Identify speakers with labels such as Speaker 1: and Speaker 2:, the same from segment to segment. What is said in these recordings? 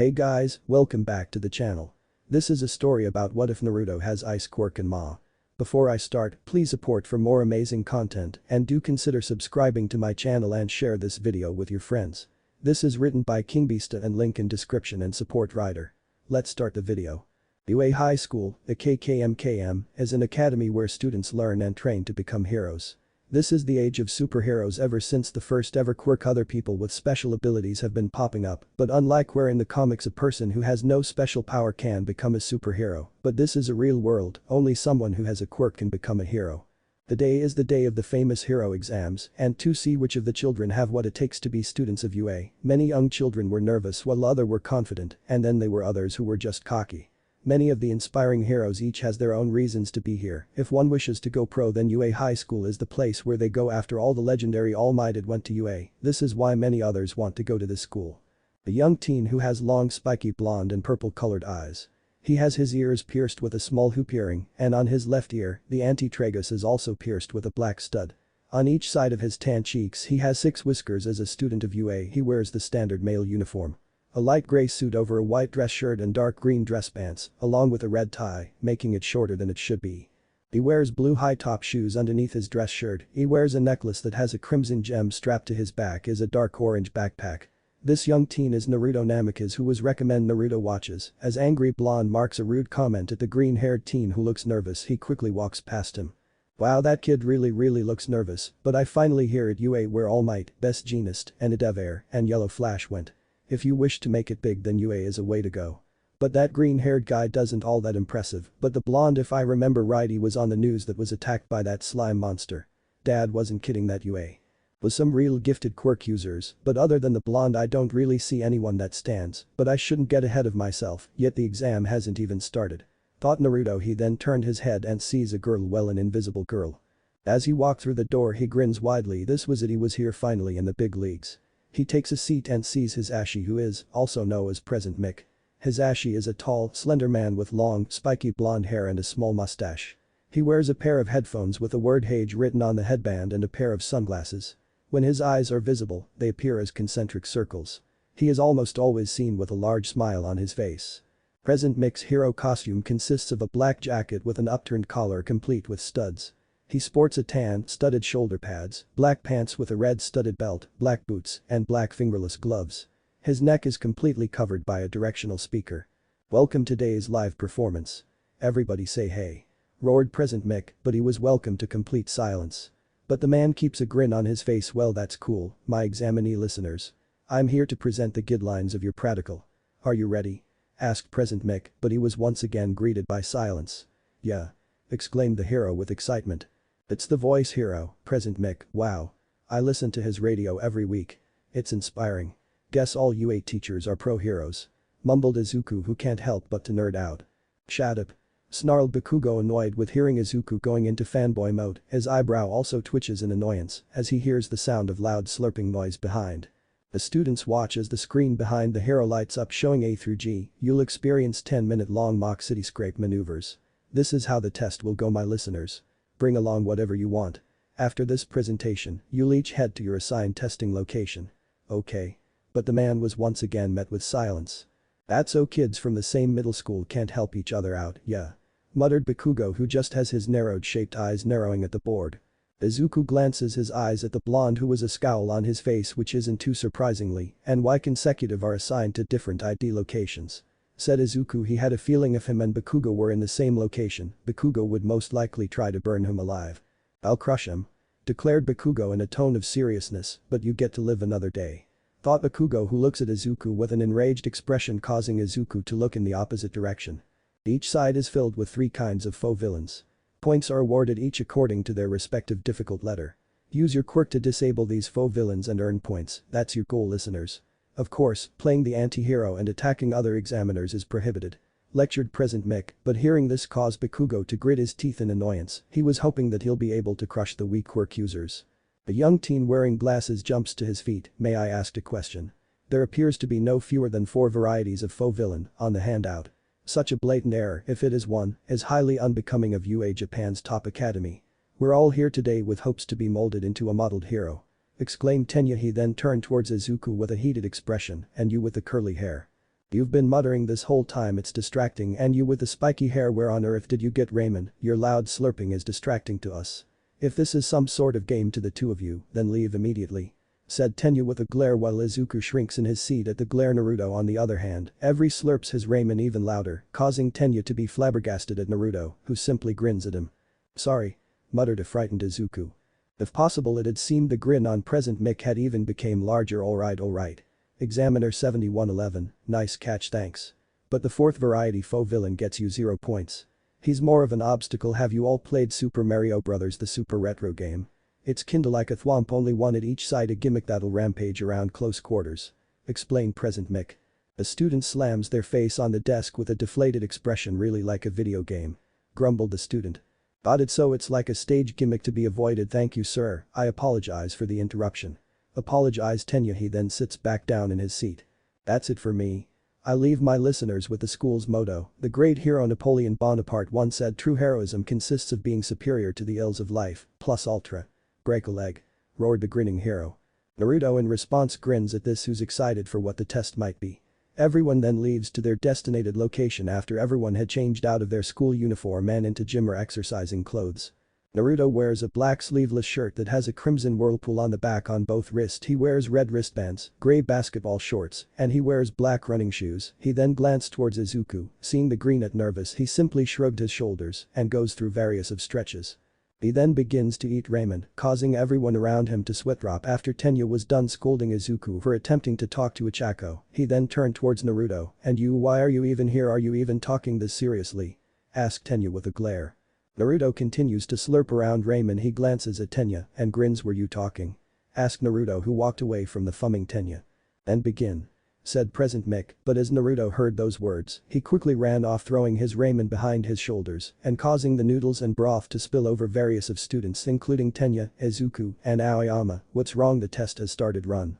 Speaker 1: Hey guys, welcome back to the channel. This is a story about what if Naruto has ice quirk and ma. Before I start, please support for more amazing content and do consider subscribing to my channel and share this video with your friends. This is written by KingBeasta and link in description and support writer. Let's start the video. UA High School, a KKMKM, is an academy where students learn and train to become heroes. This is the age of superheroes ever since the first ever quirk. Other people with special abilities have been popping up, but unlike where in the comics a person who has no special power can become a superhero, but this is a real world, only someone who has a quirk can become a hero. The day is the day of the famous hero exams, and to see which of the children have what it takes to be students of UA, many young children were nervous while others were confident, and then there were others who were just cocky. Many of the inspiring heroes each has their own reasons to be here. If one wishes to go pro, then UA High School is the place where they go. After all, the legendary All Mighted went to UA. This is why many others want to go to this school. A young teen who has long spiky blonde and purple colored eyes. He has his ears pierced with a small hoop earring, and on his left ear, the antitragus is also pierced with a black stud. On each side of his tan cheeks he has 6 whiskers. As a student of UA, he wears the standard male uniform. A light gray suit over a white dress shirt and dark green dress pants, along with a red tie, making it shorter than it should be. He wears blue high-top shoes underneath his dress shirt. He wears a necklace that has a crimson gem strapped to his back as a dark orange backpack. This young teen is Naruto Namikaze, who was recommend Naruto watches. As angry blonde marks a rude comment at the green-haired teen who looks nervous, he quickly walks past him. Wow, that kid really looks nervous, but I finally here at UA where All Might, Best Jeanist, and Adevair, and Yellow Flash went. If you wish to make it big, then UA is a way to go. But that green-haired guy doesn't all that impressive, but the blonde, if I remember right, he was on the news that was attacked by that slime monster. Dad wasn't kidding, that UA was some real gifted quirk users, but other than the blonde I don't really see anyone that stands, but I shouldn't get ahead of myself, yet the exam hasn't even started. Thought Naruto. He then turned his head and sees a girl, well, an invisible girl. As he walked through the door he grins widely. This was it, he was here finally in the big leagues. He takes a seat and sees Hisashi, who is also known as Present Mick. Hisashi is a tall, slender man with long, spiky blonde hair and a small mustache. He wears a pair of headphones with the word Hage written on the headband and a pair of sunglasses. When his eyes are visible, they appear as concentric circles. He is almost always seen with a large smile on his face. Present Mick's hero costume consists of a black jacket with an upturned collar complete with studs. He sports a tan, studded shoulder pads, black pants with a red studded belt, black boots, and black fingerless gloves. His neck is completely covered by a directional speaker. Welcome to today's live performance. Everybody say hey, roared Present Mick, but he was welcomed to complete silence. But the man keeps a grin on his face. Well, that's cool, my examinee listeners. I'm here to present the guidelines of your practical. Are you ready? Asked Present Mick, but he was once again greeted by silence. Yeah, exclaimed the hero with excitement. It's the voice hero, Present Mick. Wow. I listen to his radio every week. It's inspiring. Guess all UA teachers are pro heroes. Mumbled Izuku, who can't help but to nerd out. Shut up. Snarled Bakugo, annoyed with hearing Izuku going into fanboy mode. His eyebrow also twitches in annoyance as he hears the sound of loud slurping noise behind. The students watch as the screen behind the hero lights up showing A through G. You'll experience 10-minute-long mock city scrape maneuvers. This is how the test will go, my listeners. Bring along whatever you want. After this presentation, you'll each head to your assigned testing location. Okay. But the man was once again met with silence. That's so, kids from the same middle school can't help each other out, yeah. Muttered Bakugo, who just has his narrowed shaped eyes narrowing at the board. Izuku glances his eyes at the blonde, who was a scowl on his face, which isn't too surprisingly, and why consecutive are assigned to different ID locations. Said Izuku he had a feeling if him and Bakugo were in the same location, Bakugo would most likely try to burn him alive. I'll crush him. Declared Bakugo in a tone of seriousness, but you get to live another day. Thought Bakugo, who looks at Izuku with an enraged expression, causing Izuku to look in the opposite direction. Each side is filled with 3 kinds of faux villains. Points are awarded each according to their respective difficult letter. Use your quirk to disable these faux villains and earn points. That's your goal, listeners. Of course, playing the anti-hero and attacking other examiners is prohibited. Lectured Present Mick, but hearing this caused Bakugo to grit his teeth in annoyance. He was hoping that he'll be able to crush the weak quirk users. A young teen wearing glasses jumps to his feet. May I ask a question? There appears to be no fewer than 4 varieties of faux villain on the handout. Such a blatant error, if it is one, is highly unbecoming of UA Japan's top academy. We're all here today with hopes to be molded into a modeled hero. Exclaimed Tenya. He then turned towards Izuku with a heated expression, and you with the curly hair. You've been muttering this whole time, it's distracting, and you with the spiky hair, where on earth did you get ramen? Your loud slurping is distracting to us. If this is some sort of game to the two of you, then leave immediately," said Tenya with a glare while Izuku shrinks in his seat at the glare. Naruto on the other hand, every slurps his ramen even louder, causing Tenya to be flabbergasted at Naruto, who simply grins at him. "Sorry," muttered a frightened Izuku. If possible, it had seemed the grin on present Mick had even became larger. Alright. Examiner 7111, nice catch, thanks. But the fourth variety foe villain gets you 0 points. He's more of an obstacle. Have you all played Super Mario Bros., the super retro game? It's kinda like a thwomp, only one at each side, a gimmick that'll rampage around close quarters," explained present Mick. A student slams their face on the desk with a deflated expression. "Really like a video game," grumbled the student. "Got it, so it's like a stage gimmick to be avoided. Thank you, sir, I apologize for the interruption." Apologized Tenya. He then sits back down in his seat. "That's it for me. I leave my listeners with the school's motto. The great hero Napoleon Bonaparte once said, true heroism consists of being superior to the ills of life, plus ultra. Break a leg," roared the grinning hero. Naruto in response grins at this, who's excited for what the test might be. Everyone then leaves to their designated location after everyone had changed out of their school uniform and into gym or exercising clothes. Naruto wears a black sleeveless shirt that has a crimson whirlpool on the back. On both wrists he wears red wristbands, gray basketball shorts, and he wears black running shoes. He then glanced towards Izuku, seeing the green at nervous, he simply shrugged his shoulders and goes through various of stretches. He then begins to eat ramen, causing everyone around him to sweat drop. After Tenya was done scolding Izuku for attempting to talk to Ichako, he then turned towards Naruto. "And you, why are you even here? Are you even talking this seriously?" asked Tenya with a glare. Naruto continues to slurp around ramen. He glances at Tenya and grins. "Were you talking?" asked Naruto, who walked away from the fumming Tenya. "Then begin," said present Mick, but as Naruto heard those words, he quickly ran off, throwing his ramen behind his shoulders and causing the noodles and broth to spill over various of students including Tenya, Izuku, and Aoyama. "What's wrong? The test has started. Run.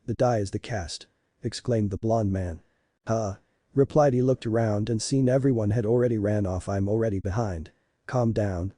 Speaker 1: The die is the cast," exclaimed the blonde man. "Huh?" replied. He looked around and seen everyone had already ran off. "I'm already behind." Calm down.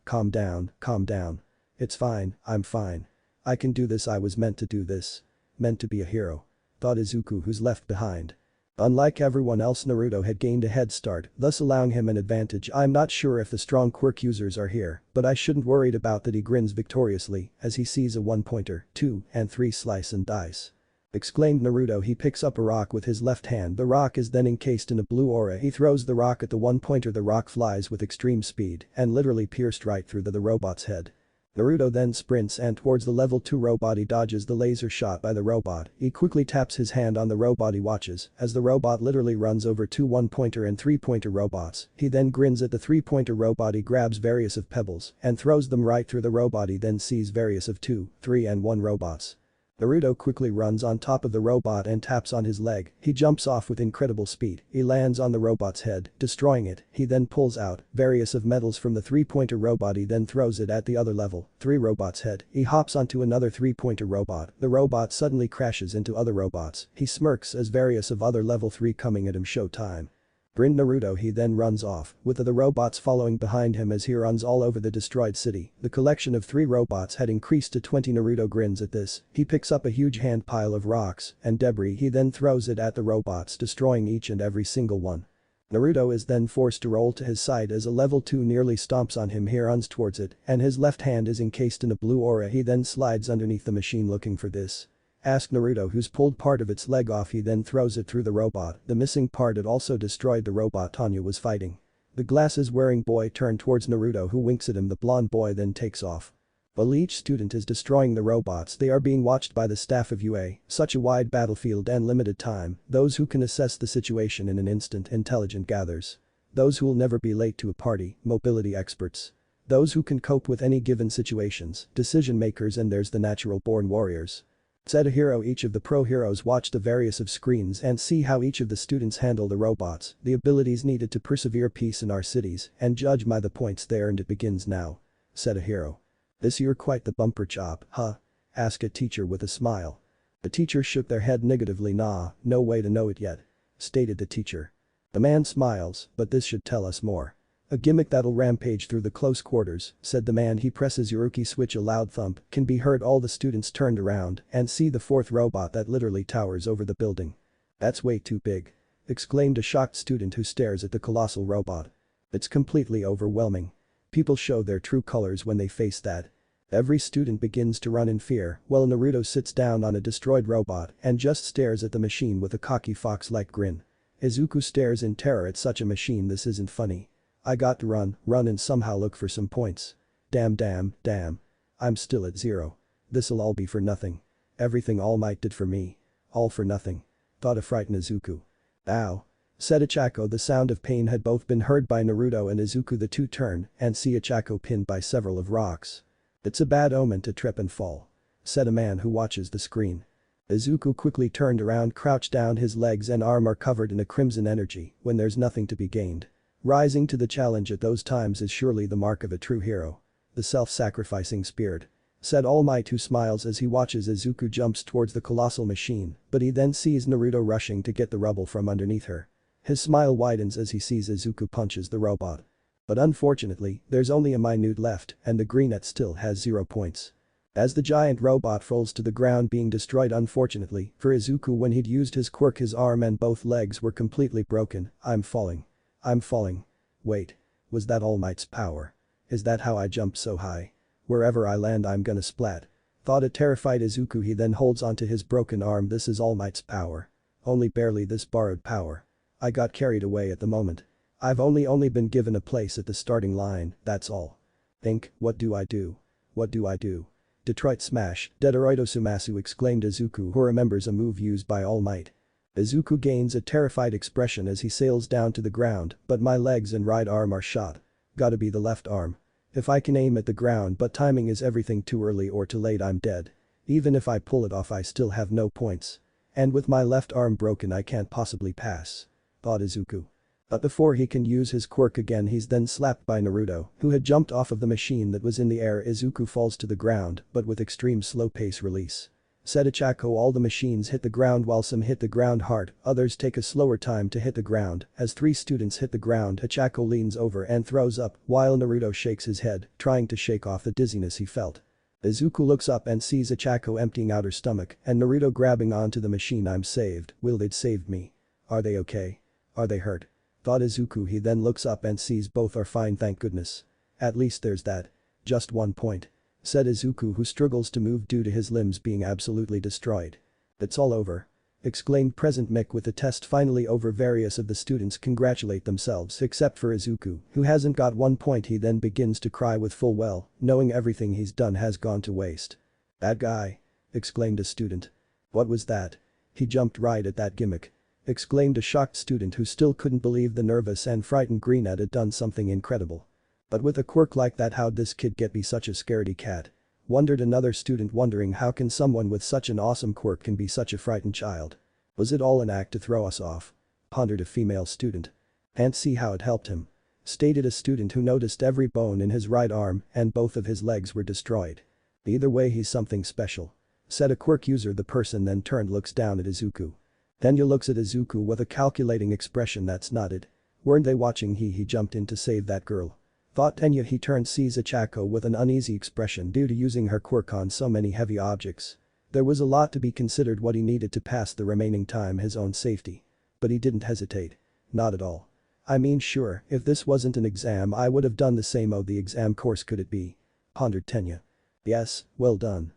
Speaker 1: It's fine, I'm fine. I can do this. I was meant to do this. Meant to be a hero," thought Izuku, who's left behind. Unlike everyone else, Naruto had gained a head start, thus allowing him an advantage. "I'm not sure if the strong quirk users are here, but I shouldn't worried about that." He grins victoriously as he sees a 1-pointer, 2 and 3 slice and dice. Exclaimed Naruto. He picks up a rock with his left hand. The rock is then encased in a blue aura. He throws the rock at the 1-pointer. The rock flies with extreme speed and literally pierced right through the robot's head. Naruto then sprints and towards the level 2 robot. He dodges the laser shot by the robot. He quickly taps his hand on the robot. He watches as the robot literally runs over 2 1-pointer and 3-pointer robots. He then grins at the 3-pointer robot. He grabs various of pebbles and throws them right through the robot. He then sees various of 2, 3 and 1 robots. Naruto quickly runs on top of the robot and taps on his leg. He jumps off with incredible speed. He lands on the robot's head, destroying it. He then pulls out various of metals from the 3-pointer robot. He then throws it at the other level 3 robot's head. He hops onto another 3-pointer robot. The robot suddenly crashes into other robots. He smirks as various of other level 3 coming at him. Showtime. Grinned Naruto. He then runs off, with the robots following behind him as he runs all over the destroyed city. The collection of 3 robots had increased to 20. Naruto grins at this. He picks up a huge hand pile of rocks and debris. He then throws it at the robots, destroying each and every single one. Naruto is then forced to roll to his side as a level 2 nearly stomps on him. He runs towards it and his left hand is encased in a blue aura. He then slides underneath the machine looking for this. Asked Naruto, who's pulled part of its leg off. He then throws it through the robot. The missing part had also destroyed the robot Tanya was fighting. The glasses-wearing boy turned towards Naruto, who winks at him. The blonde boy then takes off. While each student is destroying the robots, they are being watched by the staff of UA. Such a wide battlefield and limited time, those who can assess the situation in an instant, intelligent gathers. Those who will never be late to a party, mobility experts. Those who can cope with any given situations, decision makers, and there's the natural-born warriors. Said a hero. Each of the pro heroes watch the various of screens and see how each of the students handle the robots, the abilities needed to persevere peace in our cities, and judge by the points they earned. It begins now. Said a hero. This you're quite the bumper chop, huh? Asked a teacher with a smile. The teacher shook their head negatively. Nah, no way to know it yet. Stated the teacher. The man smiles, but this should tell us more. A gimmick that'll rampage through the close quarters, said the man. He presses Yuruki switch. A loud thump can be heard. All the students turned around and see the 4th robot that literally towers over the building. That's way too big. exclaimed a shocked student who stares at the colossal robot. It's completely overwhelming. People show their true colors when they face that. Every student begins to run in fear while Naruto sits down on a destroyed robot and just stares at the machine with a cocky fox-like grin. Izuku stares in terror at such a machine. This isn't funny. I got to run and somehow look for some points. Damn. I'm still at 0. This'll all be for nothing. Everything All Might did for me. All for nothing. Thought to frighten Izuku. Ow. Said Ichako. The sound of pain had both been heard by Naruto and Izuku. The two turn and see Ichako pinned by several of rocks. It's a bad omen to trip and fall. Said a man who watches the screen. Izuku quickly turned around, crouched down. His legs and arm are covered in a crimson energy when there's nothing to be gained. Rising to the challenge at those times is surely the mark of a true hero. The self-sacrificing spirit. Said All Might, who smiles as he watches Izuku jumps towards the colossal machine, but he then sees Naruto rushing to get the rubble from underneath her. His smile widens as he sees Izuku punches the robot. But unfortunately, there's only a minute left and the greenette still has 0 points. As the giant robot falls to the ground being destroyed, unfortunately for Izuku, when he'd used his quirk, his arm and both legs were completely broken. I'm falling. Wait. Was that All Might's power? Is that how I jumped so high? Wherever I land I'm gonna splat. Thought a terrified Izuku. He then holds onto his broken arm. This is All Might's power. Only barely this borrowed power. I got carried away at the moment. I've only been given a place at the starting line, that's all. Think, what do I do? Detroit Smash, Dedoroito Sumasu, exclaimed Izuku, who remembers a move used by All Might. Izuku gains a terrified expression as he sails down to the ground, but my legs and right arm are shot. Gotta be the left arm. If I can aim at the ground, but timing is everything. Too early or too late I'm dead. Even if I pull it off I still have no points. And with my left arm broken I can't possibly pass. Thought Izuku. But before he can use his quirk again he's then slapped by Naruto, who had jumped off of the machine that was in the air. Izuku falls to the ground, but with extreme slow pace release. Said Ichako. All the machines hit the ground while some hit the ground hard, others take a slower time to hit the ground. As 3 students hit the ground, Ichako leans over and throws up while Naruto shakes his head, trying to shake off the dizziness he felt. Izuku looks up and sees Ichako emptying out her stomach and Naruto grabbing onto the machine. I'm saved. Will they'd saved me? Are they okay? Are they hurt? Thought Izuku. He then looks up and sees both are fine, thank goodness. At least there's that. Just 1 point. Said Izuku, who struggles to move due to his limbs being absolutely destroyed. It's all over. Exclaimed Present Mick. With the test finally over, various of the students congratulate themselves except for Izuku, who hasn't got 1 point. He then begins to cry with full well, knowing everything he's done has gone to waste. That guy. Exclaimed a student. What was that? He jumped right at that gimmick. Exclaimed a shocked student who still couldn't believe the nervous and frightened greenette had done something incredible. But with a quirk like that, how'd this kid get be such a scaredy cat? Wondered another student, wondering how can someone with such an awesome quirk can be such a frightened child? Was it all an act to throw us off? Pondered a female student. And see how it helped him. Stated a student who noticed every bone in his right arm and both of his legs were destroyed. Either way he's something special. Said a quirk user. The person then turned, looks down at Izuku. Then he looks at Izuku with a calculating expression. That's not it. Weren't they watching? He jumped in to save that girl. Thought Tenya. He turned, sees Ichako with an uneasy expression due to using her quirk on so many heavy objects. There was a lot to be considered what he needed to pass the remaining time, his own safety. But he didn't hesitate. Not at all. I mean, sure, if this wasn't an exam I would have done the same. Oh, the exam course could it be? Pondered Tenya. Yes, well done.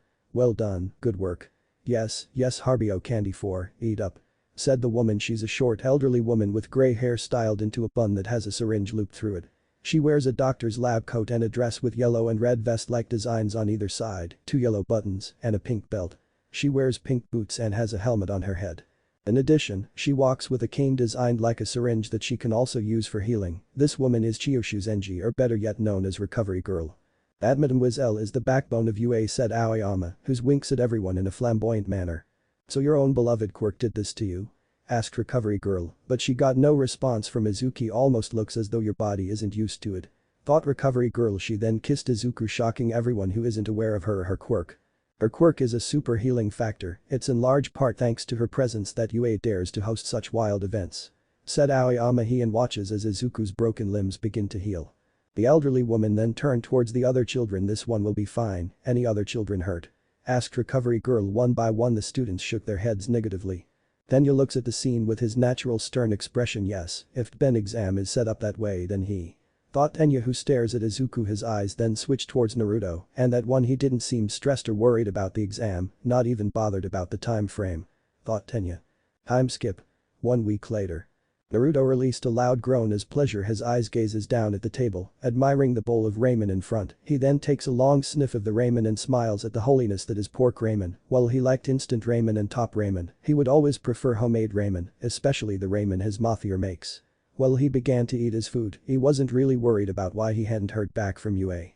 Speaker 1: Good work. Yes, Harbio candy for, eat up. Said the woman. She's a short elderly woman with grey hair styled into a bun that has a syringe looped through it. She wears a doctor's lab coat and a dress with yellow and red vest-like designs on either side, 2 yellow buttons, and a pink belt. She wears pink boots and has a helmet on her head. In addition, she walks with a cane designed like a syringe that she can also use for healing. This woman is Chiyoshu Zenji, or better yet known as Recovery Girl. That Mademoiselle is the backbone of UA, said Aoyama, who winks at everyone in a flamboyant manner. So your own beloved quirk did this to you? Asked Recovery Girl, but she got no response from Izuku. Almost looks as though your body isn't used to it. Thought Recovery Girl. She then kissed Izuku, shocking everyone who isn't aware of her or her quirk. Her quirk is a super healing factor. It's in large part thanks to her presence that UA dares to host such wild events. Said Aoyama. He and watches as Izuku's broken limbs begin to heal. The elderly woman then turned towards the other children. This one will be fine. Any other children hurt? Asked Recovery Girl. One by one the students shook their heads negatively. Tenya looks at the scene with his natural stern expression. Yes, if Ben exam is set up that way then he. Thought Tenya, who stares at Izuku. His eyes then switch towards Naruto, and that one he didn't seem stressed or worried about the exam, not even bothered about the time frame. Thought Tenya. Time skip. 1 week later. Naruto released a loud groan as pleasure. His eyes gazes down at the table, admiring the bowl of ramen in front. He then takes a long sniff of the ramen and smiles at the holiness that is pork ramen. While he liked instant ramen and top ramen, he would always prefer homemade ramen, especially the ramen his mother makes. While he began to eat his food, he wasn't really worried about why he hadn't heard back from UA.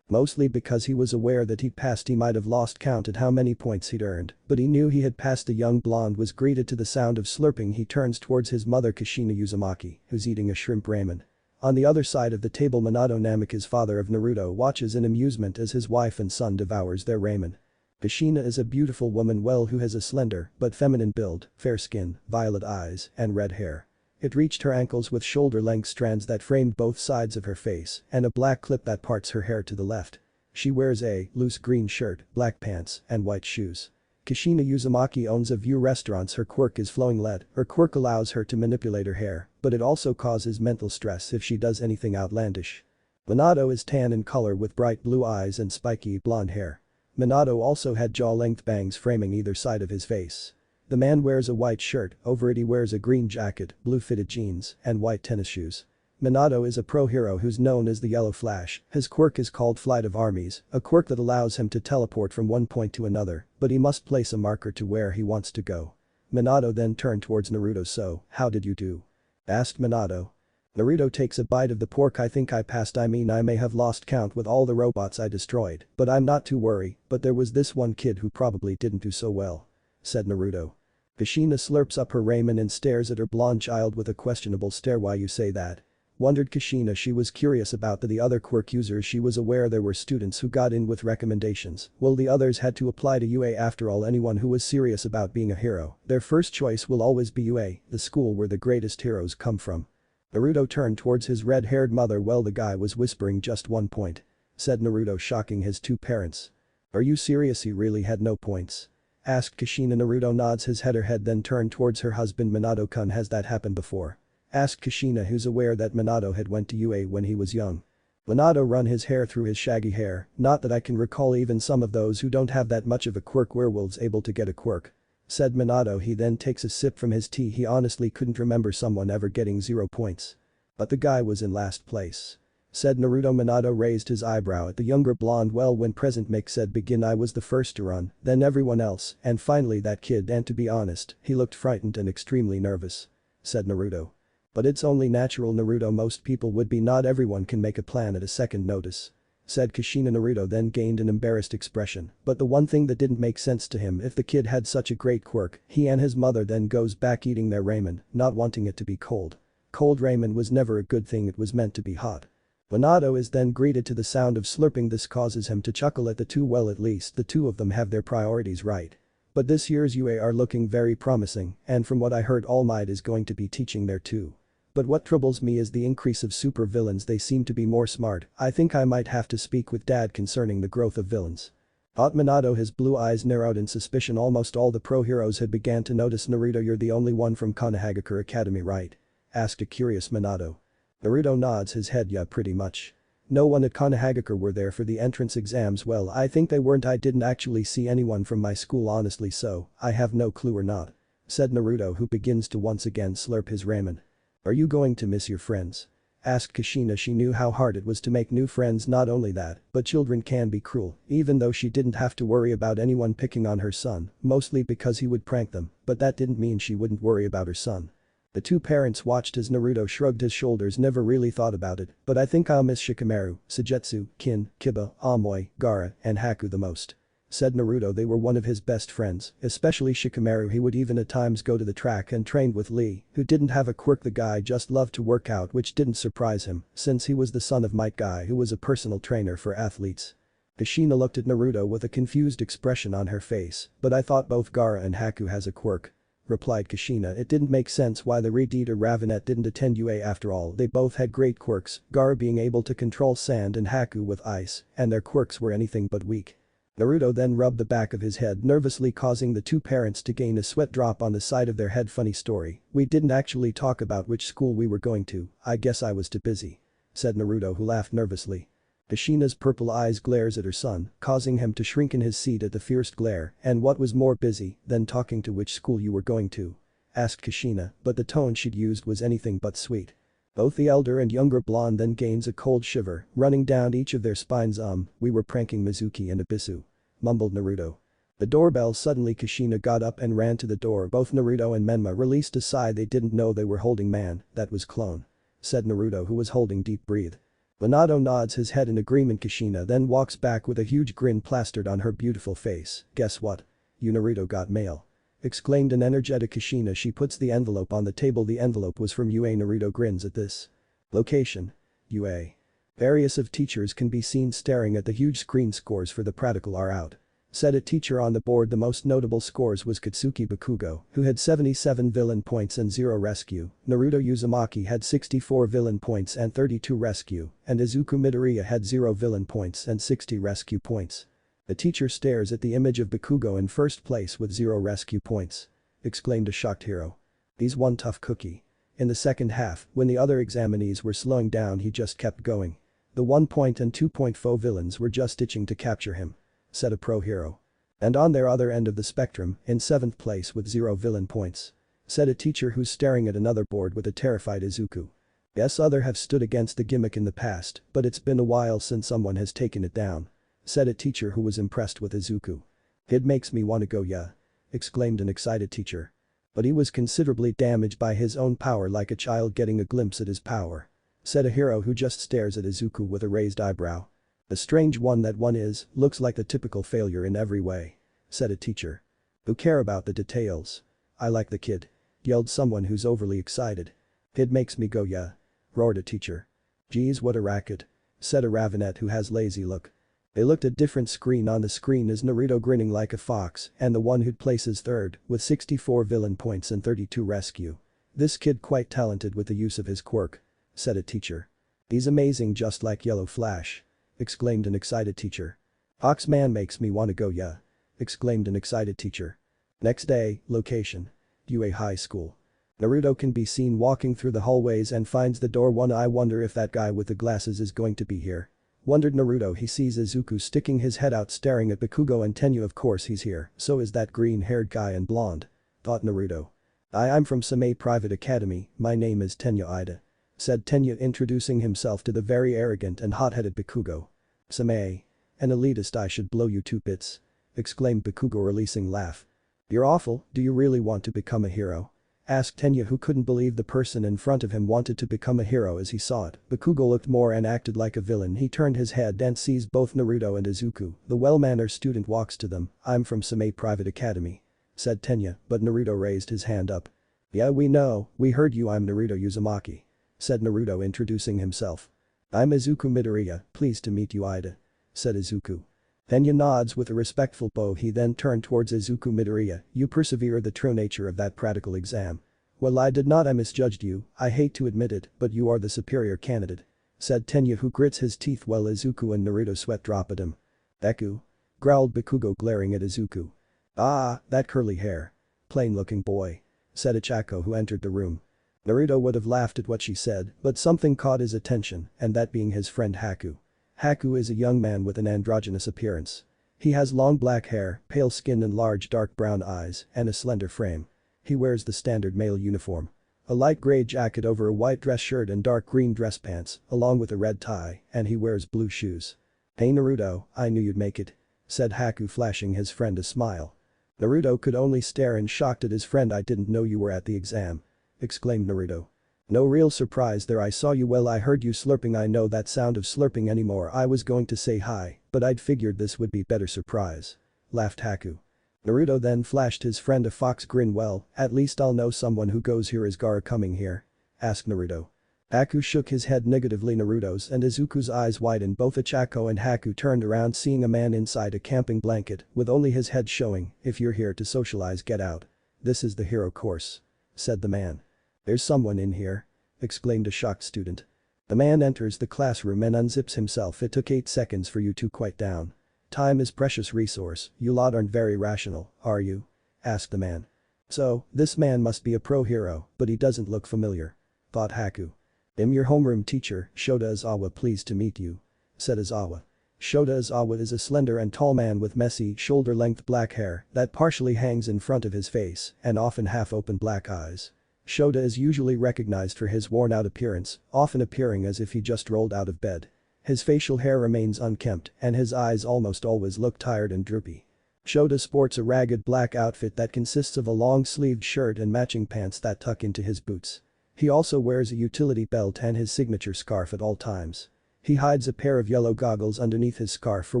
Speaker 1: Mostly because he was aware that he passed. He might have lost count at how many points he'd earned, but he knew he had passed. The young blonde was greeted to the sound of slurping. He turns towards his mother Kushina Uzumaki, who's eating a shrimp ramen. On the other side of the table, Minato Namika's father of Naruto watches in amusement as his wife and son devours their ramen. Kushina is a beautiful woman who has a slender but feminine build, fair skin, violet eyes, and red hair. It reached her ankles with shoulder-length strands that framed both sides of her face and a black clip that parts her hair to the left. She wears a loose green shirt, black pants, and white shoes. Kushina Uzumaki owns a few restaurants. Her quirk is flowing lead. Her quirk allows her to manipulate her hair, but it also causes mental stress if she does anything outlandish. Minato is tan in color with bright blue eyes and spiky blonde hair. Minato also had jaw-length bangs framing either side of his face. The man wears a white shirt, over it he wears a green jacket, blue fitted jeans, and white tennis shoes. Minato is a pro hero who's known as the Yellow Flash. His quirk is called Flight of Armies, a quirk that allows him to teleport from one point to another, but he must place a marker to where he wants to go. Minato then turned towards Naruto. So, how did you do? Asked Minato. Naruto takes a bite of the pork. I think I passed. I mean, I may have lost count with all the robots I destroyed, but I'm not too worried. But there was this one kid who probably didn't do so well. Said Naruto. Kushina slurps up her ramen and stares at her blonde child with a questionable stare. Why you say that? Wondered Kushina. She was curious about the other quirk users. She was aware there were students who got in with recommendations, while the others had to apply to UA. After all, anyone who was serious about being a hero, their first choice will always be UA, the school where the greatest heroes come from. Naruto turned towards his red-haired mother. Well, the guy was whispering just 1 point. Said Naruto, shocking his two parents. Are you serious? He really had no points? Asked Kushina. Naruto nods his head. Her head then turned towards her husband. Minato-kun, has that happened before? Asked Kushina, who's aware that Minato had went to UA when he was young. Minato run his hair through his shaggy hair. Not that I can recall. Even some of those who don't have that much of a quirk werewolves able to get a quirk. Said Minato. He then takes a sip from his tea. He honestly couldn't remember someone ever getting 0 points. But the guy was in last place. Said Naruto. Minato raised his eyebrow at the younger blonde. Well, when present make said begin, I was the first to run, then everyone else, and finally that kid, and to be honest, he looked frightened and extremely nervous. Said Naruto. But it's only natural, Naruto. Most people would be. Not everyone can make a plan at a second notice. Said Kushina. Naruto then gained an embarrassed expression, but the one thing that didn't make sense to him, if the kid had such a great quirk, he and his mother then goes back eating their ramen, not wanting it to be cold. Cold ramen was never a good thing, it was meant to be hot. Minato is then greeted to the sound of slurping. This causes him to chuckle at the two. Well, at least the two of them have their priorities right. But this year's UA are looking very promising, and from what I heard All Might is going to be teaching there too. But what troubles me is the increase of super villains. They seem to be more smart. I think I might have to speak with Dad concerning the growth of villains. Thought Minato, his blue eyes narrowed in suspicion. Almost all the pro heroes had began to notice. Naruto, you're the only one from Konohagakure Academy, right? Asked a curious Minato. Naruto nods his head. Yeah, pretty much. No one at Konohagakure were there for the entrance exams. Well, I think they weren't. I didn't actually see anyone from my school honestly, so I have no clue or not. Said Naruto, who begins to once again slurp his ramen. Are you going to miss your friends? Asked Kushina. She knew how hard it was to make new friends. Not only that, but children can be cruel, even though she didn't have to worry about anyone picking on her son, mostly because he would prank them, but that didn't mean she wouldn't worry about her son. The two parents watched as Naruto shrugged his shoulders. Never really thought about it, but I think I'll miss Shikamaru, Sujetsu, Kin, Kiba, Amoy, Gaara, and Haku the most. Said Naruto. They were one of his best friends, especially Shikamaru. He would even at times go to the track and trained with Lee, who didn't have a quirk. The guy just loved to work out, which didn't surprise him, since he was the son of Might Guy, who was a personal trainer for athletes. Kushina looked at Naruto with a confused expression on her face, but I thought both Gaara and Haku has a quirk. Replied Kushina. It didn't make sense why the Red Eater Ravenet didn't attend UA. After all, they both had great quirks, Gaara being able to control sand and Haku with ice, and their quirks were anything but weak. Naruto then rubbed the back of his head nervously, causing the two parents to gain a sweat drop on the side of their head. Funny story, we didn't actually talk about which school we were going to, I guess I was too busy. Said Naruto, who laughed nervously. Kushina's purple eyes glares at her son, causing him to shrink in his seat at the fierce glare. And what was more busy than talking to which school you were going to? Asked Kushina, but the tone she'd used was anything but sweet. Both the elder and younger blonde then gains a cold shiver, running down each of their spines. We were pranking Mizuki and Abisu. Mumbled Naruto. The doorbell. Suddenly Kushina got up and ran to the door. Both Naruto and Menma released a sigh. They didn't know they were holding. Man, that was clone. Said Naruto, who was holding deep breath. Minato nods his head in agreement. Kushina then walks back with a huge grin plastered on her beautiful face. Guess what? You Naruto got mail. Exclaimed an energetic Kushina. She puts the envelope on the table. The envelope was from UA. Naruto grins at this. Location. UA. Various of teachers can be seen staring at the huge screen. Scores for the practical are out. Said a teacher on the board. The most notable scores was Katsuki Bakugo, who had 77 villain points and 0 rescue, Naruto Uzumaki had 64 villain points and 32 rescue, and Izuku Midoriya had 0 villain points and 60 rescue points. The teacher stares at the image of Bakugo in first place with 0 rescue points. Exclaimed a shocked hero. He's one tough cookie. In the second half, when the other examinees were slowing down, he just kept going. The 1 and 2 foe villains were just itching to capture him. Said a pro hero. And on their other end of the spectrum, in 7th place with 0 villain points. Said a teacher who's staring at another board with a terrified Izuku. Yes, other have stood against the gimmick in the past, but it's been a while since someone has taken it down. Said a teacher who was impressed with Izuku. It makes me wanna go, yeah. Exclaimed an excited teacher. But he was considerably damaged by his own power, like a child getting a glimpse at his power. Said a hero who just stares at Izuku with a raised eyebrow. A strange one that one is, looks like the typical failure in every way. Said a teacher. Who care about the details? I like the kid. Yelled someone who's overly excited. It makes me go, yeah. Roared a teacher. Geez, what a racket. Said a ravenet who has lazy look. They looked at different screen. On the screen is Naruto grinning like a fox and the one who'd places third with 64 villain points and 32 rescue. This kid quite talented with the use of his quirk. Said a teacher. He's amazing, just like Yellow Flash. Exclaimed an excited teacher. Oxman makes me wanna go, yeah. Exclaimed an excited teacher. Next day, location. UA High School. Naruto can be seen walking through the hallways and finds the door. I wonder if that guy with the glasses is going to be here. Wondered Naruto. He sees Izuku sticking his head out staring at Bakugo and Tenyu. Of course he's here, so is that green-haired guy and blonde. Thought Naruto. I'm from Same Private Academy, my name is Tenyu Ida. Said Tenyu, introducing himself to the very arrogant and hot-headed Bakugo. Same. An elitist, I should blow you to bits. Exclaimed Bakugo, releasing laugh. You're awful, do you really want to become a hero? Asked Tenyu, who couldn't believe the person in front of him wanted to become a hero as he saw it. Bakugo looked more and acted like a villain. He turned his head and sees both Naruto and Izuku. The well-mannered student walks to them. I'm from Same Private Academy. Said Tenyu, but Naruto raised his hand up. Yeah, we know, we heard you. I'm Naruto Uzumaki. Said Naruto, introducing himself. I'm Izuku Midoriya, pleased to meet you, Ida. Said Izuku. Tenyu nods with a respectful bow. He then turned towards Izuku. Midoriya, you persevere the true nature of that practical exam. Well, I did not. I misjudged you, I hate to admit it, but you are the superior candidate. Said Tenyu, who grits his teeth while Izuku and Naruto sweat drop at him. Deku. Growled Bakugo, glaring at Izuku. Ah, that curly hair. Plain-looking boy. Said Ichako, who entered the room. Naruto would have laughed at what she said, but something caught his attention, and that being his friend Haku. Haku is a young man with an androgynous appearance. He has long black hair, pale skin and large dark brown eyes, and a slender frame. He wears the standard male uniform. A light gray jacket over a white dress shirt and dark green dress pants, along with a red tie, and he wears blue shoes. Hey Naruto, I knew you'd make it. Said Haku, flashing his friend a smile. Naruto could only stare in shock at his friend. I didn't know you were at the exam. Exclaimed Naruto. No real surprise there. I saw you. Well, I heard you slurping. I know that sound of slurping anymore. I was going to say hi, but I'd figured this would be better surprise. Laughed Haku. Naruto then flashed his friend a fox grin. Well, at least I'll know someone who goes here. Is Gaara coming here? Asked Naruto. Haku shook his head negatively. Naruto's and Izuku's eyes widened. Both Ichako and Haku turned around, seeing a man inside a camping blanket with only his head showing. If you're here to socialize, get out. This is the hero course. Said the man. There's someone in here. Exclaimed a shocked student. The man enters the classroom and unzips himself. It took 8 seconds for you to quiet down. Time is precious resource, you lot aren't very rational, are you? Asked the man. So, this man must be a pro hero, but he doesn't look familiar. Thought Haku. I'm your homeroom teacher, Shota Izawa, pleased to meet you. Said Izawa. Shota Izawa is a slender and tall man with messy, shoulder-length black hair that partially hangs in front of his face and often half-open black eyes. Shota is usually recognized for his worn-out appearance, often appearing as if he just rolled out of bed. His facial hair remains unkempt and his eyes almost always look tired and droopy. Shota sports a ragged black outfit that consists of a long-sleeved shirt and matching pants that tuck into his boots. He also wears a utility belt and his signature scarf at all times. He hides a pair of yellow goggles underneath his scarf for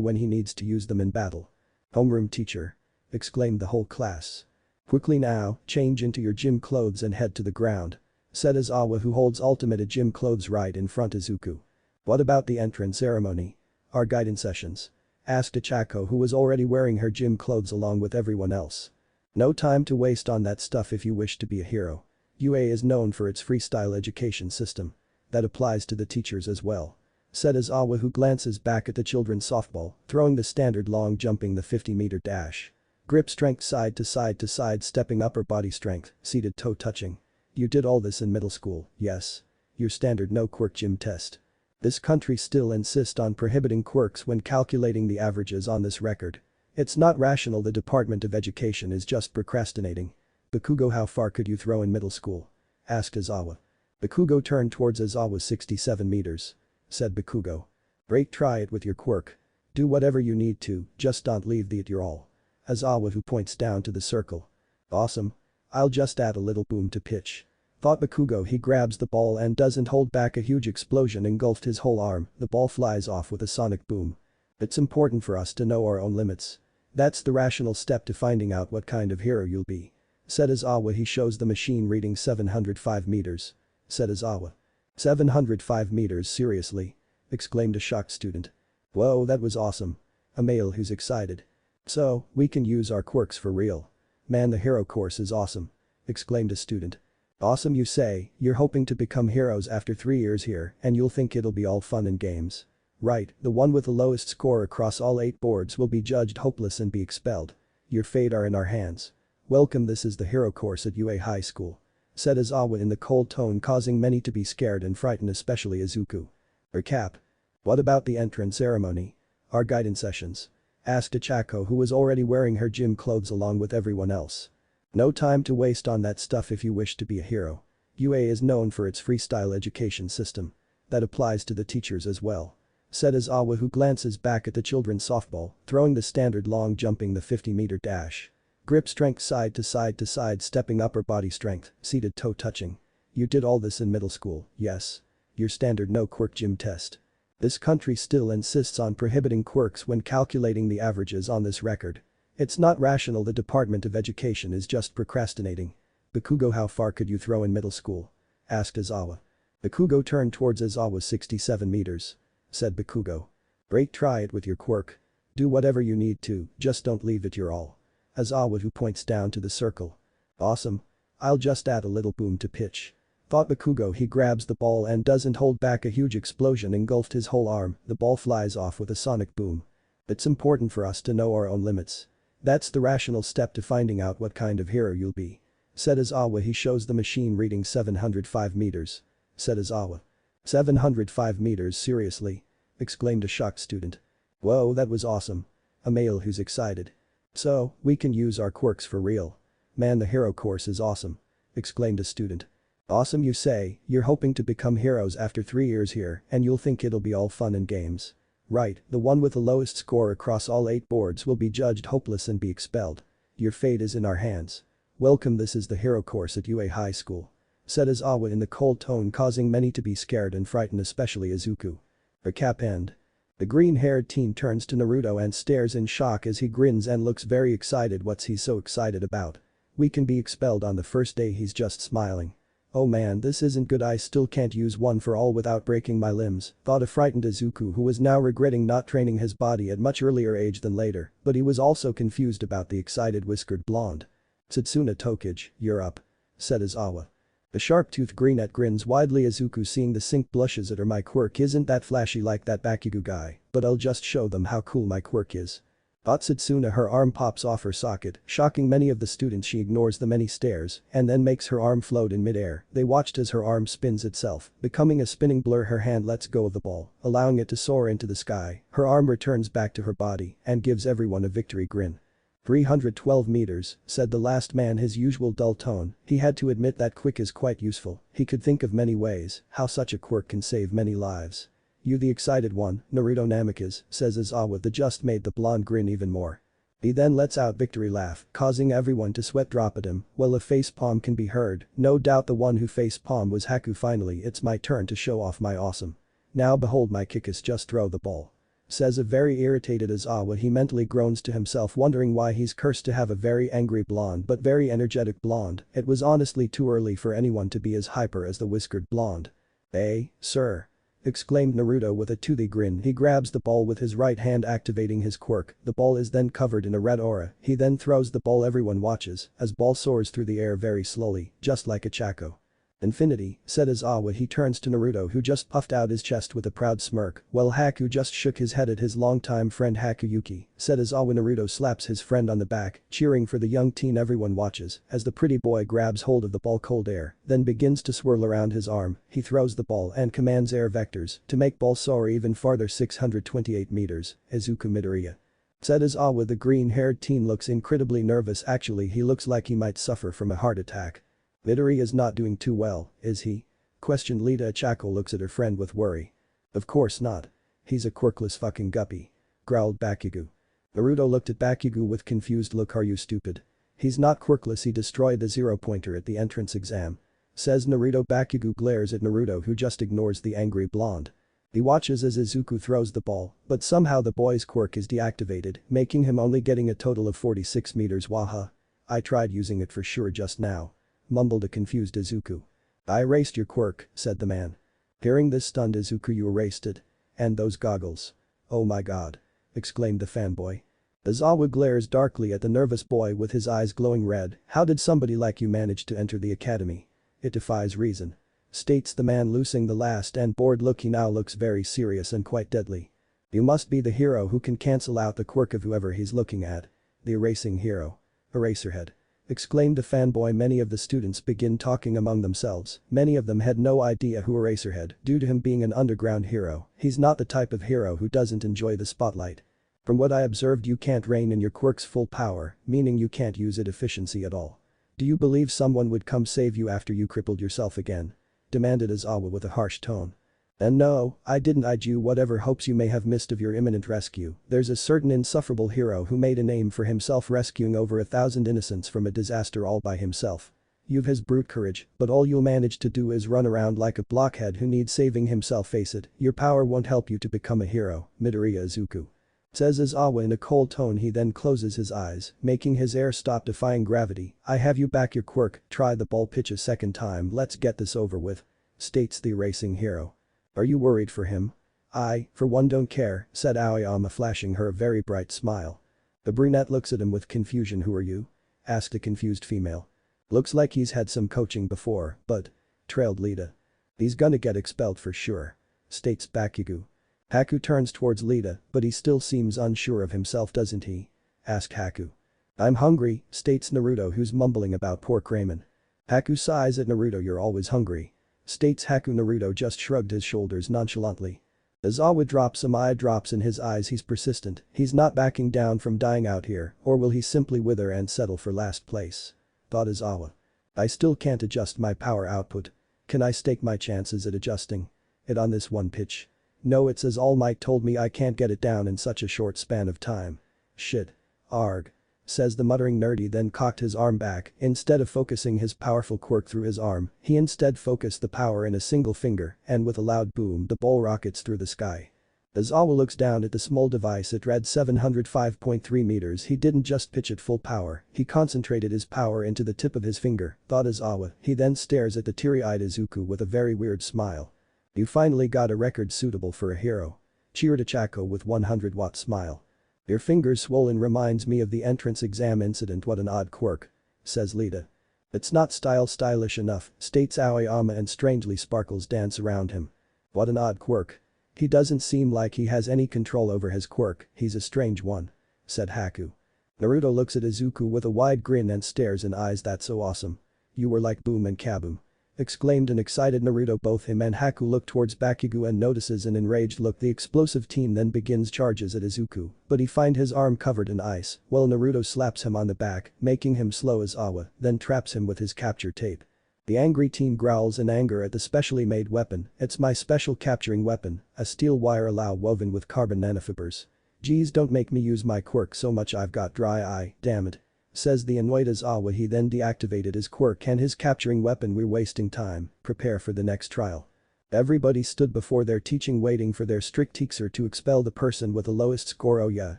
Speaker 1: when he needs to use them in battle. "Homeroom teacher!" exclaimed the whole class. "Quickly now, change into your gym clothes and head to the ground," said Izawa, who holds ultimate gym clothes right in front of Izuku. "What about the entrance ceremony? Our guidance sessions?" asked Ichako, who was already wearing her gym clothes along with everyone else. "No time to waste on that stuff if you wish to be a hero. UA is known for its freestyle education system. That applies to the teachers as well," said Izawa, who glances back at the children's softball, throwing the standard long jumping the 50-meter dash. Grip strength side to side stepping upper body strength, seated toe touching. You did all this in middle school, yes? Your standard no quirk gym test. This country still insists on prohibiting quirks when calculating the averages on this record. It's not rational, the Department of Education is just procrastinating. "Bakugo, how far could you throw in middle school?" asked Izawa. Bakugo turned towards Izawa. 67 meters. Said Bakugo. "Great, try it with your quirk. Do whatever you need to, just don't leave the at your all." Izawa, who points down to the circle. "Awesome. I'll just add a little boom to pitch." Thought Bakugo. He grabs the ball and doesn't hold back, a huge explosion engulfed his whole arm, the ball flies off with a sonic boom. "It's important for us to know our own limits. That's the rational step to finding out what kind of hero you'll be," said Izawa. He shows the machine reading 705 meters. Said Izawa. 705 meters, seriously? Exclaimed a shocked student. "Whoa, that was awesome." A male who's excited. "So, we can use our quirks for real. Man, the hero course is awesome," exclaimed a student. "Awesome, you say? You're hoping to become heroes after 3 years here and you'll think it'll be all fun and games. Right, the one with the lowest score across all 8 boards will be judged hopeless and be expelled. Your fate are in our hands. Welcome, this is the hero course at UA High School," said Izawa in the cold tone, causing many to be scared and frightened, especially Izuku. Recap. "What about the entrance ceremony? Our guidance sessions?" asked Ichako, who was already wearing her gym clothes along with everyone else. "No time to waste on that stuff if you wish to be a hero. UA is known for its freestyle education system. That applies to the teachers as well," said Izawa, who glances back at the children's softball, throwing the standard long jumping the 50-meter dash. Grip strength side to side stepping upper body strength, seated toe touching. You did all this in middle school, yes? Your standard no quirk gym test. This country still insists on prohibiting quirks when calculating the averages on this record. It's not rational, the Department of Education is just procrastinating. "Bakugo, how far could you throw in middle school?" asked Izawa. Bakugo turned towards Izawa. 67 meters. Said Bakugo. "Great, try it with your quirk. Do whatever you need to, just don't leave it your all." Izawa, who points down to the circle. "Awesome. I'll just add a little boom to pitch." Thought Bakugo. He grabs the ball and doesn't hold back, a huge explosion engulfed his whole arm, the ball flies off with a sonic boom. "It's important for us to know our own limits. That's the rational step to finding out what kind of hero you'll be," said Izawa. He shows the machine reading 705 meters. Said Izawa. 705 meters, seriously? Exclaimed a shocked student. "Whoa, that was awesome." A male who's excited. "So, we can use our quirks for real. Man, the hero course is awesome," exclaimed a student. "Awesome, you say? You're hoping to become heroes after 3 years here and you'll think it'll be all fun and games. Right, the one with the lowest score across all 8 boards will be judged hopeless and be expelled. Your fate is in our hands. Welcome, this is the hero course at UA High School," said Izawa in the cold tone, causing many to be scared and frightened, especially Izuku. Recap end. The green-haired teen turns to Naruto and stares in shock as he grins and looks very excited. What's he so excited about? We can be expelled on the first day? He's just smiling. "Oh man, this isn't good. I still can't use one for all without breaking my limbs," thought a frightened Izuku, who was now regretting not training his body at much earlier age than later, but he was also confused about the excited whiskered blonde. "Satsuna Tokage, you're up," said Izawa. The sharp-toothed greenette grins widely. Izuku seeing the sync blushes at her. My quirk isn't that flashy like that Bakugo guy, but I'll just show them how cool my quirk is. Thought Setsuna. Her arm pops off her socket, shocking many of the students. She ignores the many stares and then makes her arm float in midair. They watched as her arm spins itself, becoming a spinning blur. Her hand lets go of the ball, allowing it to soar into the sky. Her arm returns back to her body and gives everyone a victory grin. 312 meters, said the last man, his usual dull tone. He had to admit that quick is quite useful. He could think of many ways how such a quirk can save many lives. You the excited one, Naruto Namikaze, says Izawa. The just made the blonde grin even more. He then lets out victory laugh, causing everyone to sweat drop at him. Well, a facepalm can be heard. No doubt the one who facepalm was Haku. Finally it's my turn to show off my awesome. Now behold my kickus, just throw the ball. Says a very irritated Izawa. He mentally groans to himself, wondering why he's cursed to have a very angry blonde but very energetic blonde. It was honestly too early for anyone to be as hyper as the whiskered blonde. "Eh, sir?" exclaimed Naruto with a toothy grin. He grabs the ball with his right hand, activating his quirk. The ball is then covered in a red aura. He then throws the ball. Everyone watches as ball soars through the air very slowly, just like a Chaco. "Infinity," said Izawa. He turns to Naruto, who just puffed out his chest with a proud smirk, while Haku just shook his head at his longtime friend. "Hakuyuki," said Izawa. Naruto slaps his friend on the back, cheering for the young teen. Everyone watches as the pretty boy grabs hold of the ball. Cold air then begins to swirl around his arm. He throws the ball and commands air vectors to make ball soar even farther. 628 meters, Izuku Midoriya, said Izawa. The green-haired teen looks incredibly nervous. Actually, he looks like he might suffer from a heart attack. "Midori is not doing too well, is he?" questioned Lita. Chako looks at her friend with worry. "Of course not. He's a quirkless fucking guppy," growled Bakugo. Naruto looked at Bakugo with confused look. "Are you stupid? He's not quirkless. He destroyed the zero-pointer at the entrance exam," says Naruto. Bakugo glares at Naruto, who just ignores the angry blonde. He watches as Izuku throws the ball, but somehow the boy's quirk is deactivated, making him only getting a total of 46 meters. "Waha. I tried using it for sure just now," mumbled a confused Izuku. "I erased your quirk," said the man. Hearing this stunned Izuku. "You erased it? And those goggles? Oh my god," exclaimed the fanboy. Izawa glares darkly at the nervous boy with his eyes glowing red. "How did somebody like you manage to enter the academy? It defies reason," states the man, losing the last and bored look. He now looks very serious and quite deadly. "You must be the hero who can cancel out the quirk of whoever he's looking at. The erasing hero. Eraserhead," exclaimed the fanboy. Many of the students begin talking among themselves. Many of them had no idea who Eraserhead, due to him being an underground hero. He's not the type of hero who doesn't enjoy the spotlight. "From what I observed, you can't rein in your quirk's full power, meaning you can't use it efficiency at all. Do you believe someone would come save you after you crippled yourself again?" demanded Izawa with a harsh tone. "And no, I didn't hide you. Whatever hopes you may have missed of your imminent rescue, there's a certain insufferable hero who made a name for himself rescuing over 1,000 innocents from a disaster all by himself. You've his brute courage, but all you'll manage to do is run around like a blockhead who needs saving himself. Face it, your power won't help you to become a hero, Midoriya Izuku," says Izawa in a cold tone. He then closes his eyes, making his air stop, defying gravity. "I have you back. Your quirk, try the ball pitch a second time. Let's get this over with," states the erasing hero. "Are you worried for him?" "I, for one, don't care," said Aoyama, flashing her a very bright smile. The brunette looks at him with confusion. "Who are you?" asked a confused female. "Looks like he's had some coaching before, but," trailed Lita. "He's gonna get expelled for sure," states Bakugo. Haku turns towards Lita, but he still seems unsure of himself, doesn't he? asked Haku. "I'm hungry," states Naruto, who's mumbling about pork ramen. Haku sighs at Naruto. "You're always hungry," states Haku. Naruto just shrugged his shoulders nonchalantly. Izawa drops some eye drops in his eyes. He's persistent. He's not backing down from dying out here, or will he simply wither and settle for last place? Thought Izawa. "I still can't adjust my power output. Can I stake my chances at adjusting it on this one pitch? No, it's as All Might told me, I can't get it down in such a short span of time. Shit. Arg," says the muttering nerdy, then cocked his arm back. Instead of focusing his powerful quirk through his arm, he instead focused the power in a single finger, and with a loud boom the ball rockets through the sky. Izawa looks down at the small device. It read 705.3 meters. He didn't just pitch at full power, he concentrated his power into the tip of his finger, thought Izawa. He then stares at the teary-eyed Izuku with a very weird smile. "You finally got a record suitable for a hero," cheered Achako with 100-watt smile. "Your fingers swollen reminds me of the entrance exam incident. What an odd quirk," says Lita. It's not stylish enough, states Aoyama, and strangely sparkles dance around him. What an odd quirk. He doesn't seem like he has any control over his quirk, he's a strange one. Said Haku. Naruto looks at Izuku with a wide grin and stares in eyes that's so awesome. You were like boom and kaboom. Exclaimed an excited Naruto. Both him and Haku look towards Bakugo and notices an enraged look. The explosive teen then begins charges at Izuku, but he finds his arm covered in ice, while Naruto slaps him on the back, making him slow as Awa, then traps him with his capture tape. The angry teen growls in anger at the specially made weapon. It's my special capturing weapon, a steel wire alloy woven with carbon nanofibers. Geez, don't make me use my quirk so much, I've got dry eye, damn it. Says the annoyed Aizawa. He then deactivated his quirk and his capturing weapon. We're wasting time, prepare for the next trial. Everybody stood before their teaching waiting for their strict teacher to expel the person with the lowest score. Oh yeah,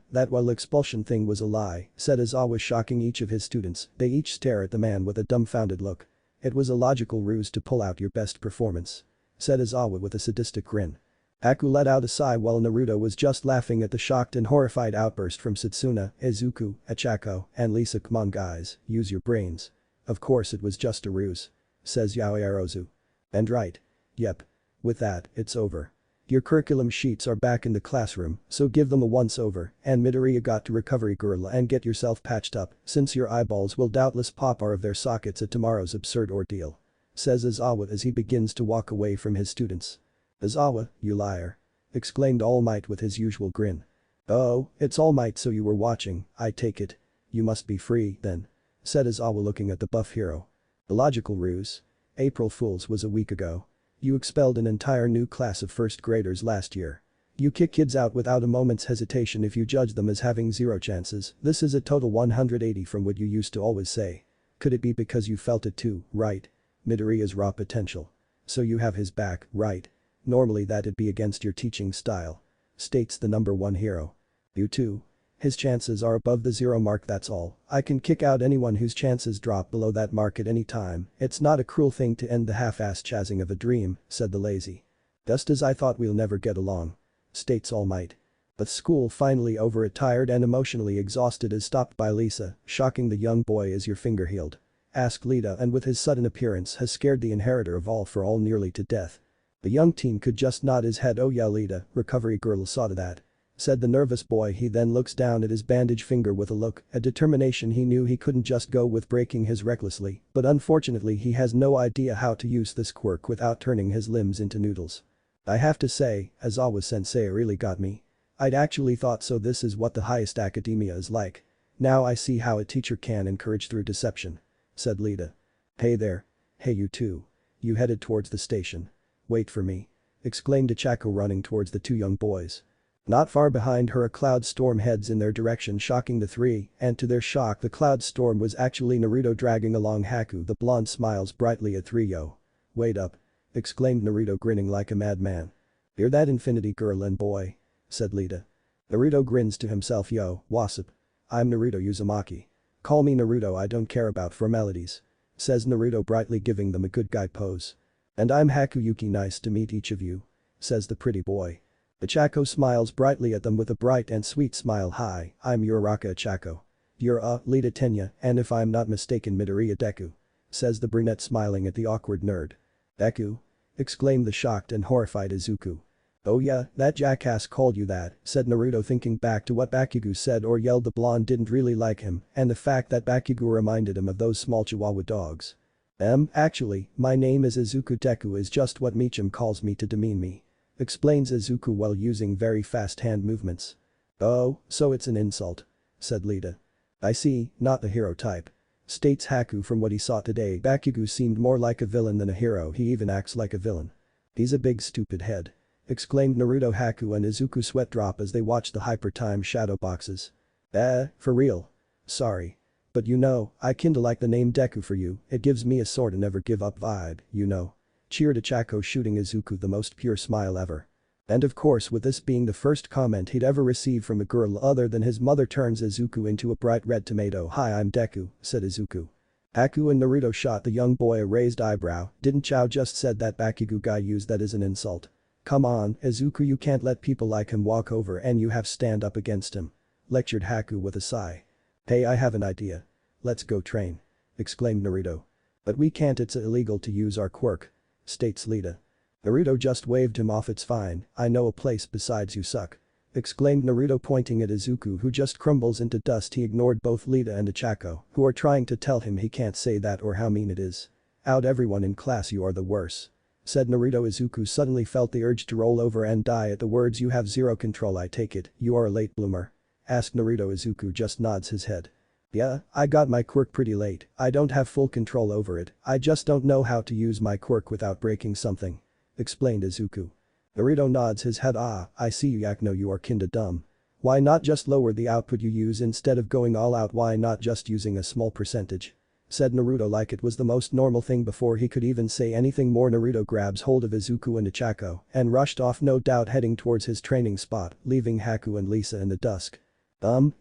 Speaker 1: that while expulsion thing was a lie, said Aizawa, shocking each of his students. They each stare at the man with a dumbfounded look. It was a logical ruse to pull out your best performance. Said Aizawa with a sadistic grin. Haku let out a sigh while Naruto was just laughing at the shocked and horrified outburst from Satsuna, Izuku, Achako, and Lisa. Come on guys, use your brains. Of course it was just a ruse. Says Yaoyorozu. And right. Yep. With that, it's over. Your curriculum sheets are back in the classroom, so give them a once-over, and Midoriya got to recovery girl and get yourself patched up, since your eyeballs will doubtless pop out of their sockets at tomorrow's absurd ordeal. Says Aizawa as he begins to walk away from his students. Aizawa, you liar. Exclaimed All Might with his usual grin. Oh, it's All Might, so you were watching, I take it. You must be free, then. Said Aizawa looking at the buff hero. A logical ruse. April Fools was a week ago. You expelled an entire new class of first graders last year. You kick kids out without a moment's hesitation if you judge them as having zero chances. This is a total 180 from what you used to always say. Could it be because you felt it too, right? Midoriya's raw potential. So you have his back, right? Normally that'd be against your teaching style. States the number one hero. You too. His chances are above the zero mark, that's all. I can kick out anyone whose chances drop below that mark at any time. It's not a cruel thing to end the half-assed chazzing of a dream, said the lazy. Just as I thought, we'll never get along. States All Might. But school finally over. Tired and emotionally exhausted is stopped by Lisa, shocking the young boy. Is your finger healed? Asked Lita, and with his sudden appearance has scared the inheritor of All for All nearly to death. The young teen could just nod his head. Oh yeah, Lita, recovery girl saw to that. Said the nervous boy. He then looks down at his bandaged finger with a look, a determination. He knew he couldn't just go with breaking his recklessly, but unfortunately he has no idea how to use this quirk without turning his limbs into noodles. I have to say, Aizawa-sensei really got me. I'd actually thought so. This is what the highest academia is like. Now I see how a teacher can encourage through deception. Said Lita. Hey there. Hey you two. You headed towards the station. Wait for me. Exclaimed Achako, running towards the two young boys. Not far behind her, a cloud storm heads in their direction, shocking the three, and to their shock the cloud storm was actually Naruto dragging along Haku. The blonde smiles brightly at three. Yo. Wait up. Exclaimed Naruto, grinning like a madman. You're that infinity girl and boy. Said Lita. Naruto grins to himself. Yo, what's up? I'm Naruto Uzumaki. Call me Naruto, I don't care about formalities. Says Naruto, brightly giving them a good guy pose. And I'm Hakuyuki, nice to meet each of you. Says the pretty boy. Achako smiles brightly at them with a bright and sweet smile. Hi, I'm Uraraka Achako. You're Lita Tenya, and if I'm not mistaken, Midoriya Deku. Says the brunette, smiling at the awkward nerd. Deku? Exclaimed the shocked and horrified Izuku. Oh yeah, that jackass called you that, said Naruto, thinking back to what Bakugo said or yelled. The blonde didn't really like him, and the fact that Bakugo reminded him of those small chihuahua dogs. Actually, my name is Izuku. Deku is just what Meacham calls me to demean me. Explains Izuku while using very fast hand movements. Oh, so it's an insult. Said Lita. I see, not the hero type. States Haku. From what he saw today, Bakugo seemed more like a villain than a hero. He even acts like a villain. He's a big stupid head. Exclaimed Naruto. Haku and Izuku sweat drop as they watch the hyper time shadow boxes. For real? Sorry. But you know, I kinda like the name Deku for you, it gives me a sorta never give up vibe, you know. Cheered Achako, shooting Izuku the most pure smile ever. And of course, with this being the first comment he'd ever received from a girl other than his mother, turns Izuku into a bright red tomato. Hi, I'm Deku, said Izuku. Haku and Naruto shot the young boy a raised eyebrow. Didn't Chow just said that Bakugo guy used that as an insult? Come on, Izuku, you can't let people like him walk over and you have stand up against him. Lectured Haku with a sigh. Hey, I have an idea. Let's go train. Exclaimed Naruto. But we can't, it's illegal to use our quirk. States Lita. Naruto just waved him off. It's fine, I know a place besides you suck. Exclaimed Naruto pointing at Izuku who just crumbles into dust. He ignored both Lita and Ichako, who are trying to tell him he can't say that or how mean it is. Out everyone in class, you are the worst. Said Naruto. Izuku suddenly felt the urge to roll over and die at the words. You have zero control, I take it, you are a late bloomer. Asked Naruto. Izuku just nods his head. Yeah, I got my quirk pretty late, I don't have full control over it, I just don't know how to use my quirk without breaking something. Explained Izuku. Naruto nods his head. Ah, I see you Yakno, you are kinda dumb. Why not just lower the output you use instead of going all out? Why not just using a small percentage? Said Naruto like it was the most normal thing. Before he could even say anything more, Naruto grabs hold of Izuku and Ichako and rushed off, no doubt heading towards his training spot, leaving Haku and Lisa in the dusk.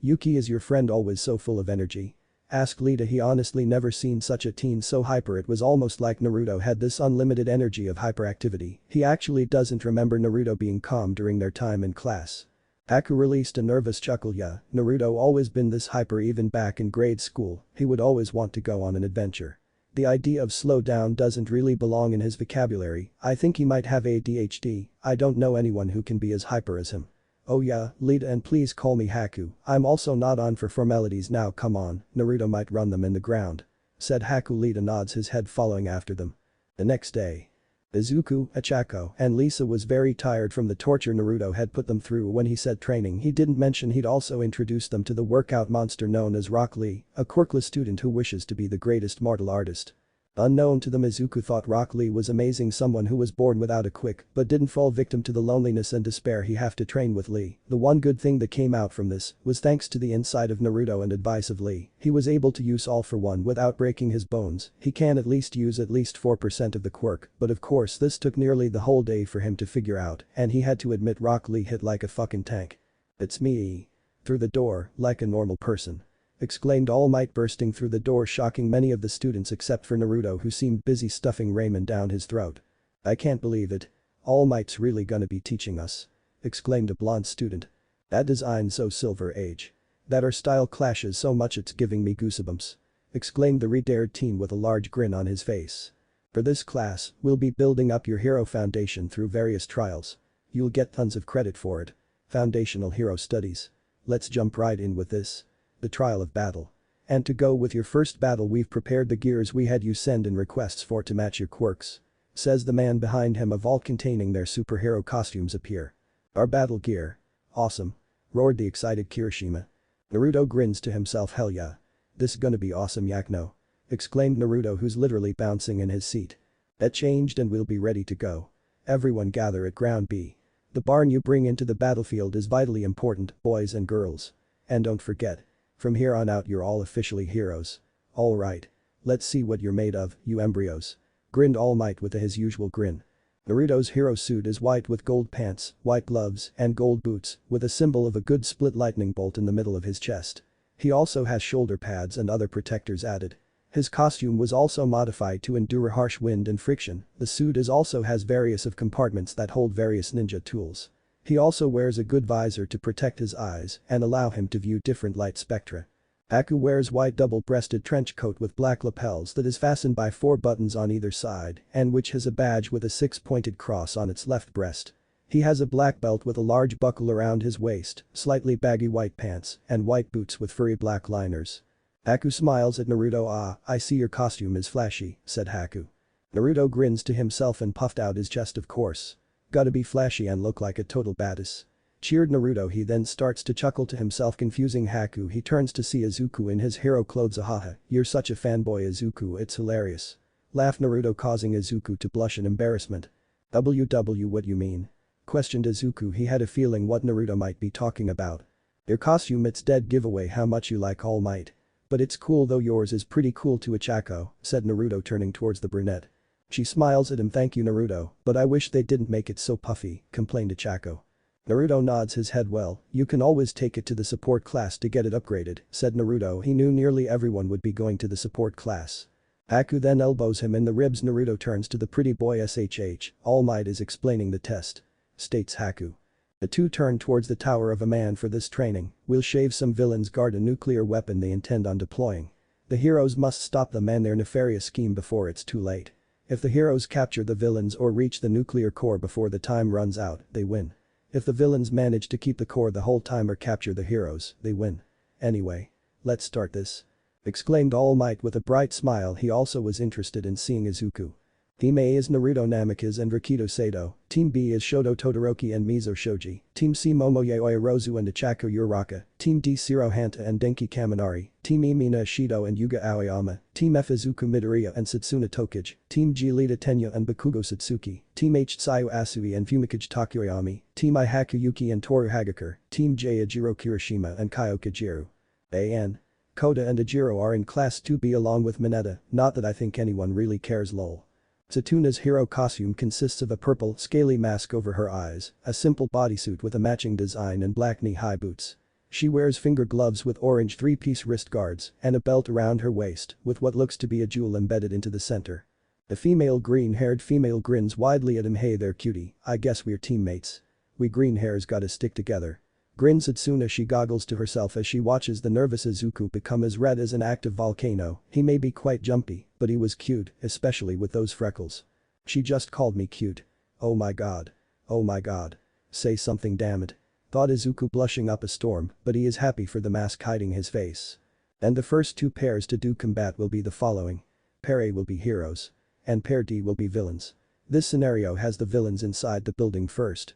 Speaker 1: Yuki, is your friend always so full of energy? Asked Lita. He honestly never seen such a teen so hyper. It was almost like Naruto had this unlimited energy of hyperactivity. He actually doesn't remember Naruto being calm during their time in class. Haku released a nervous chuckle. Yeah, Naruto always been this hyper even back in grade school, he would always want to go on an adventure. The idea of slow down doesn't really belong in his vocabulary. I think he might have ADHD, I don't know anyone who can be as hyper as him. Oh yeah, Lita, and please call me Haku, I'm also not on for formalities now, come on, Naruto might run them in the ground. Said Haku. Lita nods his head, following after them. The next day. Izuku, Ichako, and Lisa was very tired from the torture Naruto had put them through. When he said training, he didn't mention he'd also introduced them to the workout monster known as Rock Lee, a quirkless student who wishes to be the greatest martial artist. Unknown to them, Izuku thought Rock Lee was amazing, someone who was born without a quick but didn't fall victim to the loneliness and despair he have to train with Lee. The one good thing that came out from this was thanks to the insight of Naruto and advice of Lee, he was able to use all for one without breaking his bones. He can at least use at least 4% of the quirk, but of course this took nearly the whole day for him to figure out, and he had to admit Rock Lee hit like a fucking tank. It's me. Through the door, like a normal person. Exclaimed All Might, bursting through the door, shocking many of the students except for Naruto, who seemed busy stuffing ramen down his throat. I can't believe it. All Might's really gonna be teaching us. Exclaimed a blonde student. That design's so Silver Age. That our style clashes so much it's giving me goosebumps. Exclaimed the red-haired teen with a large grin on his face. For this class, we'll be building up your hero foundation through various trials. You'll get tons of credit for it. Foundational hero studies. Let's jump right in with this. The trial of battle. And to go with your first battle, we've prepared the gears we had you send in requests for to match your quirks. Says the man behind him. A vault containing their superhero costumes appear. Our battle gear. Awesome. Roared the excited Kirishima. Naruto grins to himself. Hell yeah. This gonna be awesome Yakno. Exclaimed Naruto, who's literally bouncing in his seat. That changed and we'll be ready to go. Everyone gather at ground B. The barn you bring into the battlefield is vitally important, boys and girls. And don't forget. From here on out you're all officially heroes. Alright. Let's see what you're made of, you embryos. Grinned All Might with his usual grin. Naruto's hero suit is white with gold pants, white gloves, and gold boots, with a symbol of a good split lightning bolt in the middle of his chest. He also has shoulder pads and other protectors added. His costume was also modified to endure harsh wind and friction. The suit also has various of compartments that hold various ninja tools. He also wears a good visor to protect his eyes and allow him to view different light spectra. Haku wears white double-breasted trench coat with black lapels that is fastened by 4 buttons on either side and which has a badge with a 6-pointed cross on its left breast. He has a black belt with a large buckle around his waist, slightly baggy white pants, and white boots with furry black liners. Haku smiles at Naruto. Ah, I see your costume is flashy, said Haku. Naruto grins to himself and puffed out his chest. Of course. Gotta be flashy and look like a total badass. Cheered Naruto. He then starts to chuckle to himself, confusing Haku. He turns to see Izuku in his hero clothes. Ahaha, you're such a fanboy Izuku, it's hilarious. Laughed Naruto, causing Izuku to blush in embarrassment. WW, what you mean? Questioned Izuku. He had a feeling what Naruto might be talking about. Your costume, it's dead giveaway how much you like All Might. But it's cool though, yours is pretty cool too Ichako, said Naruto, turning towards the brunette. She smiles at him. Thank you Naruto, but I wish they didn't make it so puffy, complained Ichako. Naruto nods his head. Well, you can always take it to the support class to get it upgraded, said Naruto. He knew nearly everyone would be going to the support class. Haku then elbows him in the ribs. Naruto turns to the pretty boy. SHH, All Might is explaining the test. States Haku. The two turn towards the Tower of a Man for this training. We'll shave some villains guard a nuclear weapon they intend on deploying. The heroes must stop them and their nefarious scheme before it's too late. If the heroes capture the villains or reach the nuclear core before the time runs out, they win. If the villains manage to keep the core the whole time or capture the heroes, they win. Anyway. Let's start this. Exclaimed All Might with a bright smile. He also was interested in seeing Izuku. Team A is Naruto Namikaze and Rikido Sato, Team B is Shoto Todoroki and Mizo Shoji, Team C Momoyaoi Rozu and Ichako Uraraka, Team D Shiro Hanta and Denki Kaminari, Team E Mina Ishido and Yuga Aoyama, Team F Izuku Midoriya and Satsuna Tokage, Team G Lita Tenya and Bakugo Satsuki, Team H Tsuyu Asui and Fumikage Takuyomi, Team I Haku Yuki and Toru Hagakure, Team J Ejiro Kirishima and Kyoka Jiru. AN. Koda and Ejiro are in Class 2B along with Mineta, not that I think anyone really cares lol. Satuna's hero costume consists of a purple, scaly mask over her eyes, a simple bodysuit with a matching design and black knee-high boots. She wears finger gloves with orange three-piece wrist guards and a belt around her waist with what looks to be a jewel embedded into the center. The female green-haired female grins widely at him. Hey there cutie, I guess we're teammates. We green hairs gotta stick together. Grins Satsuna. She goggles to herself as she watches the nervous Izuku become as red as an active volcano. He may be quite jumpy, but he was cute, especially with those freckles. She just called me cute. Oh my god. Oh my god. Say something damn it. Thought Izuku blushing up a storm, but he is happy for the mask hiding his face. And the first two pairs to do combat will be the following. Pair A will be heroes. And pair D will be villains. This scenario has the villains inside the building first.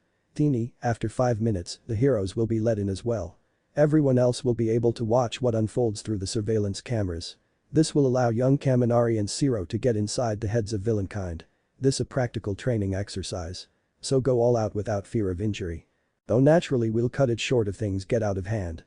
Speaker 1: After 5 minutes, the heroes will be let in as well. Everyone else will be able to watch what unfolds through the surveillance cameras. This will allow young Kaminari and Shiro to get inside the heads of villainkind. This a practical training exercise. So go all out without fear of injury. Though naturally we'll cut it short if things get out of hand.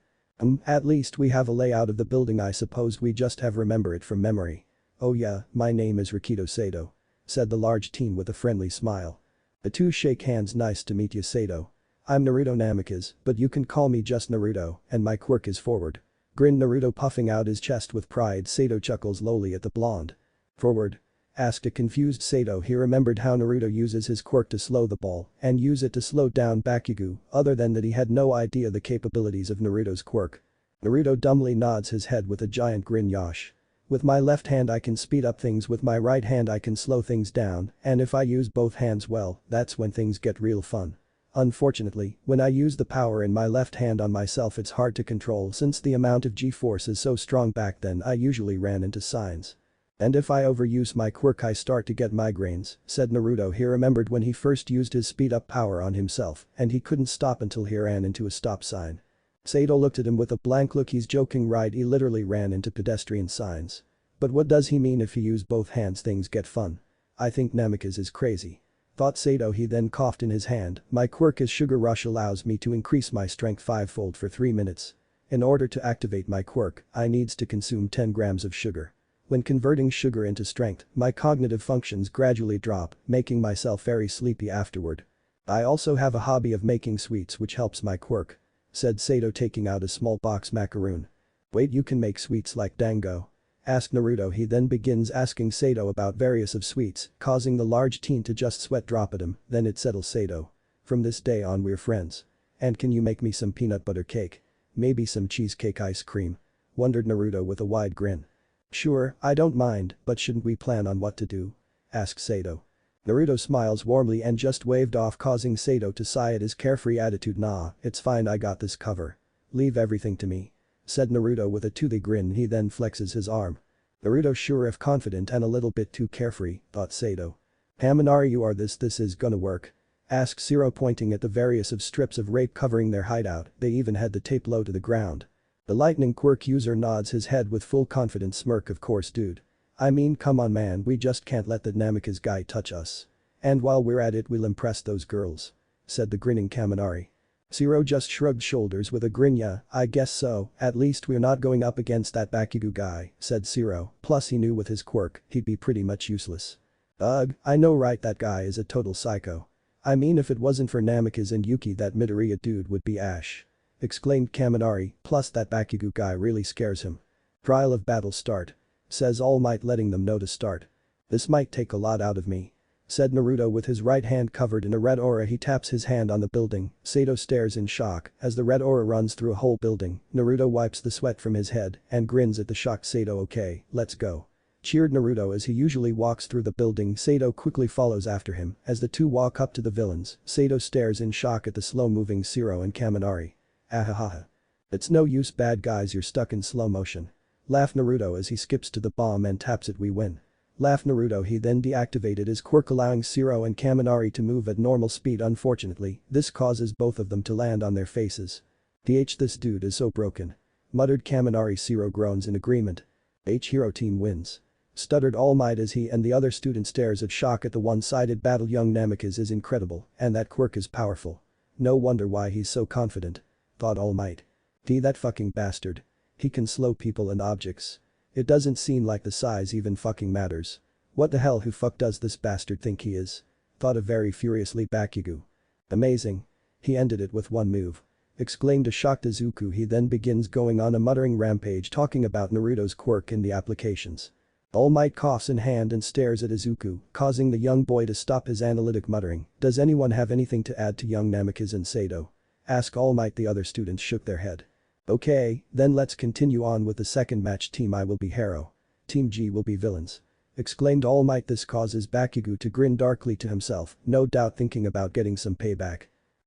Speaker 1: At least we have a layout of the building. I suppose we just have remember it from memory. Oh yeah, my name is Rikido Sato. Said the large teen with a friendly smile. The two shake hands. Nice to meet you Sato. I'm Naruto Namikaze, but you can call me just Naruto, and my quirk is forward. Grinned Naruto puffing out his chest with pride. Sato chuckles lowly at the blonde. Forward? Asked a confused Sato. He remembered how Naruto uses his quirk to slow the ball and use it to slow down Bakugo, other than that he had no idea the capabilities of Naruto's quirk. Naruto dumbly nods his head with a giant grin. Yosh. With my left hand I can speed up things, with my right hand I can slow things down, and if I use both hands well, that's when things get real fun. Unfortunately, when I use the power in my left hand on myself it's hard to control since the amount of G-force is so strong. Back then I usually ran into signs. And if I overuse my quirk I start to get migraines, said Naruto. He remembered when he first used his speed up power on himself and he couldn't stop until he ran into a stop sign. Sato looked at him with a blank look. He's joking, right? He literally ran into pedestrian signs. But what does he mean if he use both hands things get fun? I think Namikaze is crazy. Thought Sato. He then coughed in his hand. My quirk is Sugar Rush, allows me to increase my strength 5-fold for 3 minutes. In order to activate my quirk, I needs to consume 10 grams of sugar. When converting sugar into strength, my cognitive functions gradually drop, making myself very sleepy afterward. I also have a hobby of making sweets which helps my quirk. Said Sato taking out a small box macaroon. Wait, you can make sweets like dango? Asked Naruto. He then begins asking Sato about various of sweets, causing the large teen to just sweat drop at him. Then it settles. Sato. From this day on we're friends. And can you make me some peanut butter cake? Maybe some cheesecake ice cream? Wondered Naruto with a wide grin. Sure, I don't mind, but shouldn't we plan on what to do? Asked Sato. Naruto smiles warmly and just waved off, causing Sato to sigh at his carefree attitude. Nah, it's fine, I got this cover. Leave everything to me. Said Naruto with a toothy grin. He then flexes his arm. Naruto sure if confident and a little bit too carefree, thought Sato. Kaminari, you are this is gonna work? Asked Shiro pointing at the various of strips of rape covering their hideout. They even had the tape low to the ground. The lightning quirk user nods his head with full confident smirk. Of course dude. I mean come on man, we just can't let that Namikaze guy touch us. And while we're at it we'll impress those girls. Said the grinning Kaminari. Shiro just shrugged shoulders with a grin. Yeah, I guess so, at least we're not going up against that Bakugo guy, said Shiro, plus he knew with his quirk, he'd be pretty much useless. Ugh, I know right, that guy is a total psycho. I mean if it wasn't for Namikaze and Yuki that Midoriya dude would be ash. Exclaimed Kaminari, plus that Bakugo guy really scares him. Trial of battle start. Says All Might letting them know to start. This might take a lot out of me. said Naruto with his right hand covered in a red aura. He taps his hand on the building. Sato stares in shock as the red aura runs through a whole building. Naruto wipes the sweat from his head and grins at the shocked Sato. Okay, let's go. Cheered Naruto as he usually walks through the building. Sato quickly follows after him. As the two walk up to the villains, Sato stares in shock at the slow-moving Zero and Kaminari. Ahahaha. It's no use bad guys, you're stuck in slow motion. Laugh Naruto as he skips to the bomb and taps it. We win. Laugh Naruto. He then deactivated his quirk allowing Zero and Kaminari to move at normal speed. Unfortunately, this causes both of them to land on their faces. This dude is so broken. Muttered Kaminari. Zero groans in agreement. Hero team wins. Stuttered All Might as he and the other student stares at shock at the one-sided battle. Young Namikaze is incredible and that quirk is powerful. No wonder why he's so confident. Thought All Might. That fucking bastard. He can slow people and objects. It doesn't seem like the size even fucking matters. What the hell, who fuck does this bastard think he is? Thought a very furiously Bakugo. Amazing. He ended it with one move. Exclaimed a shocked Izuku. He then begins going on a muttering rampage talking about Naruto's quirk in the applications. All Might coughs in hand and stares at Izuku, causing the young boy to stop his analytic muttering. Does anyone have anything to add to young Namikaze and Sato? Ask All Might. The other students shook their head. Okay, then let's continue on with the second match. Team I will be hero. Team G will be villains. Exclaimed All Might. This causes Bakugo to grin darkly to himself, no doubt thinking about getting some payback.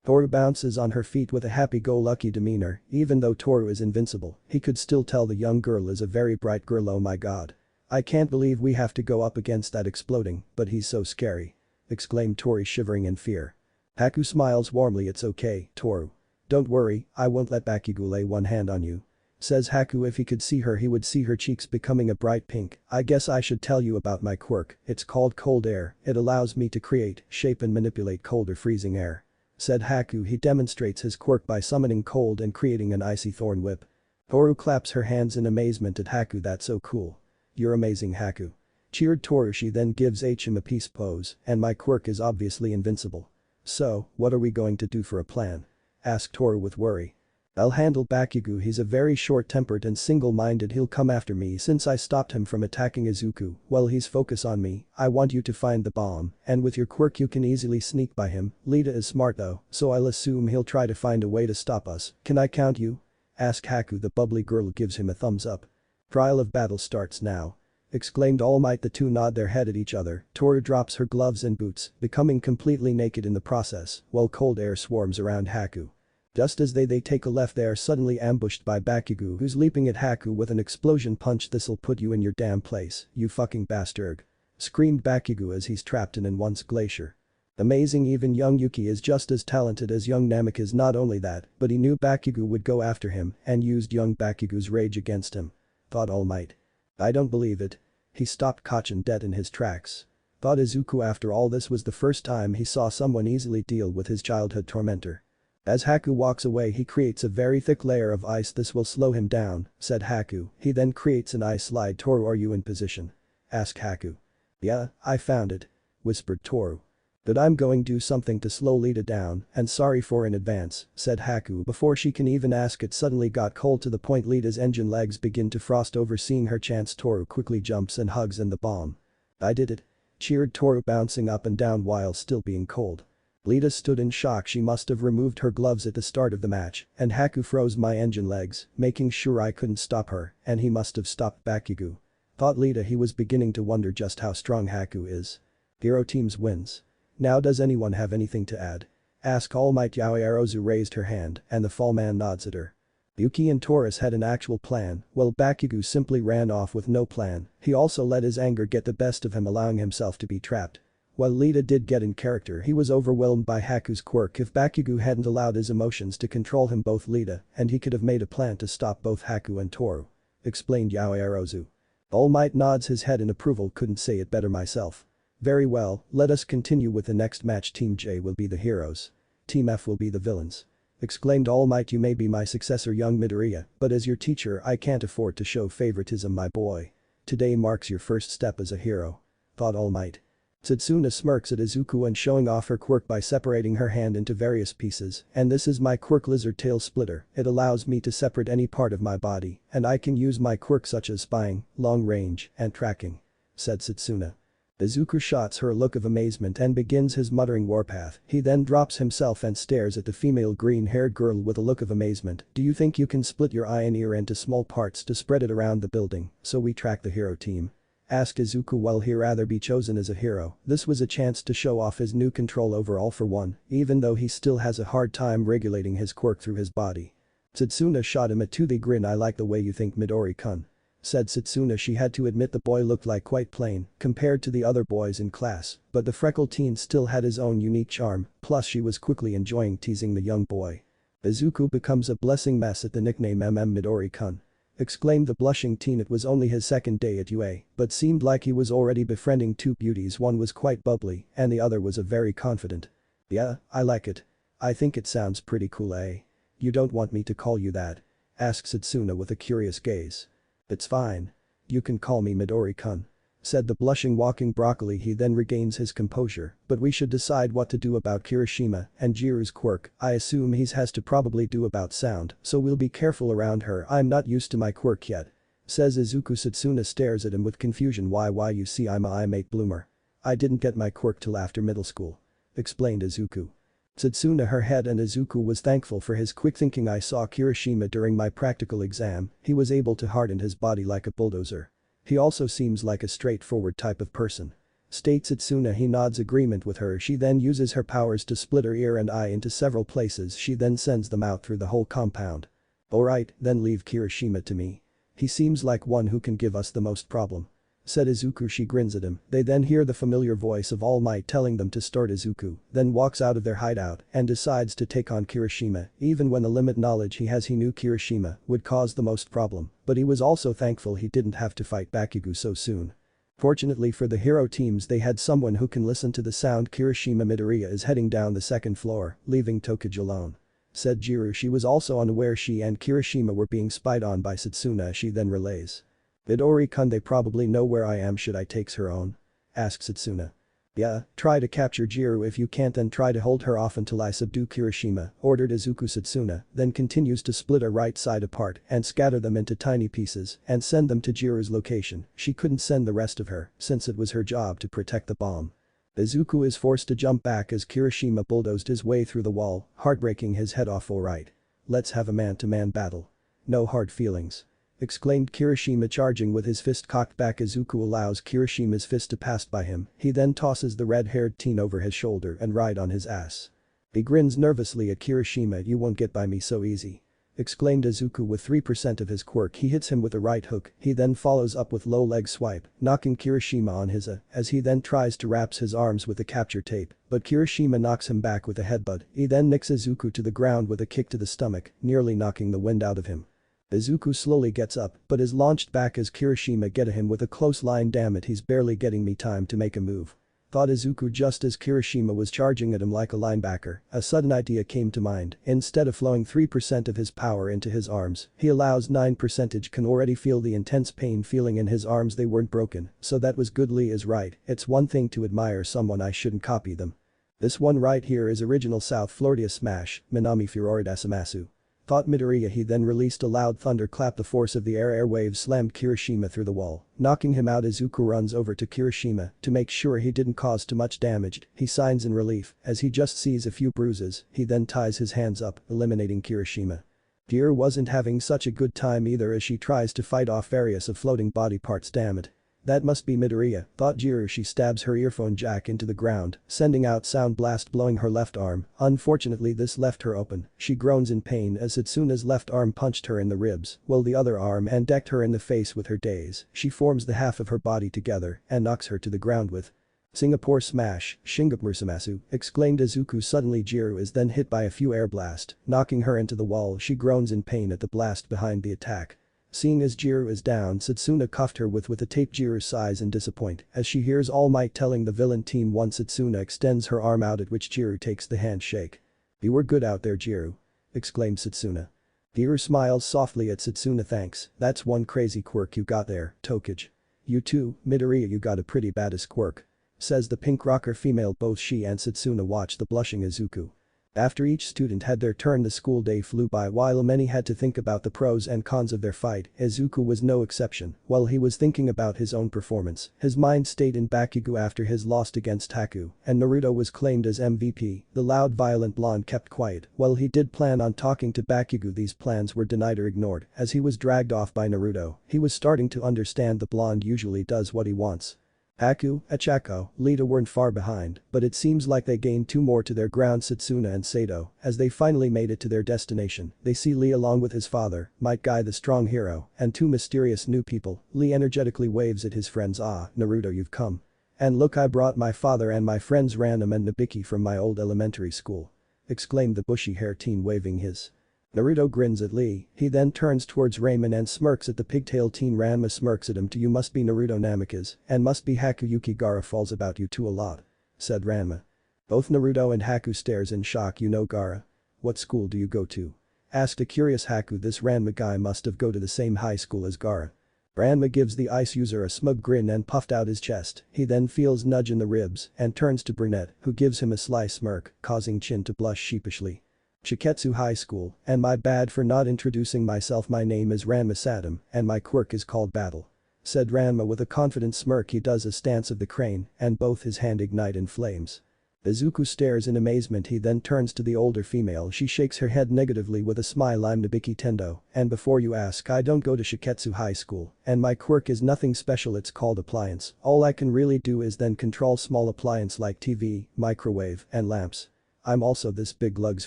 Speaker 1: Toru bounces on her feet with a happy-go-lucky demeanor. Even though Toru is invincible, he could still tell the young girl is a very bright girl. Oh my god. I can't believe we have to go up against that exploding, but he's so scary. Exclaimed Tori, shivering in fear. Haku smiles warmly. It's okay, Toru. Don't worry, I won't let Bakugo lay one hand on you. Says Haku. If he could see her he would see her cheeks becoming a bright pink. I guess I should tell you about my quirk. It's called cold air. It allows me to create, shape and manipulate cold or freezing air. Said Haku. He demonstrates his quirk by summoning cold and creating an icy thorn whip. Toru claps her hands in amazement at Haku. That's so cool. You're amazing, Haku. Cheered Toru. She then gives him a peace pose, and my quirk is obviously invincible. So, what are we going to do for a plan? Asked Toru with worry. I'll handle Bakugo. He's a very short-tempered and single-minded. He'll come after me since I stopped him from attacking Izuku. While he's focused on me, I want you to find the bomb, and with your quirk you can easily sneak by him. Lita is smart though, so I'll assume he'll try to find a way to stop us. Can I count you? Asked Haku. The bubbly girl gives him a thumbs up. Trial of battle starts now. Exclaimed All Might. The two nod their head at each other. Toru drops her gloves and boots, becoming completely naked in the process, while cold air swarms around Haku. Just as they take a left, they are suddenly ambushed by Bakugo, who's leaping at Haku with an explosion punch. This'll put you in your damn place, you fucking bastard. Screamed Bakugo as he's trapped in an once glacier. Amazing. Even young Yuki is just as talented as young Namikaze. Not only that, but he knew Bakugo would go after him and used young Bakugo's rage against him. Thought All Might. I don't believe it. He stopped Kacchin dead in his tracks. Thought Izuku. After all, this was the first time he saw someone easily deal with his childhood tormentor. As Haku walks away he creates a very thick layer of ice. This will slow him down, said Haku. He then creates an ice slide. Toru, are you in position? Asked Haku. Yeah, I found it. Whispered Toru. But I'm going to do something to slow Lita down, and sorry for in advance, said Haku. Before she can even ask, it suddenly got cold to the point Lita's engine legs begin to frost over. Seeing her chance, Toru quickly jumps and hugs in the bomb. I did it. Cheered Toru, bouncing up and down while still being cold. Lita stood in shock. She must have removed her gloves at the start of the match, and Haku froze my engine legs, making sure I couldn't stop her, and he must have stopped Bakugo. Thought Lita. He was beginning to wonder just how strong Haku is. Hero teams wins. Now does anyone have anything to add? Asked All Might. Yaoyorozu raised her hand and the fall man nods at her. Yuki and Taurus had an actual plan, while Bakugo simply ran off with no plan. He also let his anger get the best of him, allowing himself to be trapped. While Lita did get in character, he was overwhelmed by Haku's quirk. If Bakugo hadn't allowed his emotions to control him, both Lita and he could have made a plan to stop both Haku and Toru. Explained Yaoyorozu. All Might nods his head in approval. Couldn't say it better myself. Very well, let us continue with the next match. Team J will be the heroes. Team F will be the villains. Exclaimed All Might. You may be my successor, young Midoriya, but as your teacher I can't afford to show favoritism, my boy. Today marks your first step as a hero. Thought All Might. Setsuna smirks at Izuku and showing off her quirk by separating her hand into various pieces. And this is my quirk, Lizard Tail Splitter. It allows me to separate any part of my body, and I can use my quirk such as spying, long range, and tracking. Said Setsuna. Izuku shots her a look of amazement and begins his muttering warpath. He then drops himself and stares at the female green-haired girl with a look of amazement. "Do you think you can split your eye and ear into small parts to spread it around the building so we track the hero team?" asked Izuku. While he'd rather be chosen as a hero, this was a chance to show off his new control over All For One, even though he still has a hard time regulating his quirk through his body. Setsuna shot him a toothy grin. "I like the way you think, Midori-kun," said Setsuna. She had to admit the boy looked like quite plain compared to the other boys in class, but the freckled teen still had his own unique charm, plus she was quickly enjoying teasing the young boy. Izuku becomes a blessing mess at the nickname Midori-kun, exclaimed the blushing teen. It was only his second day at UA, but seemed like he was already befriending two beauties. One was quite bubbly and the other was a very confident. "Yeah, I like it. I think it sounds pretty cool, eh? You don't want me to call you that?" asked Setsuna with a curious gaze. "It's fine. You can call me Midori-kun," said the blushing walking broccoli. He then regains his composure. "But we should decide what to do about Kirishima and Jiru's quirk. I assume he has to probably do about sound, so we'll be careful around her. I'm not used to my quirk yet," says Izuku. Setsuna stares at him with confusion. Why you see, I'm a late bloomer. I didn't get my quirk till after middle school," explained Izuku. Setsuna her head, and Izuku was thankful for his quick thinking. "I saw Kirishima during my practical exam. He was able to harden his body like a bulldozer. He also seems like a straightforward type of person," states Setsuna. He nods agreement with her. She then uses her powers to split her ear and eye into several places. She then sends them out through the whole compound. "Alright, then leave Kirishima to me. He seems like one who can give us the most problem," said Izuku. She grins at him. They then hear the familiar voice of All Might telling them to start. Izuku then walks out of their hideout and decides to take on Kirishima. Even when the limit knowledge he has, he knew Kirishima would cause the most problem, but he was also thankful he didn't have to fight Bakugo so soon. Fortunately for the hero teams, they had someone who can listen to the sound. "Kirishima, Midoriya is heading down the second floor, leaving Tokuji alone," said Jiru. She was also unaware she and Kirishima were being spied on by Setsuna. She then relays. "Midori-kun, they probably know where I am. Should I take her on?" asks Setsuna. "Yeah, try to capture Jiru. If you can't, then try to hold her off until I subdue Kirishima," ordered Izuku. Setsuna then continues to split her right side apart and scatter them into tiny pieces and send them to Jiru's location. She couldn't send the rest of her since it was her job to protect the bomb. Izuku is forced to jump back as Kirishima bulldozed his way through the wall, heartbreaking his head off. "Alright. Let's have a man-to-man battle. No hard feelings," exclaimed Kirishima, charging with his fist cocked back. Izuku allows Kirishima's fist to pass by him. He then tosses the red-haired teen over his shoulder and right on his ass. He grins nervously at Kirishima. "You won't get by me so easy," exclaimed Izuku. With 3% of his quirk, he hits him with a right hook. He then follows up with low leg swipe, knocking Kirishima on his as he then tries to wrap his arms with the capture tape, but Kirishima knocks him back with a headbutt. He then nicks Izuku to the ground with a kick to the stomach, nearly knocking the wind out of him. Izuku slowly gets up but is launched back as Kirishima get at him with a close line. "Damn it, he's barely getting me time to make a move," thought Izuku just as Kirishima was charging at him like a linebacker. A sudden idea came to mind. Instead of flowing 3% of his power into his arms, he allows 9%. Can already feel the intense pain feeling in his arms. They weren't broken, so that was good. Lee is right. It's one thing to admire someone, I shouldn't copy them. This one right here is original South Florida smash, Minami Furore Dasamasu, thought Midoriya. He then released a loud thunderclap. The force of the airwaves slammed Kirishima through the wall, knocking him out. Izuku runs over to Kirishima to make sure he didn't cause too much damage. He signs in relief as he just sees a few bruises. He then ties his hands up, eliminating Kirishima. Jiru wasn't having such a good time either as she tries to fight off various of floating body parts. "Damn it. That must be Midoriya," thought Jiru. She stabs her earphone jack into the ground, sending out sound blast blowing her left arm. Unfortunately, this left her open. She groans in pain as Setsuna's left arm punched her in the ribs, while the other arm and decked her in the face with her daze. She forms the half of her body together and knocks her to the ground with Singapore smash, Shingapurusamasu, exclaimed Izuku. Suddenly Jiru is then hit by a few air blast, knocking her into the wall. She groans in pain at the blast behind the attack. Seeing as Jiru is down, Setsuna cuffed her with a tape. Jiru sighs in disappointment as she hears All Might telling the villain team once Setsuna extends her arm out, at which Jiru takes the handshake. "You were good out there, Jiru," exclaimed Setsuna. Jiru smiles softly at Setsuna. "Thanks, that's one crazy quirk you got there, Tokuji. You too, Midoriya, you got a pretty badass quirk," says the pink rocker female. Both she and Setsuna watch the blushing Izuku. After each student had their turn, the school day flew by while many had to think about the pros and cons of their fight. Izuku was no exception. While he was thinking about his own performance, his mind stayed in Bakugo after his loss against Haku, and Naruto was claimed as MVP. The loud violent blonde kept quiet. While he did plan on talking to Bakugo, these plans were denied or ignored as he was dragged off by Naruto. He was starting to understand the blonde usually does what he wants. Haku, Achako, Lita weren't far behind, but it seems like they gained 2 more to their ground. Setsuna and Sato, as they finally made it to their destination, they see Lee along with his father, Might Guy the strong hero, and 2 mysterious new people. Lee energetically waves at his friends. "Ah, Naruto, you've come. And look, I brought my father and my friends Random and Nabiki from my old elementary school," exclaimed the bushy-haired teen waving his. Naruto grins at Lee, he then turns towards Raymond and smirks at the pigtail teen. Ranma smirks at him too. "You must be Naruto Namikaze, and must be Haku. Gara falls about you too a lot," said Ranma. Both Naruto and Haku stares in shock. "You know Gara? What school do you go to?" asked a curious Haku. "This Ranma guy must have go to the same high school as Gara." Ranma gives the ice user a smug grin and puffed out his chest. He then feels nudge in the ribs and turns to Brunette, who gives him a sly smirk, causing Chin to blush sheepishly. "Shiketsu High School, and my bad for not introducing myself. My name is Ranma Satam, and my quirk is called Battle," said Ranma with a confident smirk. He does a stance of the crane, and both his hand ignite in flames. Izuku stares in amazement. He then turns to the older female. She shakes her head negatively with a smile. "I'm Nabiki Tendo, and before you ask, I don't go to Shiketsu High School, and my quirk is nothing special. It's called appliance. All I can really do is then control small appliance like TV, microwave, and lamps. I'm also this big lug's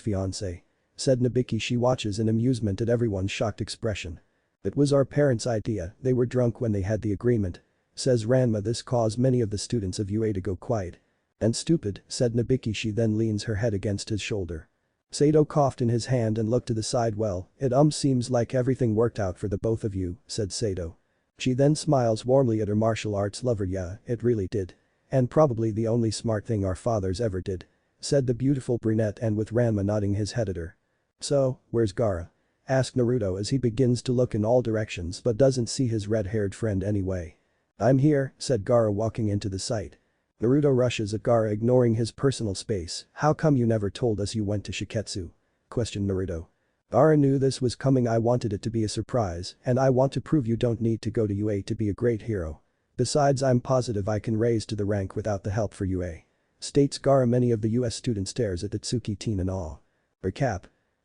Speaker 1: fiancé," said Nabiki. She watches in amusement at everyone's shocked expression. "It was our parents' idea, they were drunk when they had the agreement," says Ranma. This caused many of the students of UA to go quiet. "And stupid," said Nabiki. She then leans her head against his shoulder. Sato coughed in his hand and looked to the side. "Well, it seems like everything worked out for the both of you," said Sato. She then smiles warmly at her martial arts lover. "Yeah, it really did. And probably the only smart thing our fathers ever did," said the beautiful brunette, and with Ranma nodding his head at her. "So, where's Gara?" asked Naruto as he begins to look in all directions but doesn't see his red-haired friend anyway. "I'm here," said Gara walking into the site. Naruto rushes at Gara, ignoring his personal space. "How come you never told us you went to Shiketsu?" questioned Naruto. "Gara knew this was coming. I wanted it to be a surprise, and I want to prove you don't need to go to UA to be a great hero. Besides, I'm positive I can raise to the rank without the help for UA," states Gara. Many of the US students stares at the Tsuki teen in awe. Recap.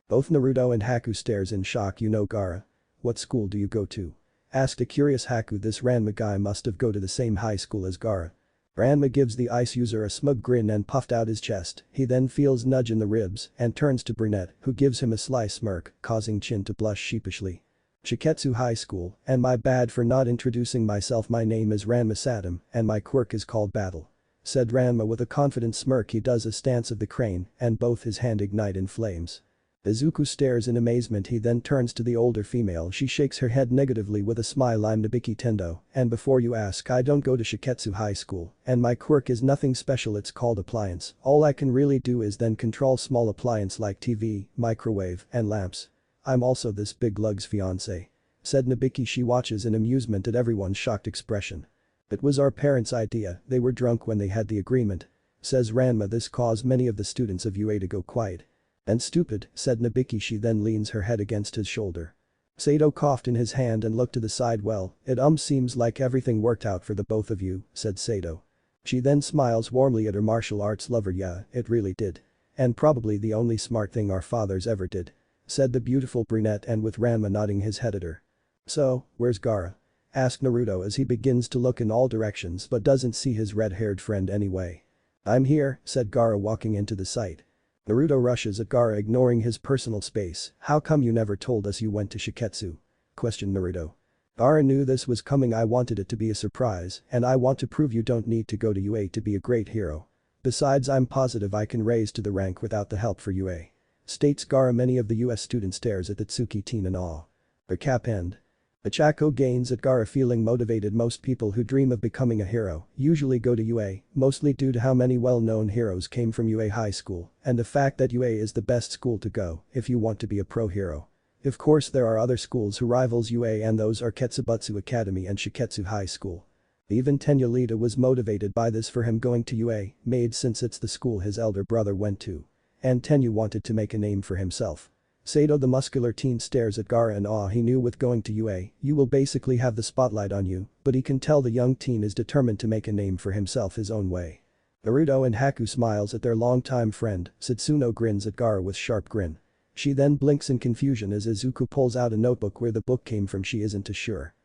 Speaker 1: Both Naruto and Haku stares in shock. "You know Gara? What school do you go to?" asked a curious Haku. "This Ranma guy must have go to the same high school as Gara." Ranma gives the ice user a smug grin and puffed out his chest. He then feels nudge in the ribs and turns to Brunette, who gives him a sly smirk, causing Chin to blush sheepishly. "Shiketsu High School, and my bad for not introducing myself. My name is Ranma Satam, and my quirk is called Battle," said Ranma with a confident smirk. He does a stance of the crane, and both his hand ignite in flames. Izuku stares in amazement. He then turns to the older female. She shakes her head negatively with a smile. "I'm Nabiki Tendo, and before you ask, I don't go to Shiketsu High School, and my quirk is nothing special. It's called appliance. All I can really do is then control small appliance like TV, microwave, and lamps. I'm also this big lug's fiancé," said Nabiki. She watches in amusement at everyone's shocked expression. "It was our parents' idea, they were drunk when they had the agreement," says Ranma. This caused many of the students of UA to go quiet. "And stupid," said Nabiki. She then leans her head against his shoulder. Sato coughed in his hand and looked to the side. "Well, it seems like everything worked out for the both of you," said Sato. She then smiles warmly at her martial arts lover. "Yeah, it really did. And probably the only smart thing our fathers ever did," said the beautiful brunette, and with Ranma nodding his head at her. "So, where's Gara?" asked Naruto as he begins to look in all directions but doesn't see his red-haired friend anyway. "I'm here," said Gara walking into the site. Naruto rushes at Gara, ignoring his personal space. "How come you never told us you went to Shiketsu?" questioned Naruto. "Gara knew this was coming. I wanted it to be a surprise, and I want to prove you don't need to go to UA to be a great hero. Besides, I'm positive I can raise to the rank without the help for UA," states Gara. Many of the US students stares at the Tsuki teen in awe. Recap end. Achako gains at Gara feeling motivated. Most people who dream of becoming a hero usually go to UA, mostly due to how many well-known heroes came from UA High School and the fact that UA is the best school to go if you want to be a pro hero. Of course, there are other schools who rivals UA, and those are Ketsubutsu Academy and Shiketsu High School. Even Tenya Lita was motivated by this for him going to UA, made since it's the school his elder brother went to. And Tenyu wanted to make a name for himself. Sato the muscular teen stares at Gaara in awe. He knew with going to UA, you will basically have the spotlight on you, but he can tell the young teen is determined to make a name for himself his own way. Naruto and Haku smiles at their longtime friend, Satsuno grins at Gaara with sharp grin. She then blinks in confusion as Izuku pulls out a notebook where the book came from. She isn't too sure.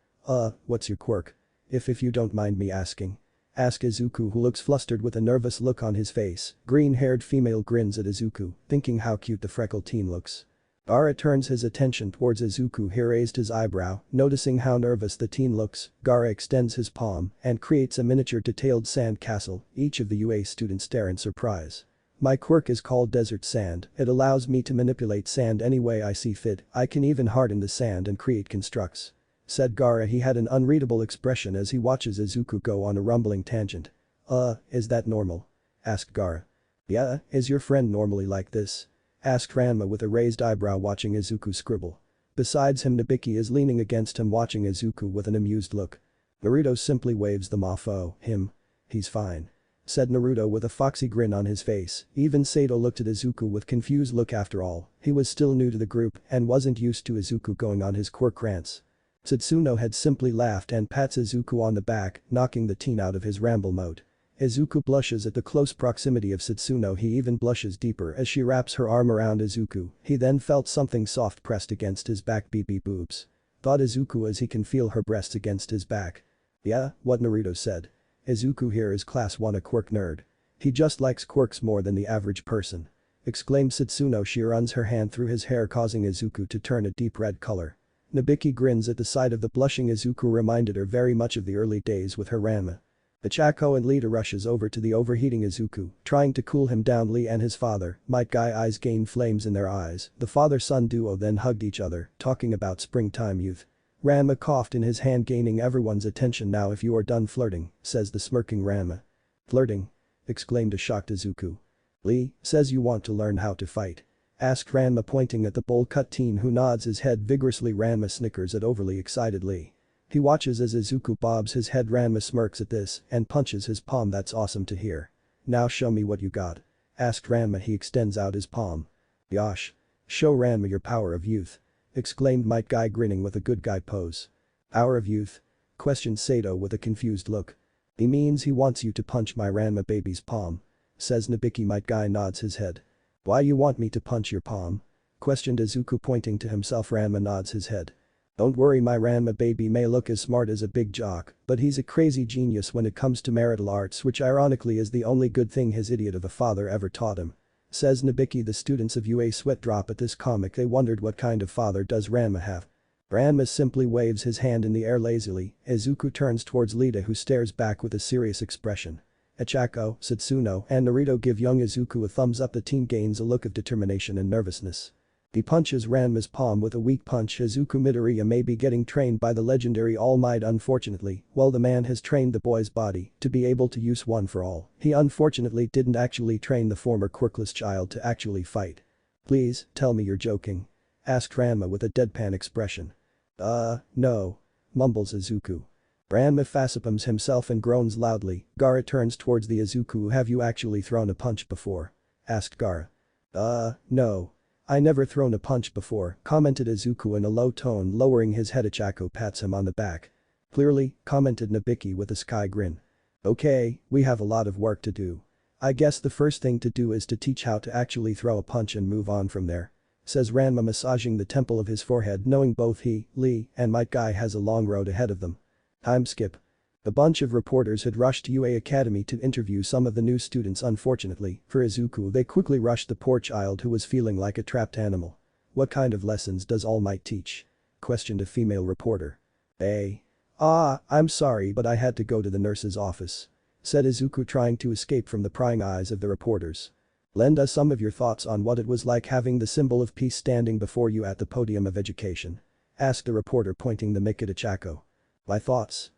Speaker 1: What's your quirk? If you don't mind me asking. Ask Izuku, who looks flustered with a nervous look on his face. Green-haired female grins at Izuku, thinking how cute the freckled teen looks. Gaara turns his attention towards Izuku. He raised his eyebrow, noticing how nervous the teen looks. Gaara extends his palm and creates a miniature detailed sand castle. Each of the UA students stare in surprise. My quirk is called Desert Sand. It allows me to manipulate sand any way I see fit. I can even harden the sand and create constructs. Said Gaara. He had an unreadable expression as he watches Izuku go on a rumbling tangent. Is that normal? Asked Gaara. Yeah, is your friend normally like this? Asked Ranma with a raised eyebrow watching Izuku scribble. Besides him, Nabiki is leaning against him watching Izuku with an amused look. Naruto simply waves them off. Oh, him. He's fine. Said Naruto with a foxy grin on his face. Even Sato looked at Izuku with confused look. After all, he was still new to the group and wasn't used to Izuku going on his quirk rants. Satsuno had simply laughed and pats Izuku on the back, knocking the teen out of his ramble mode. Izuku blushes at the close proximity of Satsuno. He even blushes deeper as she wraps her arm around Izuku. He then felt something soft pressed against his back. Beep boobs. Thought Izuku as he can feel her breasts against his back. Yeah, what Naruto said. Izuku here is class 1 a quirk nerd. He just likes quirks more than the average person. Exclaimed Satsuno. She runs her hand through his hair causing Izuku to turn a deep red color. Nabiki grins at the sight of the blushing Izuku. Reminded her very much of the early days with her Ranma. Ichako and Lita rushes over to the overheating Izuku, trying to cool him down. Lee and his father, Might Guy eyes gain flames in their eyes. The father-son duo then hugged each other, talking about springtime youth. Ranma coughed in his hand, gaining everyone's attention. Now if you are done flirting, says the smirking Ranma. Flirting? Exclaimed a shocked Izuku. Lee, says you want to learn how to fight. Asked Ranma pointing at the bowl-cut teen who nods his head vigorously. Ranma snickers at overly excited Lee. He watches as Izuku bobs his head. Ranma smirks at this and punches his palm. That's awesome to hear. Now show me what you got. Asked Ranma. He extends out his palm. Yosh. Show Ranma your power of youth. Exclaimed Might Guy grinning with a good guy pose. Power of youth? Questioned Sato with a confused look. He means he wants you to punch my Ranma baby's palm. Says Nabiki. Might Guy nods his head. Why you want me to punch your palm? Questioned Izuku pointing to himself. Ranma nods his head. Don't worry, my Ranma baby may look as smart as a big jock, but he's a crazy genius when it comes to marital arts, which ironically is the only good thing his idiot of a father ever taught him. Says Nabiki. The students of UA sweat drop at this comic. They wondered what kind of father does Ranma have. Ranma simply waves his hand in the air lazily. Izuku turns towards Lita, who stares back with a serious expression. Ichako, Satsuno, and Naruto give young Izuku a thumbs up. The teen gains a look of determination and nervousness. He punches Ranma's palm with a weak punch. Izuku Midoriya may be getting trained by the legendary All Might. Unfortunately, while the man has trained the boy's body to be able to use one for all, he unfortunately didn't actually train the former quirkless child to actually fight. Please, tell me you're joking. Asked Ranma with a deadpan expression. No. Mumbles Izuku. Ranma facepalms himself and groans loudly. Gaara turns towards the Izuku. Have you actually thrown a punch before? Asked Gaara. No. I never thrown a punch before, commented Izuku in a low tone, lowering his head. Ichako pats him on the back. Clearly, commented Nabiki with a sky grin. Okay, we have a lot of work to do. I guess the first thing to do is to teach how to actually throw a punch and move on from there. Says Ranma, massaging the temple of his forehead, knowing both he, Lee, and Might Guy has a long road ahead of them. Time skip. A bunch of reporters had rushed to UA Academy to interview some of the new students. Unfortunately, for Izuku, they quickly rushed the poor child who was feeling like a trapped animal. What kind of lessons does All Might teach? Questioned a female reporter. I'm sorry, but I had to go to the nurse's office. Said Izuku, trying to escape from the prying eyes of the reporters. Lend us some of your thoughts on what it was like having the symbol of peace standing before you at the podium of education. Asked the reporter, pointing the mic at Ichako. My thoughts?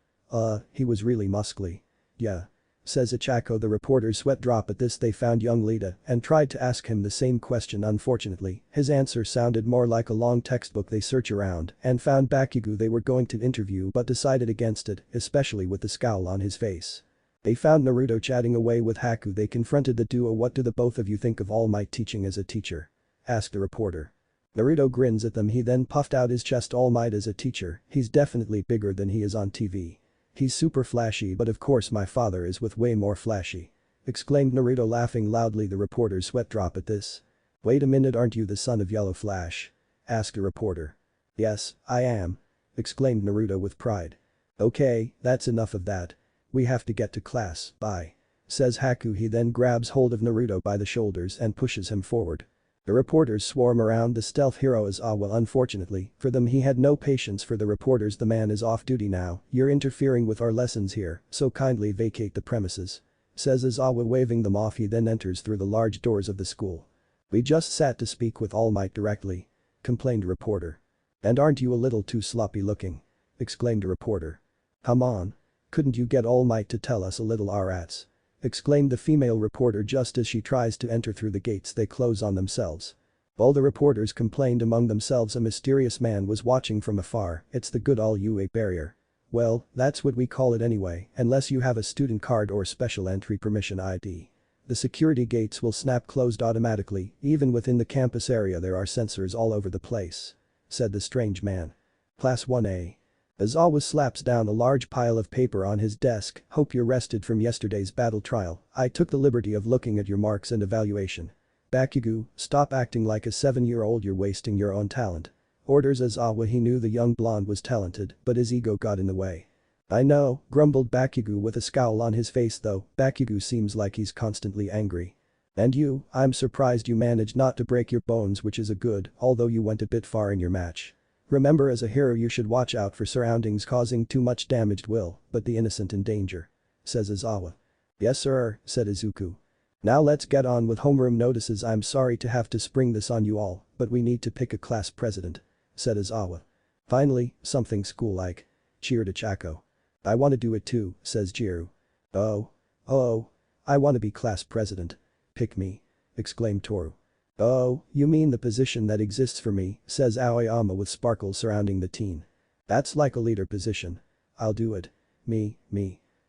Speaker 1: He was really muscly. Yeah. Says Ichako. The reporter's sweat drop at this. They found young Lita and tried to ask him the same question. Unfortunately, his answer sounded more like a long textbook. They searched around and found Bakugo they were going to interview but decided against it, especially with the scowl on his face. They found Naruto chatting away with Haku. They confronted the duo. "What do the both of you think of All Might teaching as a teacher?" asked the reporter. Naruto grins at them. He then puffed out his chest. "All Might as a teacher, he's definitely bigger than he is on TV. He's super flashy, but of course my father is with way more flashy," exclaimed Naruto, laughing loudly. The reporter's sweat dropped at this. "Wait a minute, aren't you the son of Yellow Flash?" asked the reporter. "Yes, I am," exclaimed Naruto with pride. "Okay, that's enough of that. We have to get to class, bye," says Haku. He then grabs hold of Naruto by the shoulders and pushes him forward. The reporters swarm around the stealth hero Aizawa. Unfortunately for them, he had no patience for the reporters. "The man is off duty now, you're interfering with our lessons here, so kindly vacate the premises," says Aizawa, waving them off. He then enters through the large doors of the school. "We just sat to speak with All Might directly," complained a reporter. "And aren't you a little too sloppy looking?" exclaimed a reporter. "Come on. Couldn't you get All Might to tell us a little rats?" exclaimed the female reporter. Just as she tries to enter through the gates, they close on themselves. While the reporters complained among themselves, a mysterious man was watching from afar. "It's the good old UA barrier. Well, that's what we call it anyway, unless you have a student card or special entry permission ID. The security gates will snap closed automatically. Even within the campus area there are sensors all over the place," said the strange man. "Class 1A. Aizawa slaps down a large pile of paper on his desk. "Hope you're rested from yesterday's battle trial. I took the liberty of looking at your marks and evaluation. Bakugo, stop acting like a 7-year-old, you're wasting your own talent," orders Aizawa. He knew the young blonde was talented, but his ego got in the way. "I know," grumbled Bakugo with a scowl on his face. Though, Bakugo seems like he's constantly angry. "And you, I'm surprised you managed not to break your bones, which is a good, although you went a bit far in your match. Remember, as a hero you should watch out for surroundings. Causing too much damage will put the innocent in danger," says Aizawa. "Yes sir," said Izuku. "Now let's get on with homeroom notices. I'm sorry to have to spring this on you all, but we need to pick a class president," said Aizawa. "Finally, something school-like," cheered Ichako. "I want to do it too," says Jiru. Oh, I want to be class president. Pick me," exclaimed Toru. "Oh, you mean the position that exists for me," says Aoyama with sparkles surrounding the teen. "That's like a leader position. I'll do it. Me,"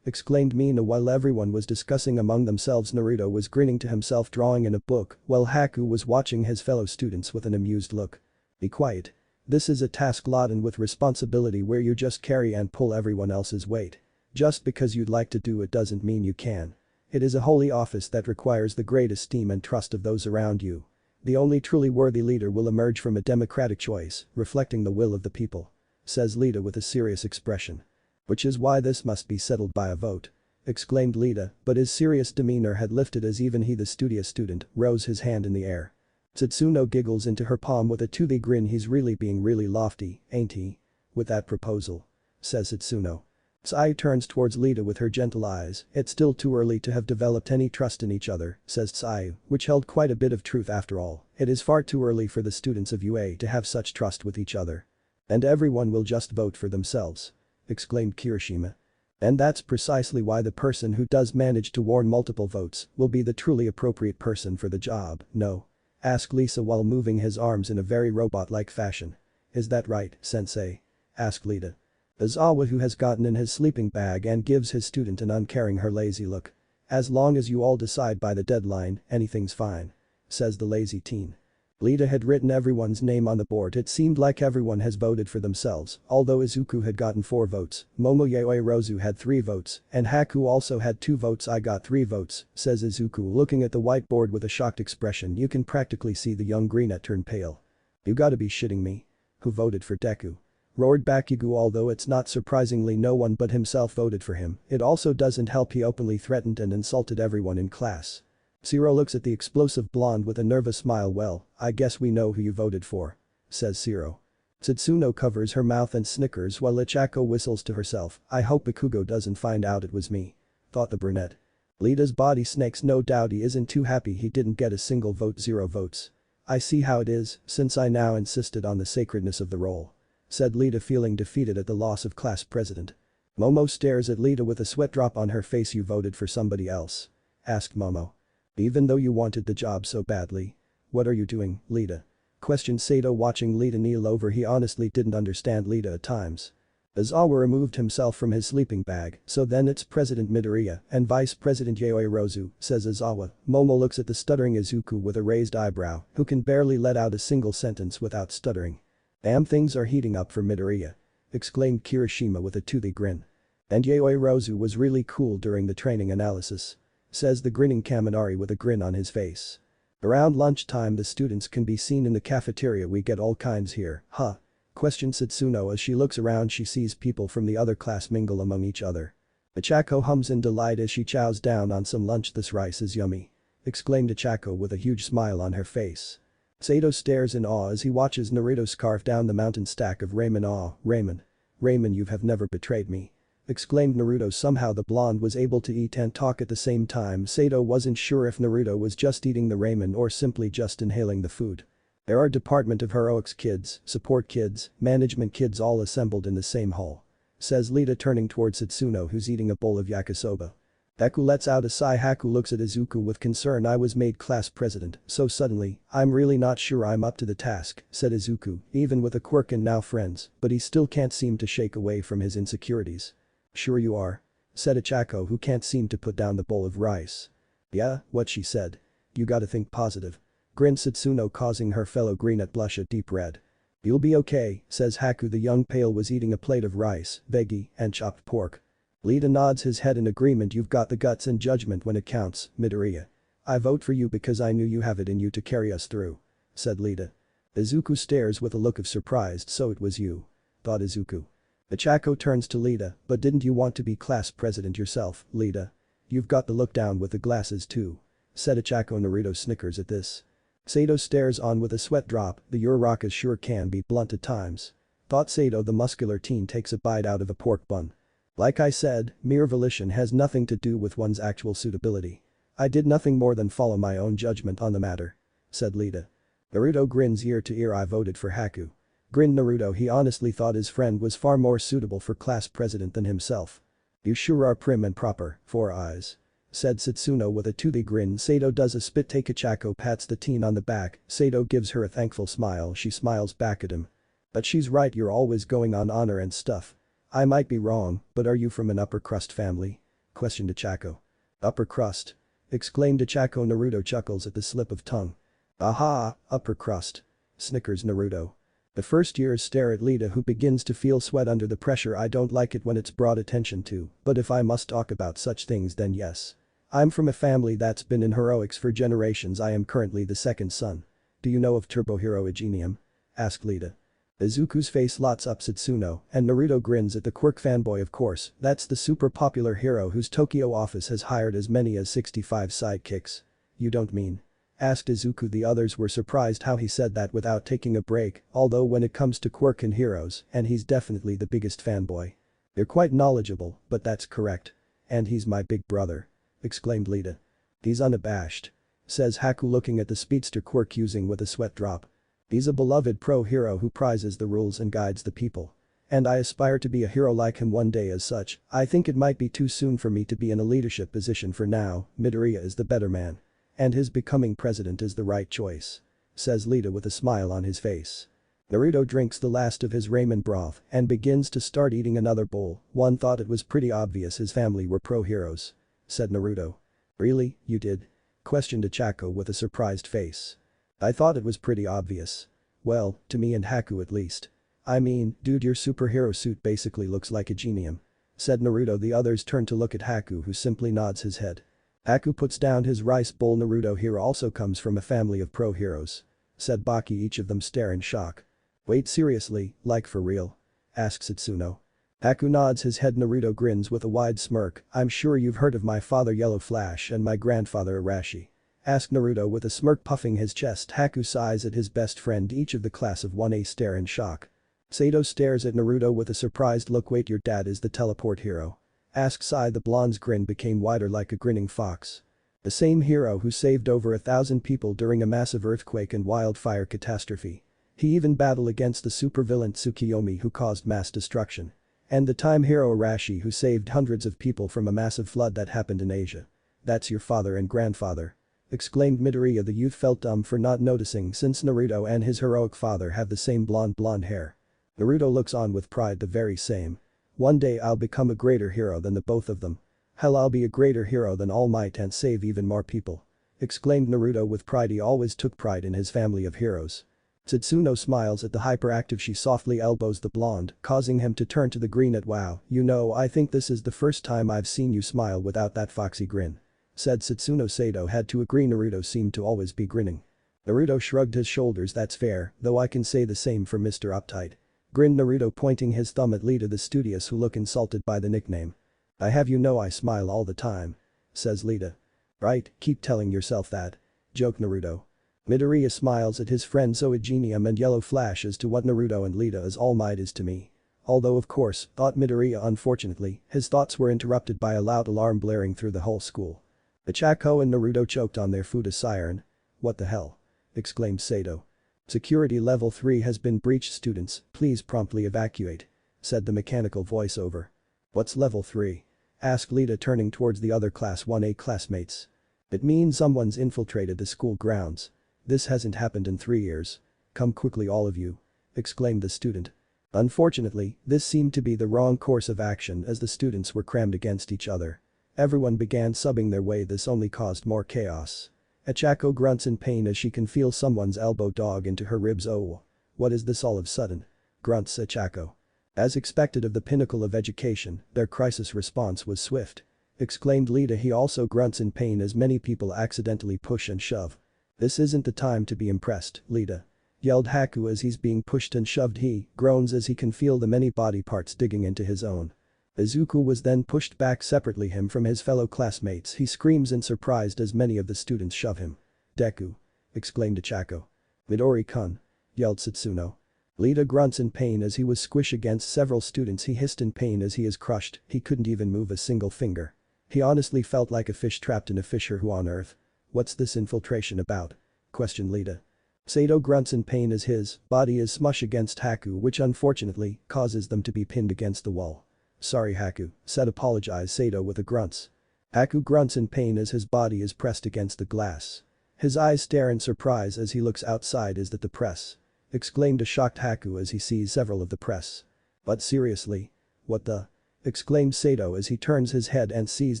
Speaker 1: exclaimed Mina. While everyone was discussing among themselves, Naruto was grinning to himself, drawing in a book, while Haku was watching his fellow students with an amused look. "Be quiet. This is a task laden with responsibility where you just carry and pull everyone else's weight. Just because you'd like to do it doesn't mean you can. It is a holy office that requires the great esteem and trust of those around you. The only truly worthy leader will emerge from a democratic choice, reflecting the will of the people," says Lita with a serious expression. "Which is why this must be settled by a vote," exclaimed Lita, but his serious demeanor had lifted as even he, the studious student, rose his hand in the air. Satsuno giggles into her palm with a toothy grin. "He's really being really lofty, ain't he? With that proposal," says Satsuno. Sai turns towards Lita with her gentle eyes. "It's still too early to have developed any trust in each other," says Sai, which held quite a bit of truth after all. "It is far too early for the students of UA to have such trust with each other. And everyone will just vote for themselves," exclaimed Kirishima. "And that's precisely why the person who does manage to warn multiple votes will be the truly appropriate person for the job, no?" asked Lisa while moving his arms in a very robot-like fashion. "Is that right, sensei?" asked Lita. Aizawa, who has gotten in his sleeping bag and gives his student an uncaring her lazy look. "As long as you all decide by the deadline, anything's fine," says the lazy teen. Lita had written everyone's name on the board. It seemed like everyone has voted for themselves, although Izuku had gotten 4 votes, Momoyae Rozu had 3 votes, and Haku also had 2 votes. "I got 3 votes," says Izuku, looking at the whiteboard with a shocked expression. You can practically see the young brunette turn pale. "You gotta be shitting me. Who voted for Deku?" roared Bakugo. Although it's not surprisingly no one but himself voted for him, it also doesn't help he openly threatened and insulted everyone in class. Zero looks at the explosive blonde with a nervous smile. "Well, I guess we know who you voted for," says Zero. Satsuno covers her mouth and snickers while Ichako whistles to herself. "I hope Bakugo doesn't find out it was me," thought the brunette. Lita's body snakes. "No doubt he isn't too happy he didn't get a single vote." 0 votes. "I see how it is, since I now insisted on the sacredness of the role," said Lita, feeling defeated at the loss of class president. Momo stares at Lita with a sweat drop on her face. "You voted for somebody else?" asked Momo. "Even though you wanted the job so badly? What are you doing, Lita?" questioned Sato, watching Lita kneel over. He honestly didn't understand Lita at times. Aizawa removed himself from his sleeping bag, so then it's President Midoriya and Vice President Yaoirozu, says Aizawa. Momo looks at the stuttering Izuku with a raised eyebrow, who can barely let out a single sentence without stuttering. Damn, things are heating up for Midoriya, exclaimed Kirishima with a toothy grin. And Yaoirozu was really cool during the training analysis, says the grinning Kaminari with a grin on his face. Around lunchtime the students can be seen in the cafeteria. We get all kinds here, huh? Questions Satsuno as she looks around. She sees people from the other class mingle among each other. Ichako hums in delight as she chows down on some lunch. This rice is yummy, exclaimed Ichako with a huge smile on her face. Sato stares in awe as he watches Naruto scarf down the mountain stack of ramen. Aw, Ramen, you have never betrayed me, exclaimed Naruto. Somehow the blonde was able to eat and talk at the same time. Sato wasn't sure if Naruto was just eating the ramen or simply just inhaling the food. There are Department of Heroics kids, support kids, management kids all assembled in the same hall, says Lita turning towards Satsuno who's eating a bowl of yakisoba. Haku lets out a sigh. Haku looks at Izuku with concern. I was made class president so suddenly, I'm really not sure I'm up to the task, said Izuku, even with a quirk and now friends, but he still can't seem to shake away from his insecurities. Sure you are, said Ichako who can't seem to put down the bowl of rice. Yeah, what she said. You gotta think positive, grinned Satsuno causing her fellow greenette blush a deep red. You'll be okay, says Haku. The young pale was eating a plate of rice, veggie, and chopped pork. Lita nods his head in agreement. You've got the guts and judgment when it counts, Midoriya. I vote for you because I knew you have it in you to carry us through, said Lita. Izuku stares with a look of surprise. So it was you, thought Izuku. Ichako turns to Lita, but didn't you want to be class president yourself, Lita? You've got the look down with the glasses too, said Ichako. Naruto snickers at this. Sato stares on with a sweat drop. The Urarakas sure can be blunt at times, thought Sato. The muscular teen takes a bite out of a pork bun. Like I said, mere volition has nothing to do with one's actual suitability. I did nothing more than follow my own judgment on the matter, said Lita. Naruto grins ear to ear. I voted for Haku, grinned Naruto. He honestly thought his friend was far more suitable for class president than himself. You sure are prim and proper, 4 eyes, said Satsuno with a toothy grin. Sato does a spit take. Ichako pats the teen on the back. Sato gives her a thankful smile. She smiles back at him. But she's right, you're always going on honor and stuff. I might be wrong, but are you from an upper crust family? Questioned Ichako. Upper crust? Exclaimed Ichako. Naruto chuckles at the slip of tongue. Aha, upper crust, snickers Naruto. The first years stare at Lita who begins to feel sweat under the pressure. I don't like it when it's brought attention to, but if I must talk about such things then yes. I'm from a family that's been in heroics for generations. I am currently the second son. Do you know of Turbo Hero Igenium? Asked Lita. Izuku's face lights up. Satsuno and Naruto grins at the quirk. Fanboy, of course, that's the super popular hero whose Tokyo office has hired as many as 65 sidekicks. You don't mean? Asked Izuku. The others were surprised how he said that without taking a break, although when it comes to quirk and heroes, and he's definitely the biggest fanboy. You're quite knowledgeable, but that's correct. And he's my big brother, exclaimed Lita. He's unabashed, says Haku looking at the speedster quirk using with a sweat drop. He's a beloved pro hero who prizes the rules and guides the people. And I aspire to be a hero like him one day. As such, I think it might be too soon for me to be in a leadership position for now. Midoriya is the better man. And his becoming president is the right choice, says Lita with a smile on his face. Naruto drinks the last of his ramen broth and begins to start eating another bowl. One thought it was pretty obvious his family were pro heroes, said Naruto. Really, you did? Questioned Ichako with a surprised face. I thought it was pretty obvious. Well, to me and Haku at least. I mean, dude, your superhero suit basically looks like a genium, said Naruto. The others turn to look at Haku who simply nods his head. Haku puts down his rice bowl. Naruto here also comes from a family of pro heroes, said Baki. Each of them stare in shock. Wait, seriously, like for real? Asks Satsuno. Haku nods his head. Naruto grins with a wide smirk. I'm sure you've heard of my father Yellow Flash and my grandfather Arashi, asked Naruto with a smirk puffing his chest. Haku sighs at his best friend. Each of the class of 1A stare in shock. Sato stares at Naruto with a surprised look. Wait, your dad is the teleport hero? Asked Sai. The blonde's grin became wider like a grinning fox. The same hero who saved over 1,000 people during a massive earthquake and wildfire catastrophe. He even battled against the supervillain Tsukiyomi who caused mass destruction. And the time hero Arashi who saved hundreds of people from a massive flood that happened in Asia. That's your father and grandfather, exclaimed Midoriya. The youth felt dumb for not noticing since Naruto and his heroic father have the same blonde hair. Naruto looks on with pride the very same. One day I'll become a greater hero than the both of them. Hell, I'll be a greater hero than All Might and save even more people. Exclaimed Naruto with pride. He always took pride in his family of heroes. Setsuno smiles at the hyperactive. She softly elbows the blonde, causing him to turn to the green at wow. You know, I think this is the first time I've seen you smile without that foxy grin. Said Setsuno. Sato had to agree. Naruto seemed to always be grinning. Naruto shrugged his shoulders. That's fair, though I can say the same for Mr. Uptight. Grinned Naruto, pointing his thumb at Lita the studious, who look insulted by the nickname. I have you know I smile all the time. Says Lita. Right, keep telling yourself that. Joked Naruto. Midoriya smiles at his friend Zooginium and yellow flashes to what Naruto and Lita as All Might is to me. Although of course, thought Midoriya. Unfortunately, his thoughts were interrupted by a loud alarm blaring through the whole school. Ichako and Naruto choked on their food. A siren. What the hell? Exclaimed Sato. Security level 3 has been breached. Students, please promptly evacuate. Said the mechanical voiceover. What's level 3? Asked Lita, turning towards the other class 1A classmates. It means someone's infiltrated the school grounds. This hasn't happened in 3 years. Come quickly all of you. Exclaimed the student. Unfortunately, this seemed to be the wrong course of action as the students were crammed against each other. Everyone began subbing their way. This only caused more chaos. Ichako grunts in pain as she can feel someone's elbow dog into her ribs. Oh. What is this all of a sudden? Grunts Ichako. As expected of the pinnacle of education, their crisis response was swift. Exclaimed Lita. He also grunts in pain as many people accidentally push and shove. This isn't the time to be impressed, Lita. Yelled Haku as he's being pushed and shoved. He groans as he can feel the many body parts digging into his own. Izuku was then pushed back separately him from his fellow classmates. He screams in surprise as many of the students shove him. Deku. Exclaimed Ichako. Midori-kun. Yelled Setsuno. Lita grunts in pain as he was squished against several students. He hissed in pain as he is crushed. He couldn't even move a single finger. He honestly felt like a fish trapped in a fissure. Who on earth? What's this infiltration about? Questioned Lita. Sato grunts in pain as his body is smushed against Haku, which unfortunately causes them to be pinned against the wall. Sorry Haku, said apologized Sato with a grunts. Haku grunts in pain as his body is pressed against the glass. His eyes stare in surprise as he looks outside. Is that the press? Exclaimed a shocked Haku as he sees several of the press. But seriously? What the? Exclaimed Sato as he turns his head and sees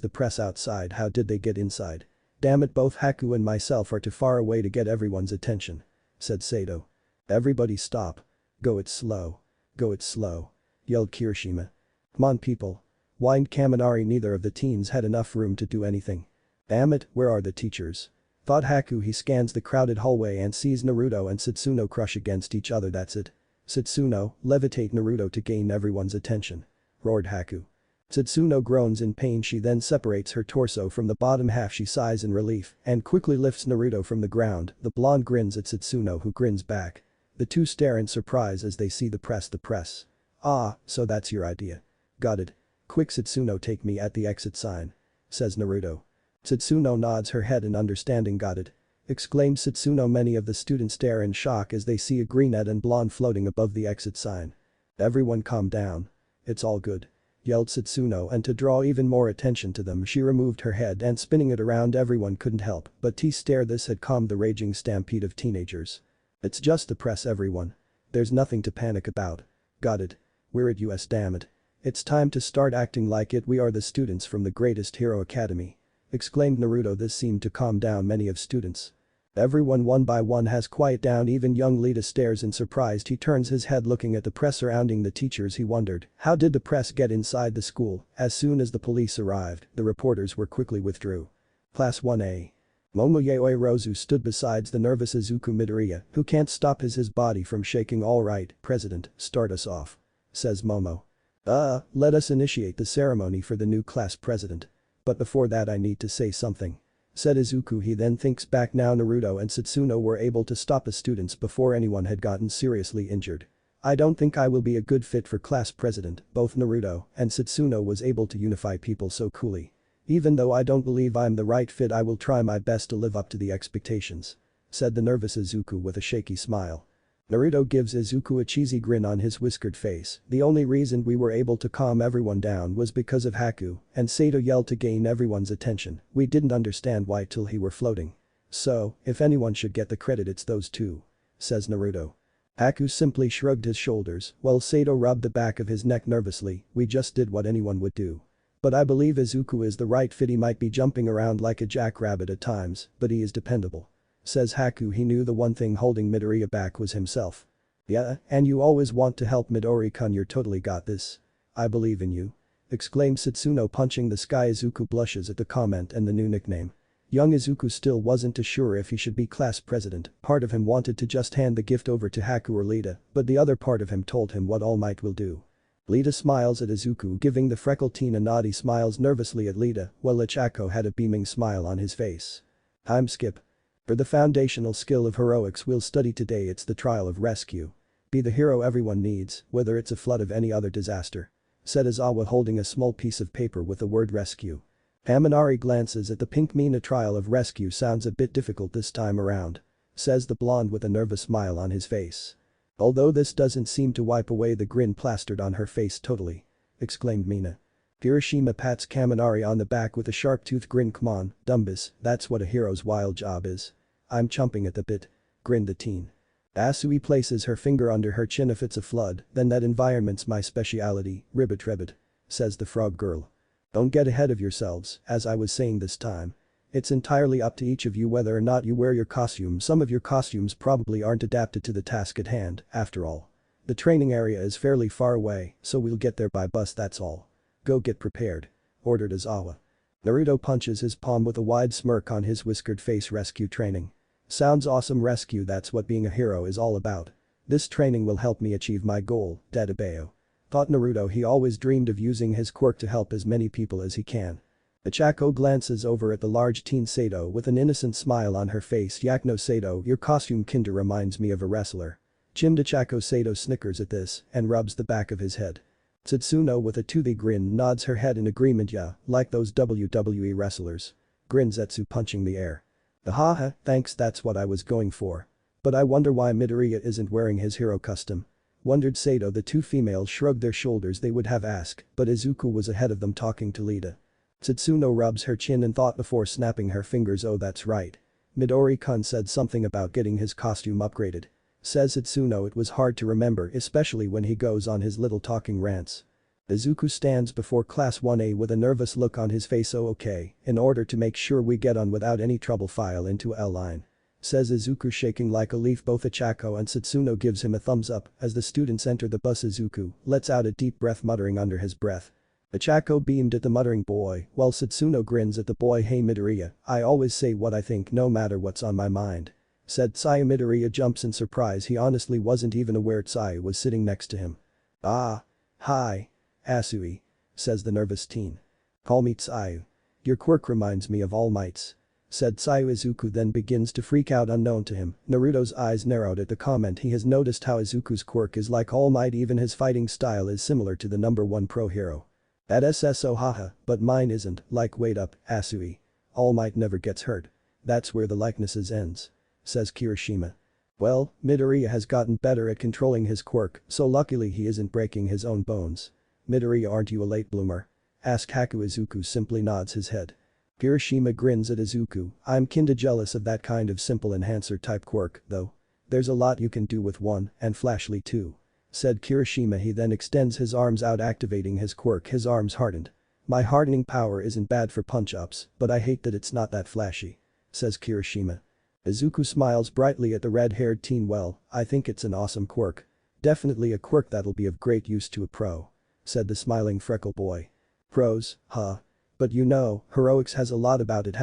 Speaker 1: the press outside. How did they get inside? Damn it, both Haku and myself are too far away to get everyone's attention. Said Sato. Everybody stop. Go it slow. Go it slow. Yelled Kirishima. Come on people. Whined Kaminari. Neither of the teens had enough room to do anything. Damn it, where are the teachers? Thought Haku. He scans the crowded hallway and sees Naruto and Setsuno crush against each other. That's it. Setsuno, levitate Naruto to gain everyone's attention. Roared Haku. Setsuno groans in pain. She then separates her torso from the bottom half. She sighs in relief and quickly lifts Naruto from the ground. The blonde grins at Setsuno, who grins back. The two stare in surprise as they see the press. The press. Ah, so that's your idea. Got it. Quick Setsuno, take me at the exit sign. Says Naruto. Setsuno nods her head in understanding. Got it. Exclaimed Setsuno. Many of the students stare in shock as they see a greenette and blonde floating above the exit sign. Everyone calm down. It's all good. Yelled Setsuno, and to draw even more attention to them she removed her head and spinning it around. Everyone couldn't help but stare. This had calmed the raging stampede of teenagers. It's just the press everyone. There's nothing to panic about. Got it. We're at US, damn it. It's time to start acting like it. We are the students from the Greatest Hero Academy. Exclaimed Naruto. This seemed to calm down many of students. Everyone one by one has quiet down. Even young Lita stares in surprise. He turns his head looking at the press surrounding the teachers. He wondered, how did the press get inside the school? As soon as the police arrived, the reporters were quickly withdrew. Class 1A. Momoyae Rozu stood beside the nervous Izuku Midoriya, who can't stop his body from shaking. All right, President, start us off. Says Momo. Let us initiate the ceremony for the new class president. But before that I need to say something. Said Izuku. He then thinks back. Now Naruto and Setsuno were able to stop the students before anyone had gotten seriously injured. I don't think I will be a good fit for class president. Both Naruto and Setsuno was able to unify people so coolly. Even though I don't believe I'm the right fit, I will try my best to live up to the expectations. Said the nervous Izuku with a shaky smile. Naruto gives Izuku a cheesy grin on his whiskered face. The only reason we were able to calm everyone down was because of Haku, and Sato yelled to gain everyone's attention. We didn't understand why till he were floating. So, if anyone should get the credit, it's those two. Says Naruto. Haku simply shrugged his shoulders while Sato rubbed the back of his neck nervously. We just did what anyone would do. But I believe Izuku is the right fit. He might be jumping around like a jackrabbit at times, but he is dependable. Says Haku. He knew the one thing holding Midoriya back was himself. Yeah, and you always want to help Midori-kun. You're totally got this. I believe in you. Exclaimed Satsuno, punching the sky. Izuku blushes at the comment and the new nickname. Young Izuku still wasn't too sure if he should be class president. Part of him wanted to just hand the gift over to Haku or Lita, but the other part of him told him what All Might will do. Lita smiles at Izuku, giving the freckled teen a nod. He smiles nervously at Lita, while Ichako had a beaming smile on his face. Time skip. For the foundational skill of heroics we'll study today, it's the trial of rescue. Be the hero everyone needs, whether it's a flood of any other disaster. Said Izawa, holding a small piece of paper with the word rescue. Haminari glances at the pink. Mina, trial of rescue sounds a bit difficult this time around. Says the blonde with a nervous smile on his face. Although this doesn't seem to wipe away the grin plastered on her face totally. Exclaimed Mina. Kirishima pats Kaminari on the back with a sharp-toothed grin. Come on, Dumbus, that's what a hero's wild job is. I'm chomping at the bit. Grinned the teen. Asui places her finger under her chin. If it's a flood, then that environment's my speciality, ribbit ribbit. Says the frog girl. Don't get ahead of yourselves, as I was saying this time. It's entirely up to each of you whether or not you wear your costume. Some of your costumes probably aren't adapted to the task at hand, after all. The training area is fairly far away, so we'll get there by bus, that's all. Go get prepared. Ordered Izawa. Naruto punches his palm with a wide smirk on his whiskered face. Rescue training. Sounds awesome. Rescue, that's what being a hero is all about. This training will help me achieve my goal, Dadabeo. Thought Naruto. He always dreamed of using his quirk to help as many people as he can. Ichako glances over at the large teen Sato with an innocent smile on her face. Yakno Sato, your costume kinda reminds me of a wrestler. Chimmed. Ichako. Sato snickers at this and rubs the back of his head. Satsuno with a toothy grin nods her head in agreement. Yeah, like those WWE wrestlers. Grins Zetsu, punching the air. Haha, thanks, that's what I was going for. But I wonder why Midoriya isn't wearing his hero costume. Wondered Sato. The two females shrugged their shoulders. They would have asked, but Izuku was ahead of them, talking to Lita. Satsuno rubs her chin and thought before snapping her fingers. Oh, that's right. Midori-kun said something about getting his costume upgraded. Says Satsuno. It was hard to remember, especially when he goes on his little talking rants. Izuku stands before Class 1A with a nervous look on his face. Oh, okay, in order to make sure we get on without any trouble, file into L line. Says Izuku, shaking like a leaf. Both Ichako and Satsuno gives him a thumbs up as the students enter the bus. Izuku lets out a deep breath, muttering under his breath. Ichako beamed at the muttering boy while Satsuno grins at the boy. Hey Midoriya, I always say what I think no matter what's on my mind. Said Tsuyu. Midoriya jumps in surprise. He honestly wasn't even aware Tsuyu was sitting next to him. Ah. Hi. Asui. Says the nervous teen. Call me Tsuyu. Your quirk reminds me of All Might's. Said Tsuyu. Izuku then begins to freak out. Unknown to him, Naruto's eyes narrowed at the comment. He has noticed how Izuku's quirk is like All Might. Even his fighting style is similar to the #1 pro hero. At SSO. Haha, but mine isn't. Like, wait up, Asui. All Might never gets hurt. That's where the likenesses ends. Says Kirishima. Well, Midoriya has gotten better at controlling his quirk, so luckily he isn't breaking his own bones. Midoriya, aren't you a late bloomer? Asked Haku. Izuku simply nods his head. Kirishima grins at Izuku. I'm kinda jealous of that kind of simple enhancer type quirk, though. There's a lot you can do with one, and flashly too. Said Kirishima. He then extends his arms out, activating his quirk. His arms hardened. My hardening power isn't bad for punch-ups, but I hate that it's not that flashy. Says Kirishima. Izuku smiles brightly at the red-haired teen. Well, I think it's an awesome quirk. Definitely a quirk that'll be of great use to a pro. Said the smiling freckle boy. Pros, huh? But you know, heroics has a lot about it.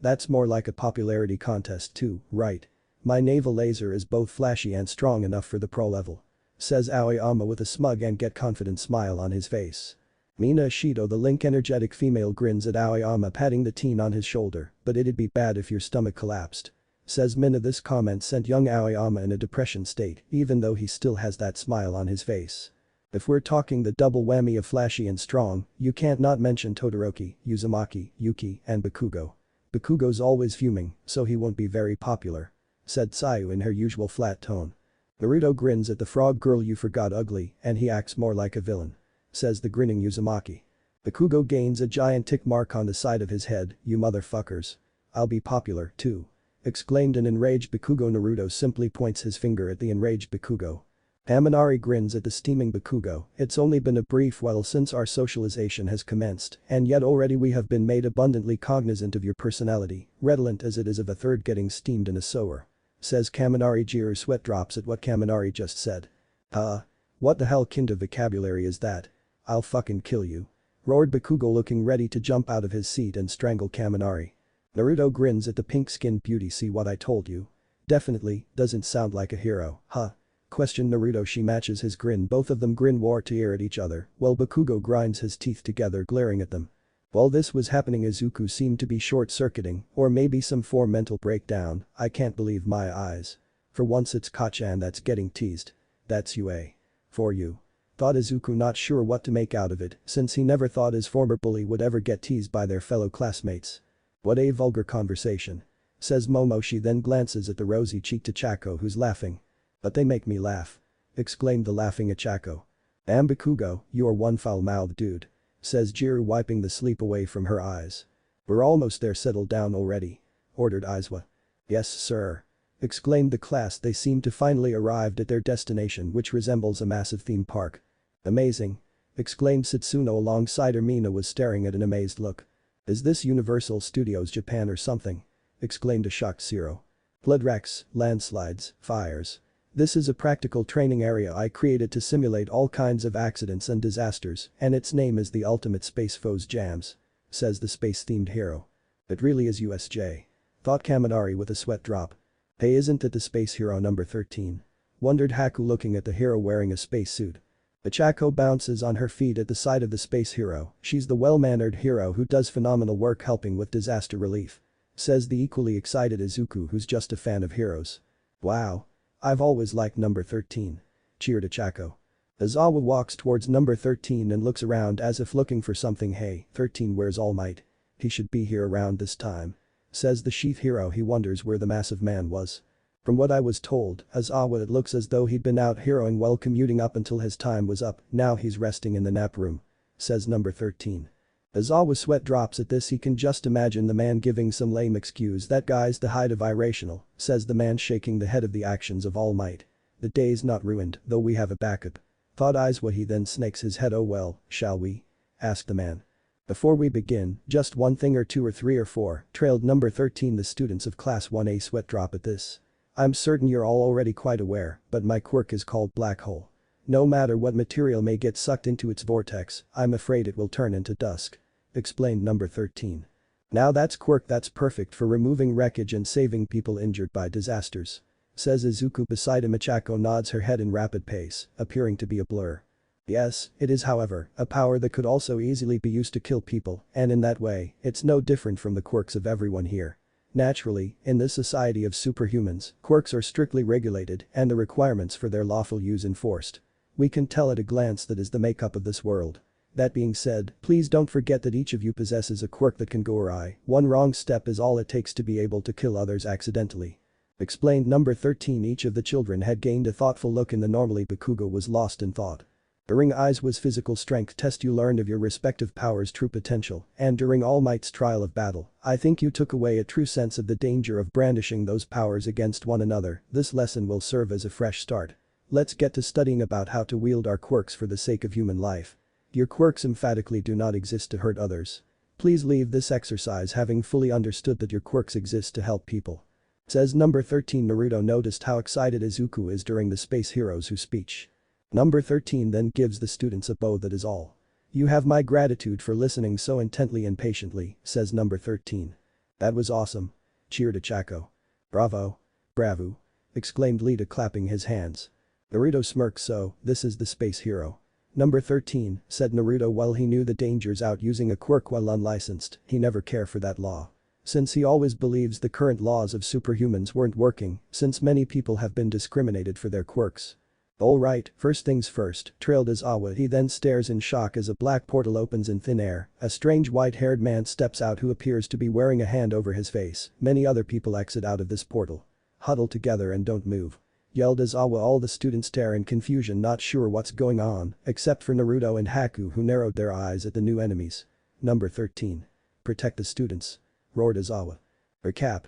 Speaker 1: That's more like a popularity contest too, right? My naval laser is both flashy and strong enough for the pro level. Says Aoyama with a smug and get confident smile on his face. Mina Ishido, the Link energetic female, grins at Aoyama, patting the teen on his shoulder. But it'd be bad if your stomach collapsed. Says Mina. This comment sent young Aoyama in a depression state, even though he still has that smile on his face. If we're talking the double whammy of flashy and strong, you can't not mention Todoroki, Uzumaki, Yuki, and Bakugo. Bakugo's always fuming, so he won't be very popular. Said Tsuyu in her usual flat tone. Naruto grins at the frog girl. You forgot ugly, and he acts more like a villain. Says the grinning Uzumaki. Bakugo gains a giant tick mark on the side of his head. You motherfuckers. I'll be popular, too. exclaimed an enraged Bakugo. Naruto simply points his finger at the enraged Bakugo. Kaminari grins at the steaming Bakugo. It's only been a brief while since our socialization has commenced, and yet already we have been made abundantly cognizant of your personality, redolent as it is of a third getting steamed in a sewer. Says Kaminari. Jiru sweat drops at what Kaminari just said. What the hell kind of vocabulary is that? I'll fucking kill you. Roared Bakugo, looking ready to jump out of his seat and strangle Kaminari. Naruto grins at the pink-skinned beauty. See what I told you? Definitely, doesn't sound like a hero, huh? Questioned Naruto. She matches his grin. Both of them grin war to ear at each other, while Bakugo grinds his teeth together, glaring at them. While this was happening, Izuku seemed to be short-circuiting, or maybe some form mental breakdown. I can't believe my eyes. For once it's Kachan that's getting teased. That's UA. For you. Thought Izuku, not sure what to make out of it, since he never thought his former bully would ever get teased by their fellow classmates. What a vulgar conversation. Says Momo. She then glances at the rosy-cheeked Ichako, who's laughing. But they make me laugh. Exclaimed the laughing Ichako. Damn Bakugo, you're one foul-mouthed dude. Says Jiru, wiping the sleep away from her eyes. We're almost there. Settle down already. Ordered Aizawa. Yes sir. Exclaimed the class. They seemed to finally arrived at their destination, which resembles a massive theme park. Amazing. Exclaimed Satsuno alongside her. Mina was staring at an amazed look. Is this Universal Studios Japan or something? Exclaimed a shocked Zero. Blood wrecks, landslides, fires. This is a practical training area I created to simulate all kinds of accidents and disasters, and its name is the Ultimate Space Foes Jams. Says the space-themed hero. It really is USJ. Thought Kaminari with a sweat drop. Hey, isn't it the space hero number 13? Wondered Haku, looking at the hero wearing a spacesuit. Ichako bounces on her feet at the sight of the space hero. She's the well-mannered hero who does phenomenal work helping with disaster relief. Says the equally excited Izuku, who's just a fan of heroes. Wow. I've always liked number 13. Cheered Ichako. Aizawa walks towards number 13 and looks around as if looking for something. Hey, 13, where's All Might? He should be here around this time. Says the chief hero. He wonders where the massive man was. From what I was told, Aizawa, it looks as though he'd been out heroing while commuting up until his time was up, now he's resting in the nap room. Says number 13. Aizawa's sweat drops at this. He can just imagine the man giving some lame excuse. That guy's the height of irrational, says the man, shaking the head of the actions of All Might. The day's not ruined, though we have a backup. Thought Aizawa. He then snakes his head. Oh well, shall we? Asked the man. Before we begin, just one thing or two or three or four, trailed number 13. The students of class 1A sweat drop at this. I'm certain you're all already quite aware, but my quirk is called Black Hole. No matter what material may get sucked into its vortex, I'm afraid it will turn into dust. Explained number 13. Now that's quirk that's perfect for removing wreckage and saving people injured by disasters. Says Izuku beside him. Ichako nods her head in rapid pace, appearing to be a blur. Yes, it is, however, a power that could also easily be used to kill people, and in that way, it's no different from the quirks of everyone here. Naturally, in this society of superhumans, quirks are strictly regulated and the requirements for their lawful use enforced. We can tell at a glance that is the makeup of this world. That being said, please don't forget that each of you possesses a quirk that can go awry. One wrong step is all it takes to be able to kill others accidentally. Explained number 13. Each of the children had gained a thoughtful look in the normally Bakugo was lost in thought. During Aizawa's physical strength test you learned of your respective powers' true potential, and during All Might's trial of battle, I think you took away a true sense of the danger of brandishing those powers against one another. This lesson will serve as a fresh start. Let's get to studying about how to wield our quirks for the sake of human life. Your quirks emphatically do not exist to hurt others. Please leave this exercise having fully understood that your quirks exist to help people. Says number 13. Naruto noticed how excited Izuku is during the Space Heroes Who speech. Number 13 then gives the students a bow. That is all. You have my gratitude for listening so intently and patiently, says number 13. That was awesome. Cheered Ichako. Bravo. Bravo. Exclaimed Lita, clapping his hands. Naruto smirked. So, this is the space hero. Number 13, said Naruto. While he knew the dangers out using a quirk while unlicensed, he never cared for that law. Since he always believes the current laws of superhumans weren't working, since many people have been discriminated for their quirks. Alright, first things first, trailed Aizawa. He then stares in shock as a black portal opens in thin air. A strange white-haired man steps out who appears to be wearing a hand over his face. Many other people exit out of this portal. Huddle together and don't move. Yelled Aizawa. All the students stare in confusion, not sure what's going on, except for Naruto and Haku, who narrowed their eyes at the new enemies. Number 13. Protect the students. Roared Aizawa. Recap.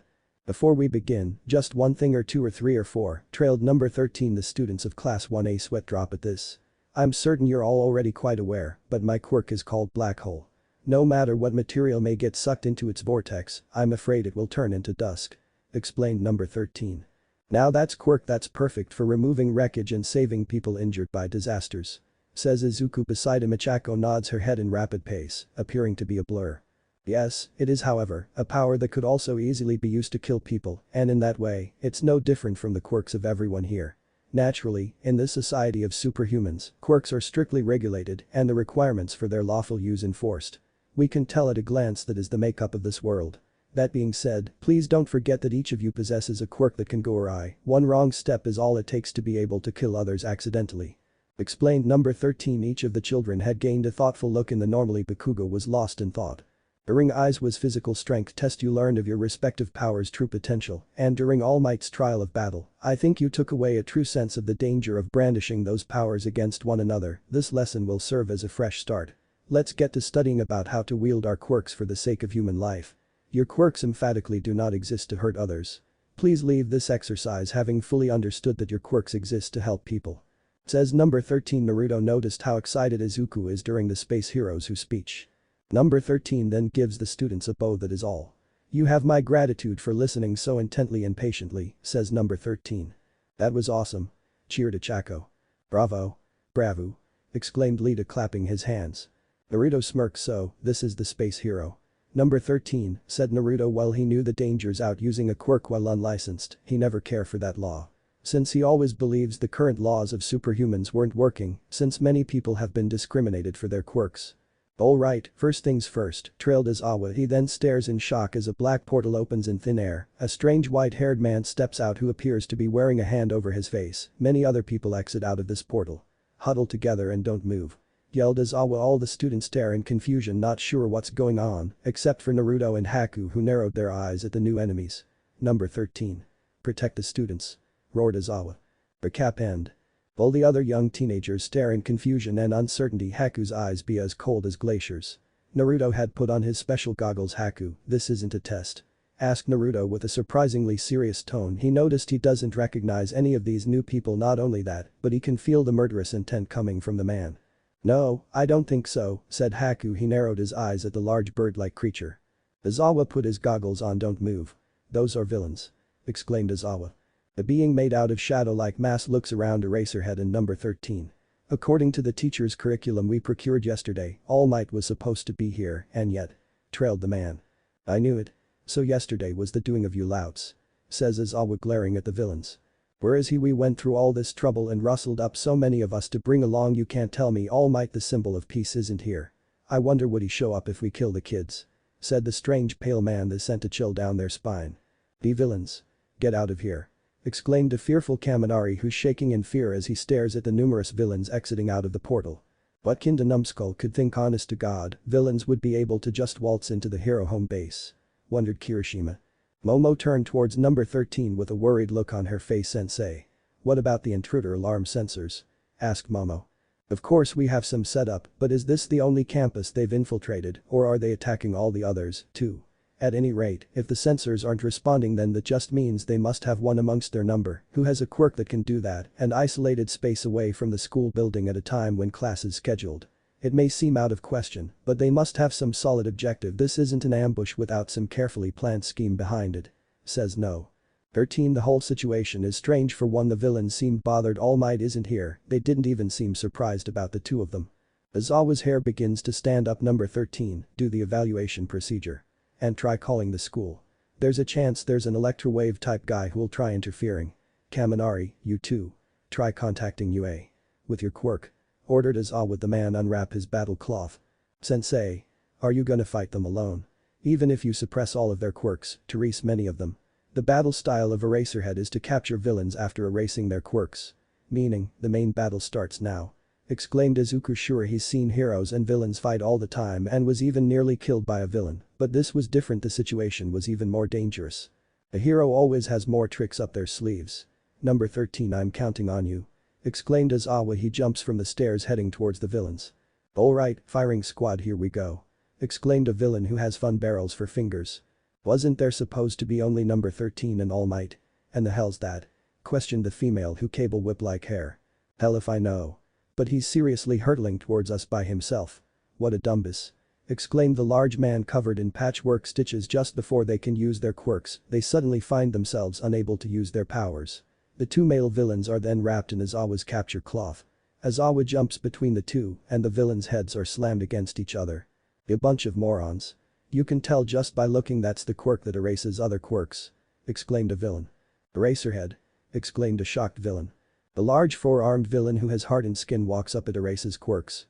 Speaker 1: Before we begin, just one thing or two or three or four, trailed number 13 the students of class 1A sweat drop at this. I'm certain you're all already quite aware, but my quirk is called black hole. No matter what material may get sucked into its vortex, I'm afraid it will turn into dust. Explained number 13. Now that's quirk that's perfect for removing wreckage and saving people injured by disasters. Says Izuku beside him. Michako nods her head in rapid pace, appearing to be a blur. Yes, it is however, a power that could also easily be used to kill people, and in that way, it's no different from the quirks of everyone here. Naturally, in this society of superhumans, quirks are strictly regulated and the requirements for their lawful use enforced. We can tell at a glance that is the makeup of this world. That being said, please don't forget that each of you possesses a quirk that can go awry. One wrong step is all it takes to be able to kill others accidentally. Explained number 13. Each of the children had gained a thoughtful look in the normally Bakugo was lost in thought. During Eyes was physical strength test you learned of your respective powers' true potential, and during All Might's trial of battle, I think you took away a true sense of the danger of brandishing those powers against one another. This lesson will serve as a fresh start. Let's get to studying about how to wield our quirks for the sake of human life. Your quirks emphatically do not exist to hurt others. Please leave this exercise having fully understood that your quirks exist to help people. Says number 13. Naruto noticed how excited Izuku is during the Space Heroes Who speech. Number 13 then gives the students a bow. That is all. You have my gratitude for listening so intently and patiently, says number 13. That was awesome. Cheered Ichako. Bravo. Bravo. Exclaimed Lita clapping his hands. Naruto smirked. So, this is the space hero. Number 13, said Naruto. While he knew the dangers out using a quirk while unlicensed, he never cared for that law. Since he always believes the current laws of superhumans weren't working, since many people have been discriminated for their quirks. Alright, first things first, trailed Aizawa. He then stares in shock as a black portal opens in thin air. A strange white-haired man steps out who appears to be wearing a hand over his face. Many other people exit out of this portal. Huddle together and don't move. Yelled Aizawa. All the students stare in confusion, not sure what's going on, except for Naruto and Haku, who narrowed their eyes at the new enemies. Number 13. Protect the students. Roared Aizawa. Recap end. All the other young teenagers stare in confusion and uncertainty. Haku's eyes be as cold as glaciers. Naruto had put on his special goggles. Haku, this isn't a test. Asked Naruto with a surprisingly serious tone. He noticed he doesn't recognize any of these new people. Not only that, but he can feel the murderous intent coming from the man. No, I don't think so, said Haku. He narrowed his eyes at the large bird-like creature. Aizawa put his goggles on. Don't move. Those are villains. Exclaimed Aizawa. A being made out of shadow-like mass looks around Eraserhead and number 13. According to the teacher's curriculum we procured yesterday, All Might was supposed to be here, and yet. Trailed the man. I knew it. So yesterday was the doing of you louts. Says Aizawa glaring at the villains. Where is he? We went through all this trouble and rustled up so many of us to bring along. You can't tell me All Might, the symbol of peace, isn't here. I wonder would he show up if we kill the kids? Said the strange pale man that sent a chill down their spine. Be villains. Get out of here. Exclaimed a fearful Kaminari, who's shaking in fear as he stares at the numerous villains exiting out of the portal. What kind of numbskull could think, honest to God, villains would be able to just waltz into the hero home base? Wondered Kirishima. Momo turned towards number 13 with a worried look on her face. Sensei. What about the intruder alarm sensors? Asked Momo. Of course we have some set up, but is this the only campus they've infiltrated, or are they attacking all the others, too? At any rate, if the sensors aren't responding, then that just means they must have one amongst their number who has a quirk that can do that and isolated space away from the school building at a time when class is scheduled. It may seem out of question, but they must have some solid objective. This isn't an ambush without some carefully planned scheme behind it. Says no. 13. The whole situation is strange. For one, the villains seemed bothered All Might isn't here. They didn't even seem surprised about the two of them. Aizawa's hair begins to stand up. Number 13, do the evaluation procedure. And try calling the school. There's a chance there's an electrowave type guy who'll try interfering. Kaminari, you too. Try contacting UA. With your quirk. Ordered Aizawa. The man unwrap his battle cloth. Sensei. Are you gonna fight them alone? Even if you suppress all of their quirks, to erase many of them. The battle style of Eraserhead is to capture villains after erasing their quirks. Meaning, the main battle starts now. Exclaimed Izuku. Sure, he's seen heroes and villains fight all the time and was even nearly killed by a villain, but this was different. The situation was even more dangerous. A hero always has more tricks up their sleeves. Number 13, I'm counting on you. Exclaimed Aizawa. He jumps from the stairs heading towards the villains. Alright, firing squad, here we go. Exclaimed a villain who has fun barrels for fingers. Wasn't there supposed to be only number 13 in All Might? And the hell's that? Questioned the female who cable whip like hair. Hell if I know. But he's seriously hurtling towards us by himself. What a dumbus. Exclaimed the large man covered in patchwork stitches just before they can use their quirks, they suddenly find themselves unable to use their powers. The two male villains are then wrapped in Aizawa's capture cloth. Aizawa jumps between the two and the villains' heads are slammed against each other. A bunch of morons. You can tell just by looking that's the quirk that erases other quirks. Exclaimed a villain. Eraserhead. Exclaimed a shocked villain. The large four-armed villain who has hardened skin walks up and erases quirks.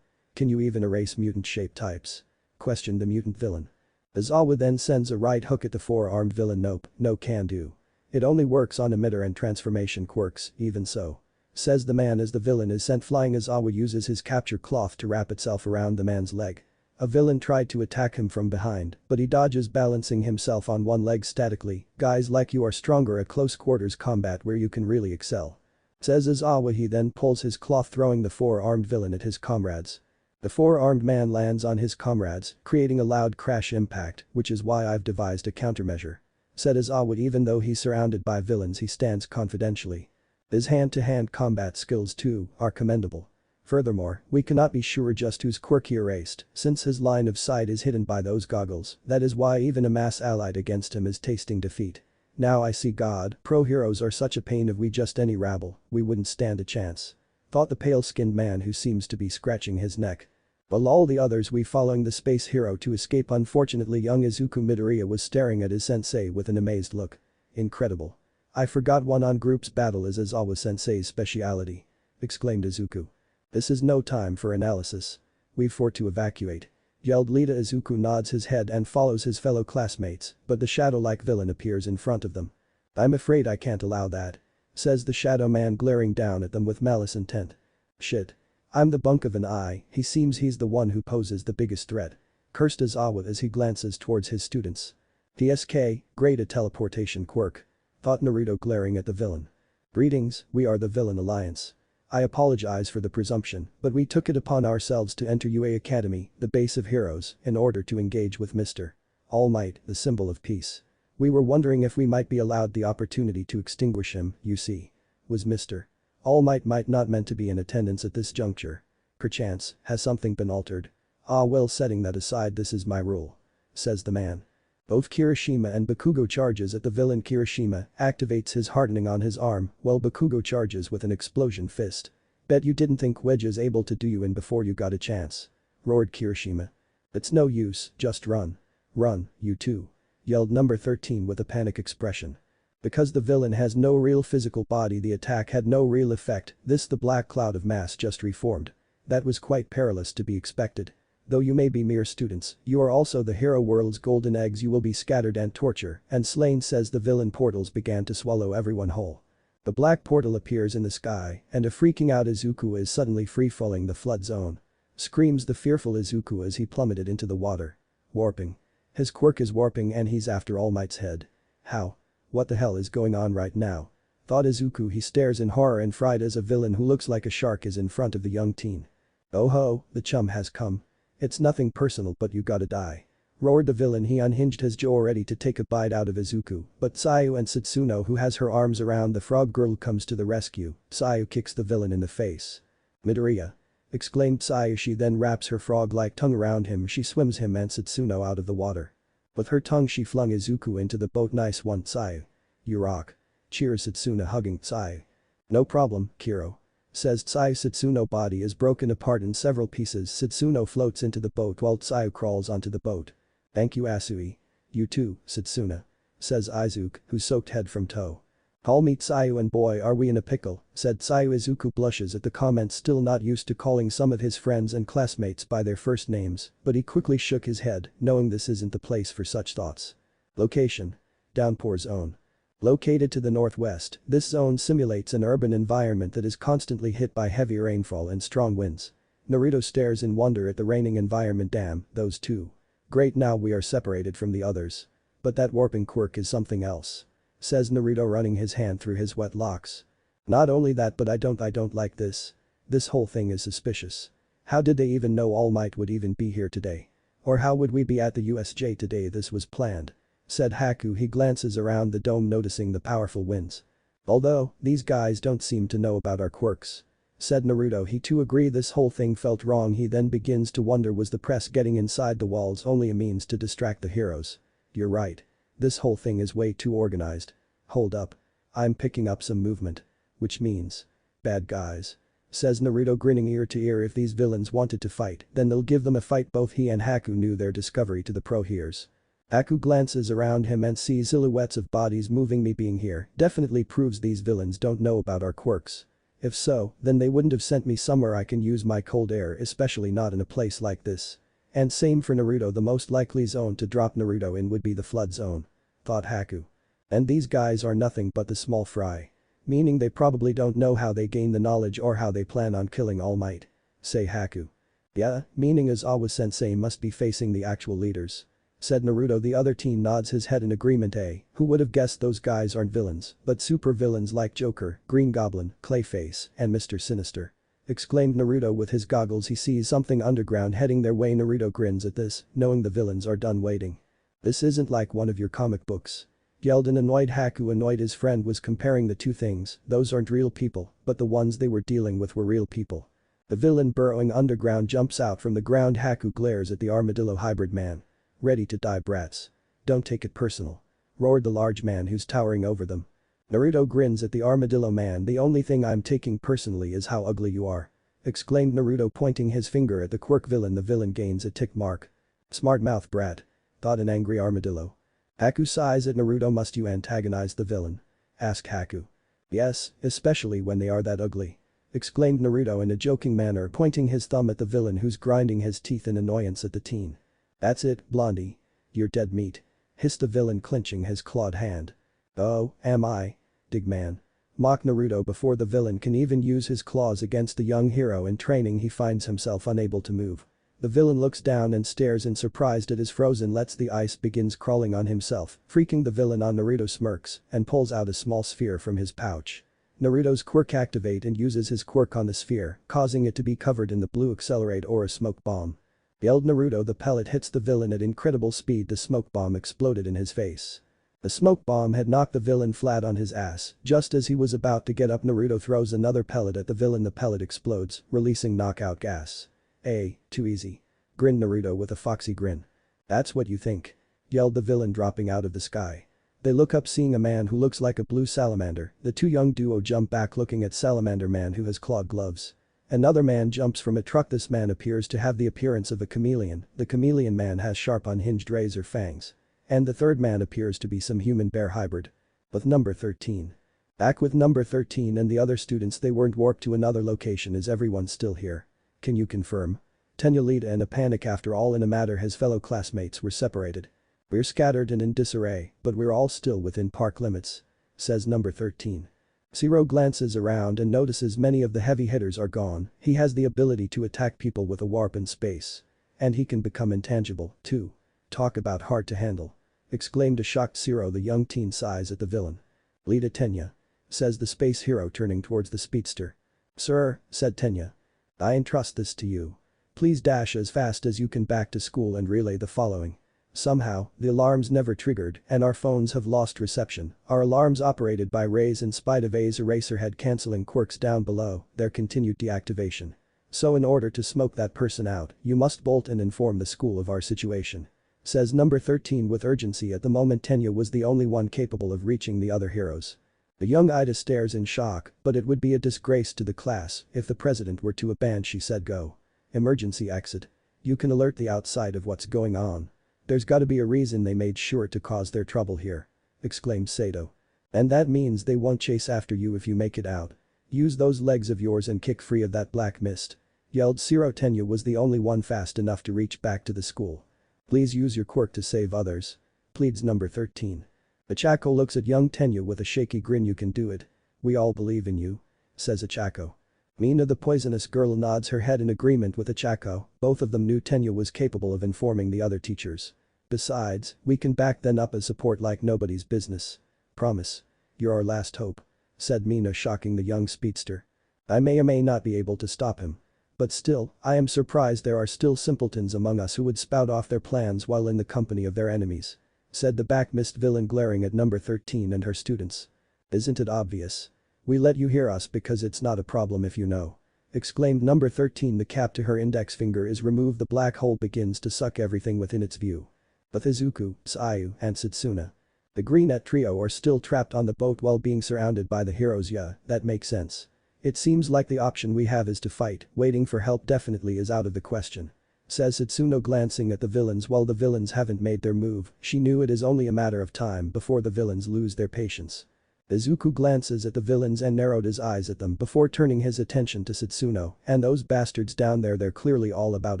Speaker 1: Can you even erase mutant-shaped types? Questioned the mutant villain. Aizawa then sends a right hook at the four-armed villain. Nope, no can do. It only works on emitter and transformation quirks, even so. Says the man as the villain is sent flying. Aizawa uses his capture cloth to wrap itself around the man's leg. A villain tried to attack him from behind, but he dodges balancing himself on one leg statically. Guys like you are stronger at close quarters combat where you can really excel. Says Aizawa. He then pulls his cloth throwing the four-armed villain at his comrades. The four-armed man lands on his comrades, creating a loud crash impact, which is why I've devised a countermeasure. Said Aizawa. Even though he's surrounded by villains he stands confidentially. His hand-to-hand combat skills too are commendable. Furthermore, we cannot be sure just whose quirk he erased, since his line of sight is hidden by those goggles. That is why even a mass allied against him is tasting defeat. Now I see God, pro heroes are such a pain. If we just any rabble, we wouldn't stand a chance. Thought the pale-skinned man who seems to be scratching his neck. While all the others we following the space hero to escape. Unfortunately young Izuku Midoriya was staring at his sensei with an amazed look. Incredible. I forgot one-on groups battle is Aizawa sensei's speciality. Exclaimed Izuku. This is no time for analysis. We've for to evacuate. Yelled Lita. Izuku nods his head and follows his fellow classmates, but the shadow-like villain appears in front of them. I'm afraid I can't allow that. Says the shadow man glaring down at them with malice intent. Shit. I'm the bunk of an eye, he seems he's the one who poses the biggest threat. Cursed Aizawa as he glances towards his students. TSK, great a teleportation quirk. Thought Naruto glaring at the villain. Greetings, we are the Villain Alliance. I apologize for the presumption, but we took it upon ourselves to enter UA Academy, the base of heroes, in order to engage with Mr. All Might, the symbol of peace. We were wondering if we might be allowed the opportunity to extinguish him, you see. Was Mr. All Might not meant to be in attendance at this juncture. Perchance, has something been altered? Ah well, setting that aside, this is my rule. Says the man. Both Kirishima and Bakugo charges at the villain. Kirishima activates his hardening on his arm, while Bakugo charges with an explosion fist. Bet you didn't think Wedge is able to do you in before you got a chance. Roared Kirishima. It's no use, just run. Run, you two. Yelled number 13 with a panic expression. Because the villain has no real physical body, the attack had no real effect. The black cloud of mass just reformed. That was quite perilous to be expected. Though you may be mere students, you are also the hero world's golden eggs. You will be scattered and tortured and slain. Says the villain. Portals began to swallow everyone whole. The black portal appears in the sky and a freaking out Izuku is suddenly free-falling the flood zone. Screams the fearful Izuku as he plummeted into the water. Warping. His quirk is warping and he's after All Might's head. How? What the hell is going on right now? Thought Izuku. He stares in horror and fright as a villain who looks like a shark is in front of the young teen. Oh ho, the chum has come. It's nothing personal but you gotta die. Roared the villain. He unhinged his jaw ready to take a bite out of Izuku, but Sayu and Satsuno, who has her arms around the frog girl, comes to the rescue. Sayu kicks the villain in the face. Midoriya. Exclaimed Sayu. She then wraps her frog-like tongue around him. She swims him and Satsuno out of the water. With her tongue she flung Izuku into the boat. Nice one, Sayu. You rock. Cheers. Satsuna hugging Sayu. No problem, Kiro. Says Sayu. Satsuno body is broken apart in several pieces. Satsuno floats into the boat while Sayu crawls onto the boat. Thank you, Asui. You too, Satsuna. Says Izuku, who's soaked head from toe. I'll meet Sayu and boy are we in a pickle, said Sayu. Izuku blushes at the comment, still not used to calling some of his friends and classmates by their first names, but he quickly shook his head, knowing this isn't the place for such thoughts. Location. Downpour zone. Located to the northwest, this zone simulates an urban environment that is constantly hit by heavy rainfall and strong winds. Naruto stares in wonder at the raining environment. Damn, those two. Great, now we are separated from the others. But that warping quirk is something else. Says Naruto, running his hand through his wet locks. Not only that, but I don't like this. This whole thing is suspicious. How did they even know All Might would even be here today? Or how would we be at the USJ today this was planned? Said Haku. He glances around the dome noticing the powerful winds. Although, these guys don't seem to know about our quirks. Said Naruto. He too agreed this whole thing felt wrong. He then begins to wonder, was the press getting inside the walls only a means to distract the heroes? You're right. This whole thing is way too organized. Hold up. I'm picking up some movement. Which means. Bad guys. Says Naruto, grinning ear to ear. If these villains wanted to fight, then they'll give them a fight. Both he and Haku knew their discovery to the pro heroes. Haku glances around him and sees silhouettes of bodies moving. Me being here definitely proves these villains don't know about our quirks. If so, then they wouldn't have sent me somewhere I can use my cold air, especially not in a place like this. And same for Naruto. The most likely zone to drop Naruto in would be the flood zone. Thought Haku. And these guys are nothing but the small fry. Meaning they probably don't know how they gain the knowledge or how they plan on killing All Might. Say Haku. Yeah, meaning Aizawa sensei must be facing the actual leaders. Said Naruto. The other teen nods his head in agreement. Who would have guessed those guys aren't villains, but super villains like Joker, Green Goblin, Clayface, and Mr. Sinister. Exclaimed Naruto. With his goggles he sees something underground heading their way. Naruto grins at this, knowing the villains are done waiting. This isn't like one of your comic books. Yelled an annoyed Haku. Annoyed his friend was comparing the two things. Those aren't real people, but the ones they were dealing with were real people. The villain burrowing underground jumps out from the ground. Haku glares at the armadillo hybrid man. Ready to die, brats. Don't take it personal. Roared the large man who's towering over them. Naruto grins at the armadillo man. The only thing I'm taking personally is how ugly you are. Exclaimed Naruto, pointing his finger at the quirk villain. The villain gains a tick mark. Smart mouth, brat. Thought an angry armadillo. Haku sighs at Naruto. Must you antagonize the villain? Asked Haku. Yes, especially when they are that ugly. Exclaimed Naruto in a joking manner, pointing his thumb at the villain who's grinding his teeth in annoyance at the teen. That's it, Blondie. You're dead meat. Hissed the villain, clenching his clawed hand. Oh, am I? Dig man. Mocked Naruto. Before the villain can even use his claws against the young hero in training, he finds himself unable to move. The villain looks down and stares in surprise at his frozen lets. The ice begins crawling on himself, freaking the villain on. Naruto smirks and pulls out a small sphere from his pouch. Naruto's quirk activate and uses his quirk on the sphere, causing it to be covered in the blue accelerate aura smoke bomb. Yelled Naruto. The pellet hits the villain at incredible speed. The smoke bomb exploded in his face. The smoke bomb had knocked the villain flat on his ass. Just as he was about to get up, Naruto throws another pellet at the villain. The pellet explodes, releasing knockout gas. Too easy. Grinned Naruto with a foxy grin. That's what you think. Yelled the villain, dropping out of the sky. They look up, seeing a man who looks like a blue salamander. The two young duo jump back, looking at Salamander Man, who has clawed gloves. Another man jumps from a truck. This man appears to have the appearance of a chameleon. The chameleon man has sharp unhinged razor fangs. And the third man appears to be some human bear hybrid. With number 13. Back with number 13 and the other students. They weren't warped to another location. Is everyone still here? Can you confirm? Tenya lead in a panic. After all, in a matter his fellow classmates were separated. We're scattered and in disarray, but we're all still within park limits. Says number 13. Zero glances around and notices many of the heavy hitters are gone. He has the ability to attack people with a warp in space. And he can become intangible, too. Talk about hard to handle. Exclaimed a shocked Zero. The young teen sighs at the villain. Lead it, Tenya. Says the space hero, turning towards the speedster. Sir, said Tenya. I entrust this to you. Please dash as fast as you can back to school and relay the following. Somehow, the alarms never triggered and our phones have lost reception. Our alarms operated by rays in spite of A's Eraserhead cancelling quirks down below, their continued deactivation. So in order to smoke that person out, you must bolt and inform the school of our situation. Says number 13 with urgency. At the moment Tenya was the only one capable of reaching the other heroes. The young Ida stares in shock, but it would be a disgrace to the class if the president were to abandon. She said go. Emergency exit. You can alert the outside of what's going on. There's gotta be a reason they made sure to cause their trouble here. Exclaimed Sato. And that means they won't chase after you if you make it out. Use those legs of yours and kick free of that black mist. Yelled Zero. Tenya was the only one fast enough to reach back to the school. Please use your quirk to save others. Pleads number 13. Achako looks at young Tenya with a shaky grin. You can do it. We all believe in you. Says Achako. Mina the poisonous girl nods her head in agreement with Achako. Both of them knew Tenya was capable of informing the other teachers. Besides, we can back them up as support like nobody's business. Promise. You're our last hope. Said Mina, shocking the young speedster. I may or may not be able to stop him. But still, I am surprised there are still simpletons among us who would spout off their plans while in the company of their enemies," said the back-mist villain glaring at number 13 and her students. "Isn't it obvious? We let you hear us because it's not a problem if you know," exclaimed number 13. The cap to her index finger is removed, the black hole begins to suck everything within its view. But Izuku, Sayu, and Setsuna, the Greenette trio, are still trapped on the boat while being surrounded by the heroes. Yeah, that makes sense. It seems like the option we have is to fight, waiting for help definitely is out of the question," says Setsuno, glancing at the villains. While the villains haven't made their move, she knew it is only a matter of time before the villains lose their patience. Izuku glances at the villains and narrowed his eyes at them before turning his attention to Setsuno. "And those bastards down there, they're clearly all about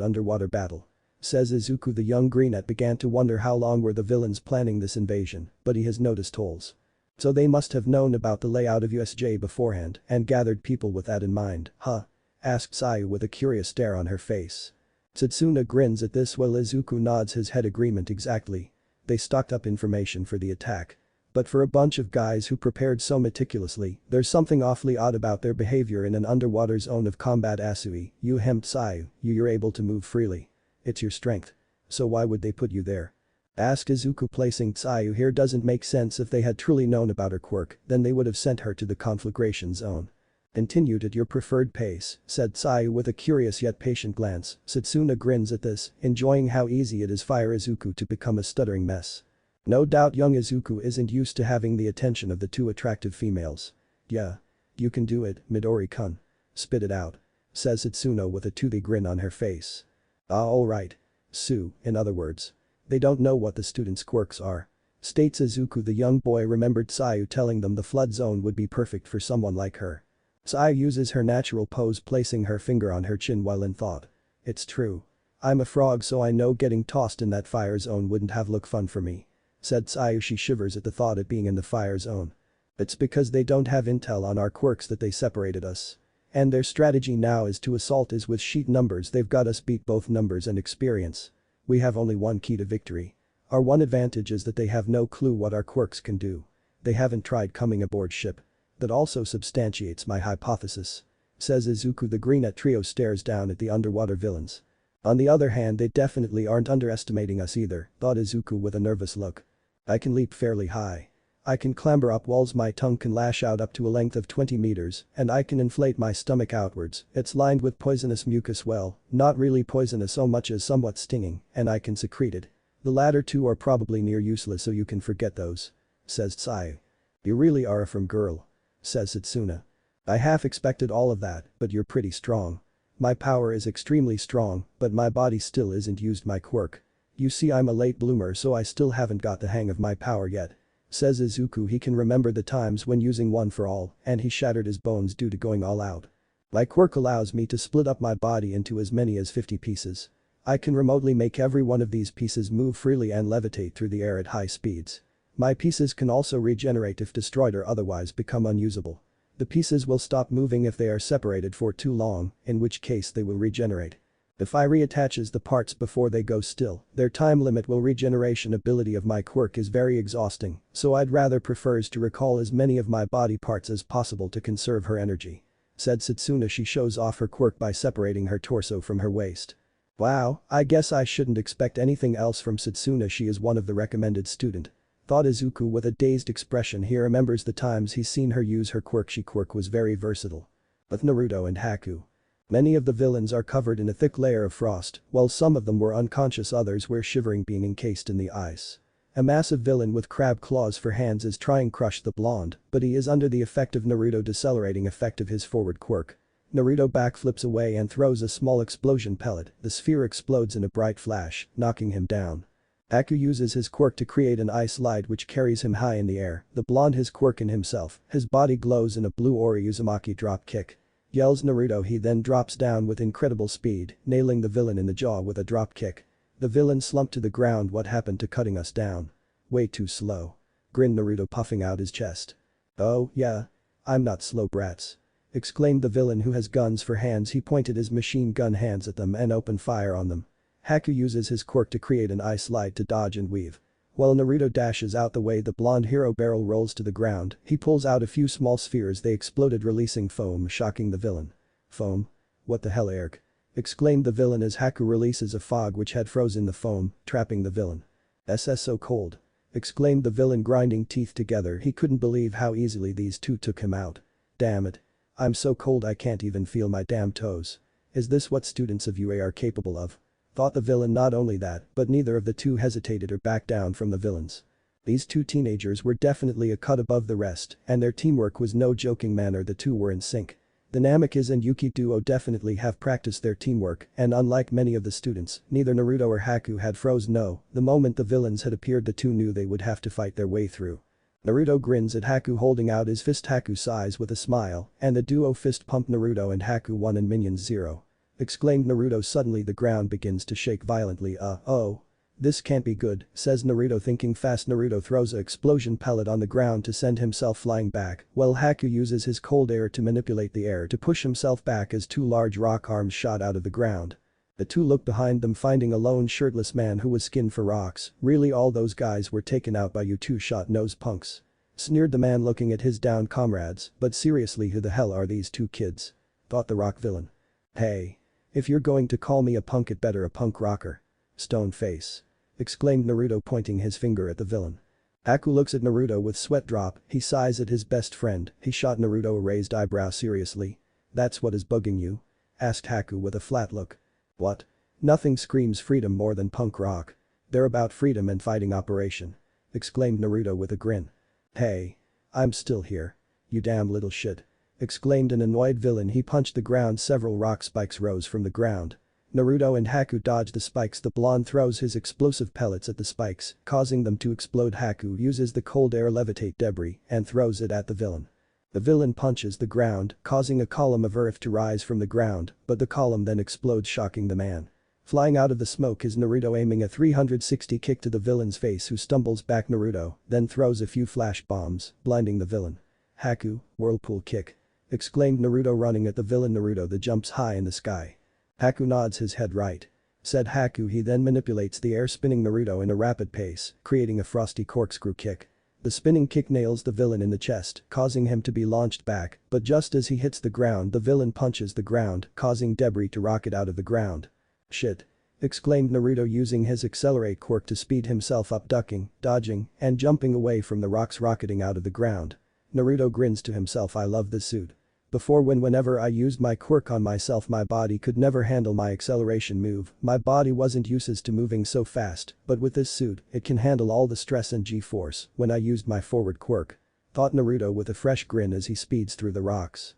Speaker 1: underwater battle," says Izuku. The young Greenette began to wonder how long were the villains planning this invasion, but he has noticed holes. So they must have known about the layout of USJ beforehand and gathered people with that in mind, huh? Asked Sayu with a curious stare on her face. Setsuna grins at this while Izuku nods his head agreement. Exactly. They stocked up information for the attack. But for a bunch of guys who prepared so meticulously, there's something awfully odd about their behavior in an underwater zone of combat. Asui, you hemmed Sayu, you're able to move freely. It's your strength. So why would they put you there? Asked Izuku, placing Sayu here doesn't make sense. If they had truly known about her quirk, then they would have sent her to the conflagration zone. Continued at your preferred pace, said Sayu with a curious yet patient glance. Setsuna grins at this, enjoying how easy it is for Izuku to become a stuttering mess. No doubt young Izuku isn't used to having the attention of the two attractive females. Yeah. You can do it, Midori-kun. Spit it out. Says Setsuno with a toothy grin on her face. Ah, alright. Sue, in other words. They don't know what the students' quirks are. States Izuku. The young boy remembered Sayu telling them the flood zone would be perfect for someone like her. Sayu uses her natural pose, placing her finger on her chin while in thought. It's true. I'm a frog, so I know getting tossed in that fire zone wouldn't have looked fun for me. Said Sayu. She shivers at the thought of being in the fire zone. It's because they don't have intel on our quirks that they separated us. And their strategy now is to assault us with sheet numbers. They've got us beat both numbers and experience. We have only one key to victory. Our one advantage is that they have no clue what our quirks can do. They haven't tried coming aboard ship. That also substantiates my hypothesis. Says Izuku. The Greenette trio stares down at the underwater villains. On the other hand, they definitely aren't underestimating us either, thought Izuku with a nervous look. I can leap fairly high. I can clamber up walls, my tongue can lash out up to a length of 20 meters, and I can inflate my stomach outwards. It's lined with poisonous mucus, well, not really poisonous so much as somewhat stinging, and I can secrete it. The latter two are probably near useless, so you can forget those. Says Sayu. You really are a firm girl. Says Setsuna. I half expected all of that, but you're pretty strong. My power is extremely strong, but my body still isn't used my quirk. You see, I'm a late bloomer, so I still haven't got the hang of my power yet. Says Izuku. He can remember the times when using one for all, and he shattered his bones due to going all out. My quirk allows me to split up my body into as many as 50 pieces. I can remotely make every one of these pieces move freely and levitate through the air at high speeds. My pieces can also regenerate if destroyed or otherwise become unusable. The pieces will stop moving if they are separated for too long, in which case they will regenerate. If I reattaches the parts before they go still, their time limit will regeneration ability of my quirk is very exhausting, so I'd rather prefers to recall as many of my body parts as possible to conserve her energy. Said Setsuna. She shows off her quirk by separating her torso from her waist. Wow, I guess I shouldn't expect anything else from Setsuna. She is one of the recommended student. Thought Izuku with a dazed expression. He remembers the times he's seen her use her quirk. She quirk was very versatile. With Naruto and Haku. Many of the villains are covered in a thick layer of frost, while some of them were unconscious, others were shivering, being encased in the ice. A massive villain with crab claws for hands is trying to crush the blonde, but he is under the effect of Naruto decelerating effect of his forward quirk. Naruto backflips away and throws a small explosion pellet. The sphere explodes in a bright flash, knocking him down. Haku uses his quirk to create an ice slide which carries him high in the air. The blonde his quirk in himself, his body glows in a blue Ori Uzumaki drop kick. Yells Naruto. He then drops down with incredible speed, nailing the villain in the jaw with a drop kick. The villain slumped to the ground. What happened to cutting us down? Way too slow. Grinned Naruto, puffing out his chest. Oh, yeah. I'm not slow, brats. Exclaimed the villain who has guns for hands. He pointed his machine gun hands at them and opened fire on them. Haku uses his quirk to create an ice slide to dodge and weave. While Naruto dashes out the way, the blonde hero barrel rolls to the ground. He pulls out a few small spheres. They exploded, releasing foam, shocking the villain. Foam? What the hell, Eric? exclaimed the villain as Haku releases a fog which had frozen the foam, trapping the villain. "SS so cold," exclaimed the villain, grinding teeth together. He couldn't believe how easily these two took him out. "Damn it. I'm so cold I can't even feel my damn toes. Is this what students of UA are capable of?" thought the villain. Not only that, but neither of the two hesitated or backed down from the villains. These two teenagers were definitely a cut above the rest, and their teamwork was no joking manner. The two were in sync. The Namikaze and Yuki duo definitely have practiced their teamwork, and unlike many of the students, neither Naruto or Haku had frozen. No, the moment the villains had appeared, the two knew they would have to fight their way through. Naruto grins at Haku, holding out his fist. Haku sighs with a smile, and the duo fist pump. "Naruto and Haku 1 and minions 0. Exclaimed Naruto. Suddenly the ground begins to shake violently. Oh. This can't be good," says Naruto, thinking fast. Naruto throws a explosion pellet on the ground to send himself flying back, while Haku uses his cold air to manipulate the air to push himself back as two large rock arms shot out of the ground. The two look behind them, finding a lone shirtless man who was skinned for rocks. "Really, all those guys were taken out by you two shot-nose punks?" sneered the man, looking at his downed comrades. "But seriously, who the hell are these two kids?" thought the rock villain. "Hey. If you're going to call me a punk, it better a punk rocker. Stone face," exclaimed Naruto, pointing his finger at the villain. Haku looks at Naruto with sweat drop. He sighs at his best friend. He shot Naruto a raised eyebrow. "Seriously? That's what is bugging you?" asked Haku with a flat look. "What? Nothing screams freedom more than punk rock. They're about freedom and fighting operation," exclaimed Naruto with a grin. "Hey. I'm still here. You damn little shit," exclaimed an annoyed villain. He punched the ground. Several rock spikes rose from the ground. Naruto and Haku dodged the spikes. The blonde throws his explosive pellets at the spikes, causing them to explode. Haku uses the cold air levitate debris and throws it at the villain. The villain punches the ground, causing a column of earth to rise from the ground, but the column then explodes, shocking the man. Flying out of the smoke is Naruto, aiming a 360 kick to the villain's face, who stumbles back. Naruto then throws a few flash bombs, blinding the villain. "Haku, whirlpool kick," exclaimed Naruto, running at the villain. Naruto the jumps high in the sky. Haku nods his head. "Right," said Haku. He then manipulates the air, spinning Naruto in a rapid pace, creating a frosty corkscrew kick. The spinning kick nails the villain in the chest, causing him to be launched back, but just as he hits the ground, the villain punches the ground, causing debris to rocket out of the ground. "Shit," exclaimed Naruto, using his accelerate quirk to speed himself up, ducking, dodging, and jumping away from the rocks rocketing out of the ground. Naruto grins to himself. "I love this suit. Before, whenever I used my quirk on myself, my body could never handle my acceleration move. My body wasn't used to moving so fast, but with this suit, it can handle all the stress and G-force when I used my forward quirk," thought Naruto with a fresh grin as he speeds through the rocks.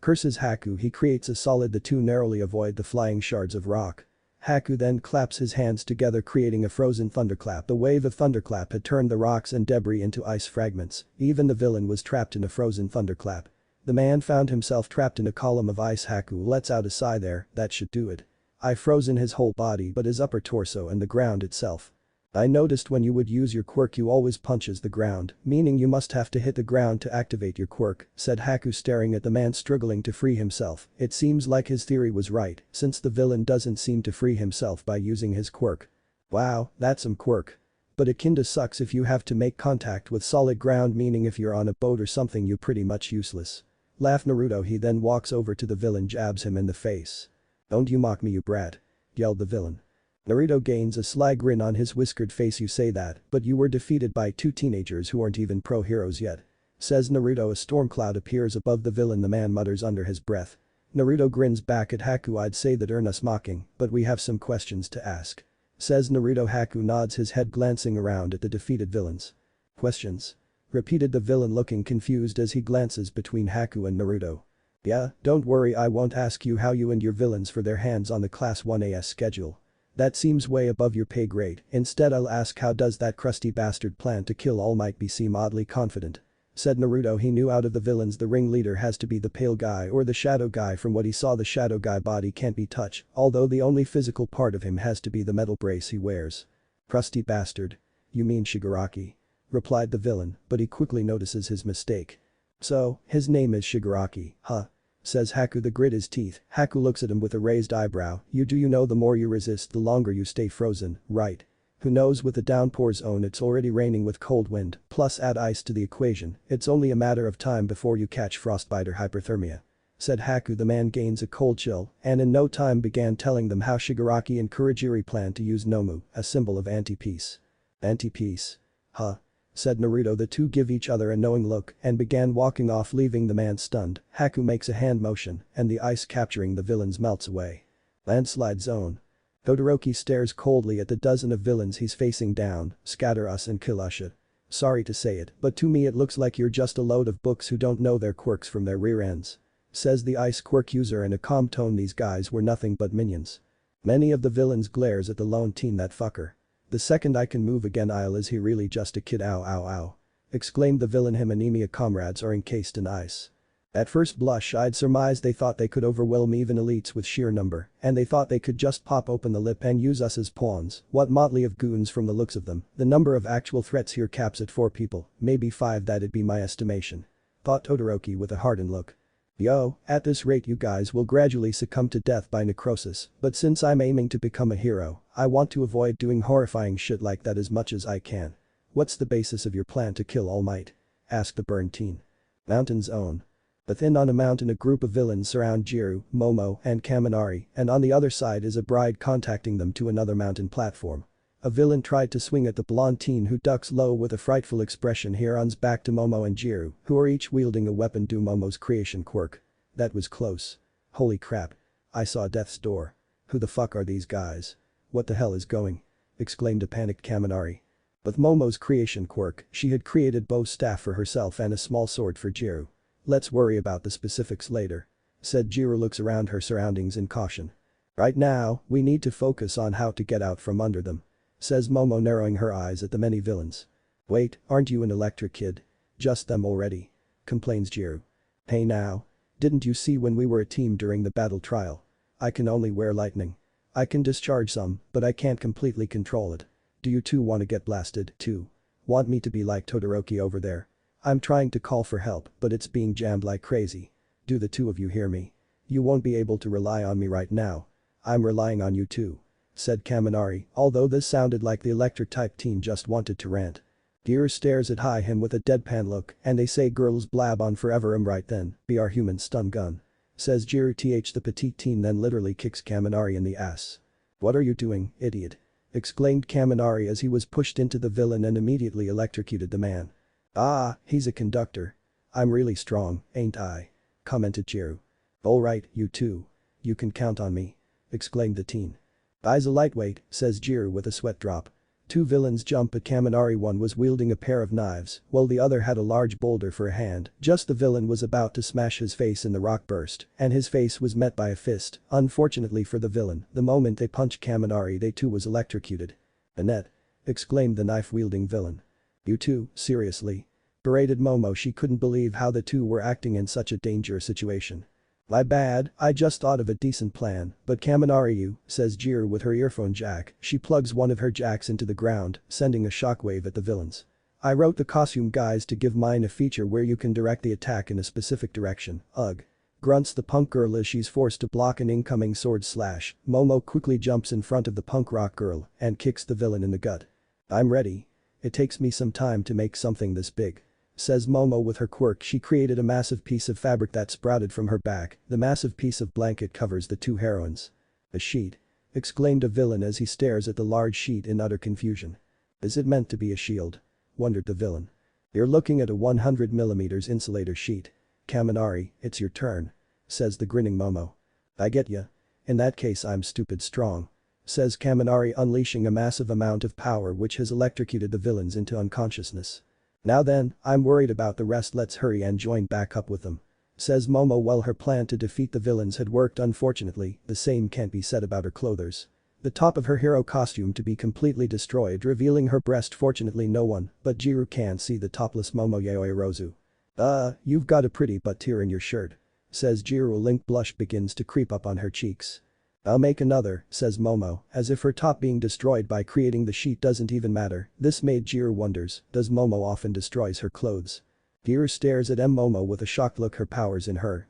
Speaker 1: Curses Haku. He creates a solid. The two narrowly avoid the flying shards of rock. Haku then claps his hands together, creating a frozen thunderclap. The wave of thunderclap had turned the rocks and debris into ice fragments. Even the villain was trapped in a frozen thunderclap. The man found himself trapped in a column of ice. Haku lets out a sigh. "There, that should do it. I frozen his whole body, but his upper torso and the ground itself. I noticed when you would use your quirk you always punches the ground, meaning you must have to hit the ground to activate your quirk," said Haku, staring at the man struggling to free himself. It seems like his theory was right, since the villain doesn't seem to free himself by using his quirk. "Wow, that's some quirk. But it kinda sucks if you have to make contact with solid ground, meaning if you're on a boat or something you're pretty much useless," laughed Naruto. He then walks over to the villain, jabs him in the face. "Don't you mock me, you brat," yelled the villain. Naruto gains a sly grin on his whiskered face. "You say that, but you were defeated by two teenagers who aren't even pro heroes yet," says Naruto. A storm cloud appears above the villain. The man mutters under his breath. Naruto grins back at Haku. "I'd say that earn us mocking, but we have some questions to ask," says Naruto. Haku nods his head, glancing around at the defeated villains. "Questions?" repeated the villain, looking confused as he glances between Haku and Naruto. "Yeah, don't worry, I won't ask you how you and your villains for their hands on the Class 1AS schedule. That seems way above your pay grade. Instead, I'll ask, how does that crusty bastard plan to kill All Might? Seem oddly confident," said Naruto. He knew out of the villains the ringleader has to be the pale guy or the shadow guy. From what he saw, the shadow guy body can't be touched, although the only physical part of him has to be the metal brace he wears. "Crusty bastard? You mean Shigaraki?" replied the villain, but he quickly notices his mistake. "So, his name is Shigaraki, huh?" says Haku. The grit his teeth. Haku looks at him with a raised eyebrow. You know the more you resist the longer you stay frozen, right? Who knows, with the downpour zone it's already raining with cold wind, plus add ice to the equation, it's only a matter of time before you catch frostbite or hyperthermia," said Haku. The man gains a cold chill and in no time began telling them how Shigaraki and Kurogiri plan to use Nomu, a symbol of anti-peace. Anti-peace? Huh? Said Naruto. The two give each other a knowing look and began walking off, leaving the man stunned. Haku makes a hand motion and the ice capturing the villains melts away. Landslide zone. Todoroki stares coldly at the dozen of villains he's facing down. Scatter us and kill us. Sorry to say it, but to me it looks like you're just a load of books who don't know their quirks from their rear ends. Says the ice quirk user in a calm tone. These guys were nothing but minions. Many of the villains glares at the lone teen. That fucker. The second I can move again is he really just a kid? Ow ow ow. Exclaimed the villain. Him and Emiya comrades are encased in ice. At first blush I'd surmise they thought they could overwhelm even elites with sheer number and they thought they could just pop open the lip and use us as pawns. What motley of goons from the looks of them. The number of actual threats here caps at 4 people, maybe 5, that'd be my estimation. Thought Todoroki with a hardened look. Yo, at this rate you guys will gradually succumb to death by necrosis, but since I'm aiming to become a hero, I want to avoid doing horrifying shit like that as much as I can. What's the basis of your plan to kill All Might? Asked the burned teen. Mountain's own. Within on a mountain a group of villains surround Jiru, Momo, and Kaminari, and on the other side is a bride contacting them to another mountain platform. A villain tried to swing at the blonde teen who ducks low with a frightful expression. He runs back to Momo and Jiru, who are each wielding a weapon. Do Momo's creation quirk. That was close. Holy crap. I saw death's door. Who the fuck are these guys? What the hell is going? Exclaimed a panicked Kaminari. With Momo's creation quirk, she had created bow staff for herself and a small sword for Jiru. Let's worry about the specifics later. Said Jiru. Looks around her surroundings in caution. Right now, we need to focus on how to get out from under them. Says Momo, narrowing her eyes at the many villains. Wait, aren't you an electric kid? Just them already? Complains Jiru. Hey now. Didn't you see when we were a team during the battle trial? I can only wear lightning. I can discharge some, but I can't completely control it. Do you two want to get blasted, too? Want me to be like Todoroki over there? I'm trying to call for help, but it's being jammed like crazy. Do the two of you hear me? You won't be able to rely on me right now. I'm relying on you too. Said Kaminari, although this sounded like the electric type teen just wanted to rant. Jiru stares at him with a deadpan look and they say girls blab on forever. Right then, be our human stun gun. Says Jiru. The petite teen then literally kicks Kaminari in the ass. What are you doing, idiot? Exclaimed Kaminari as he was pushed into the villain and immediately electrocuted the man. Ah, he's a conductor. I'm really strong, ain't I? Commented Jiru. Alright, you two. You can count on me. Exclaimed the teen. I's a lightweight, says Jiru with a sweat drop. Two villains jump at Kaminari. One was wielding a pair of knives, while the other had a large boulder for a hand. Just the villain was about to smash his face in the rock burst, and his face was met by a fist. Unfortunately for the villain, the moment they punched Kaminari they too was electrocuted. Annette. Exclaimed the knife-wielding villain. You two, seriously? Berated Momo. She couldn't believe how the two were acting in such a dangerous situation. My bad, I just thought of a decent plan, but Kaminari you, says Jiru with her earphone jack. She plugs one of her jacks into the ground, sending a shockwave at the villains. I wrote the costume guys to give mine a feature where you can direct the attack in a specific direction. Ugh. Grunts the punk girl as she's forced to block an incoming sword slash. Momo quickly jumps in front of the punk rock girl and kicks the villain in the gut. I'm ready. It takes me some time to make something this big. Says Momo with her quirk. She created a massive piece of fabric that sprouted from her back. The massive piece of blanket covers the two heroines. A sheet. Exclaimed a villain as he stares at the large sheet in utter confusion. Is it meant to be a shield? Wondered the villain. You're looking at a 100mm insulator sheet. Kaminari, it's your turn. Says the grinning Momo. I get ya. In that case I'm stupid strong. Says Kaminari, unleashing a massive amount of power which has electrocuted the villains into unconsciousness. Now then, I'm worried about the rest. Let's hurry and join back up with them. Says Momo while her plan to defeat the villains had worked. Unfortunately, the same can't be said about her clothers. The top of her hero costume to be completely destroyed, revealing her breast. Fortunately no one but Jiru can see the topless Momo Yaoyorozu. You've got a pretty butt tear in your shirt. Says Jiru. A link blush begins to creep up on her cheeks. I'll make another, says Momo, as if her top being destroyed by creating the sheet doesn't even matter. This made Jiru wonders, does Momo often destroys her clothes? Jiru stares at Momo with a shocked look. Her powers in her,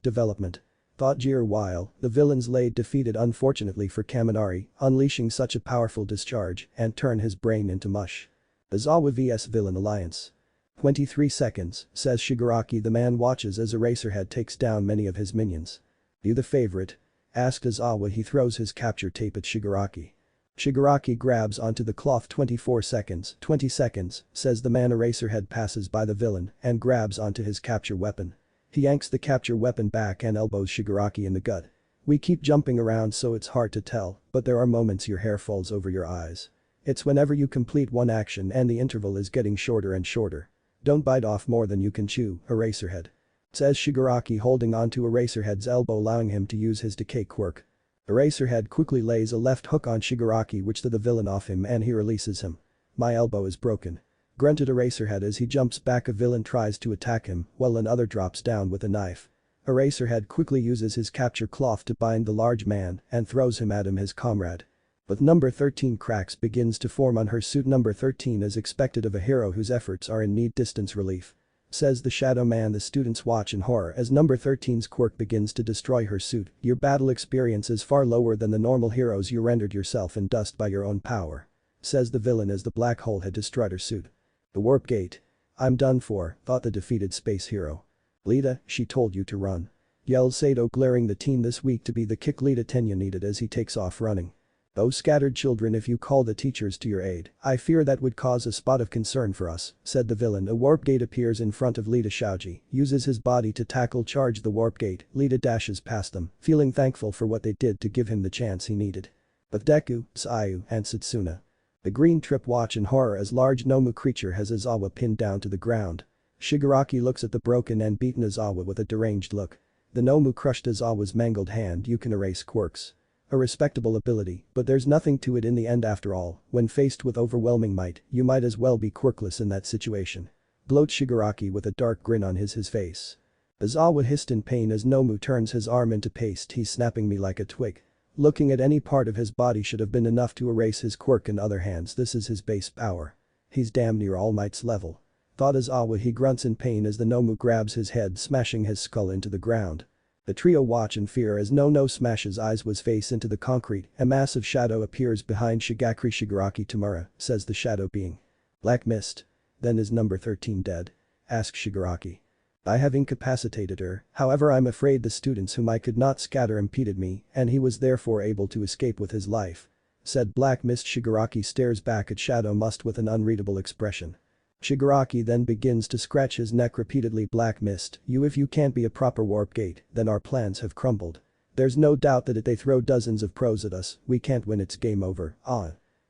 Speaker 1: development. Thought Jiru while the villains laid defeated. Unfortunately for Kaminari, unleashing such a powerful discharge and turn his brain into mush. Azawa vs Villain Alliance. 23 seconds, says Shigaraki. The man watches as Eraserhead takes down many of his minions. You the favorite? Asked Aizawa. He throws his capture tape at Shigaraki. Shigaraki grabs onto the cloth. 24 seconds, 20 seconds, says the man. Eraserhead passes by the villain and grabs onto his capture weapon. He yanks the capture weapon back and elbows Shigaraki in the gut. We keep jumping around so it's hard to tell, but there are moments your hair falls over your eyes. It's whenever you complete one action and the interval is getting shorter and shorter. Don't bite off more than you can chew, Eraserhead. Says Shigaraki, holding onto Eraserhead's elbow, allowing him to use his decay quirk. Eraserhead quickly lays a left hook on Shigaraki, which throws the villain off him and he releases him. My elbow is broken. Grunted Eraserhead as he jumps back. A villain tries to attack him while another drops down with a knife. Eraserhead quickly uses his capture cloth to bind the large man and throws him at his comrade. But number 13 cracks begins to form on her suit. Number 13 is expected of a hero whose efforts are in need distance relief. Says the Shadow Man. The students watch in horror as number 13's quirk begins to destroy her suit. Your battle experience is far lower than the normal heroes. You rendered yourself in dust by your own power. Says the villain as the black hole had destroyed her suit. The warp gate. I'm done for, thought the defeated space hero. Lita, she told you to run. Yells Sato, glaring the team this week to be the kick Lita Tenya needed as he takes off running. Those scattered children, if you call the teachers to your aid, I fear that would cause a spot of concern for us, said the villain. A warp gate appears in front of Lita. Shaoji uses his body to charge the warp gate. Lita dashes past them, feeling thankful for what they did to give him the chance he needed. But Deku, Sayu, and Satsuna. The green trip watch in horror as large Nomu creature has Aizawa pinned down to the ground. Shigaraki looks at the broken and beaten Aizawa with a deranged look. The Nomu crushed Aizawa's mangled hand. You can erase quirks. A respectable ability, but there's nothing to it in the end after all. When faced with overwhelming might, you might as well be quirkless in that situation. Gloats Shigaraki with a dark grin on his face. Aizawa hissed in pain as Nomu turns his arm into paste. He's snapping me like a twig. Looking at any part of his body should have been enough to erase his quirk. In other hands, this is his base power. He's damn near All Might's level. Thought Aizawa. He grunts in pain as the Nomu grabs his head, smashing his skull into the ground. The trio watch in fear as No smashes Aizawa's face into the concrete. A massive shadow appears behind Shigakuri. Shigaraki Tamura, says the shadow being. Black mist. Then is number 13 dead? Asks Shigaraki. I have incapacitated her, however I'm afraid the students whom I could not scatter impeded me and he was therefore able to escape with his life. Said Black Mist. Shigaraki stares back at Shadow Mist with an unreadable expression. Shigaraki then begins to scratch his neck repeatedly. Black Mist, if you can't be a proper warp gate, then our plans have crumbled. There's no doubt that if they throw dozens of pros at us, we can't win. It's game over.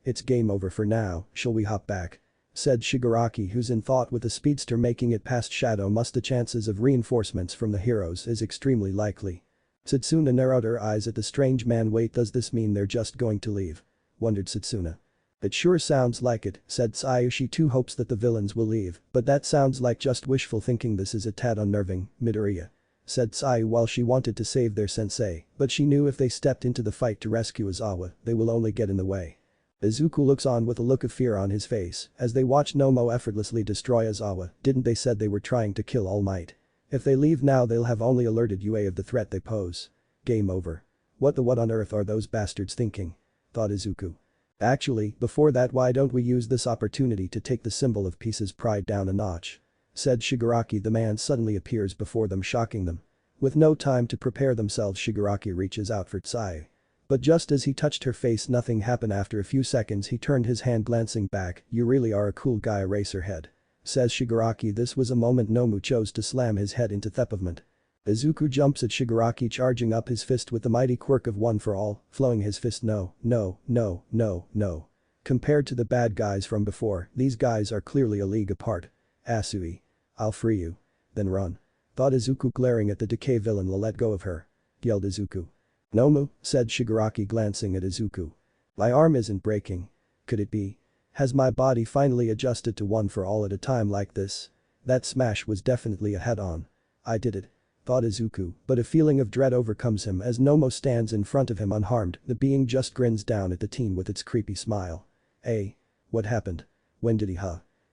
Speaker 1: It's game over for now. Shall we hop back? Said Shigaraki, who's in thought. With the speedster making it past Shadow Mist, the chances of reinforcements from the heroes is extremely likely. Satsuna narrowed her eyes at the strange man. Wait, does this mean they're just going to leave? Wondered Satsuna. It sure sounds like it, said Sayu. She too hopes that the villains will leave, but that sounds like just wishful thinking. This is a tad unnerving, Midoriya. Said Sayu while she wanted to save their sensei, but she knew if they stepped into the fight to rescue Aizawa, they will only get in the way. Izuku looks on with a look of fear on his face as they watch Nomu effortlessly destroy Aizawa. Didn't they said they were trying to kill All Might? If they leave now they'll have only alerted UA of the threat they pose. Game over. What on earth are those bastards thinking? Thought Izuku. Actually, before that, why don't we use this opportunity to take the symbol of peace's pride down a notch? Said Shigaraki. The man suddenly appears before them, shocking them. With no time to prepare themselves, Shigaraki reaches out for Sayu. But just as he touched her face, nothing happened. After a few seconds he turned his hand, glancing back. You really are a cool guy, Eraserhead. Says Shigaraki. This was a moment Nomu chose to slam his head into pavement. Izuku jumps at Shigaraki, charging up his fist with the mighty quirk of One for All, flowing his fist. No. Compared to the bad guys from before, these guys are clearly a league apart. Asui. I'll free you. Then run. Thought Izuku, glaring at the decay villain. Let go of her. Yelled Izuku. Nomu, said Shigaraki, glancing at Izuku. My arm isn't breaking. Could it be? Has my body finally adjusted to One for All at a time like this? That smash was definitely a head-on. I did it. Thought Izuku, but a feeling of dread overcomes him as Nomu stands in front of him unharmed. The being just grins down at the team with its creepy smile. Hey. What happened? When did he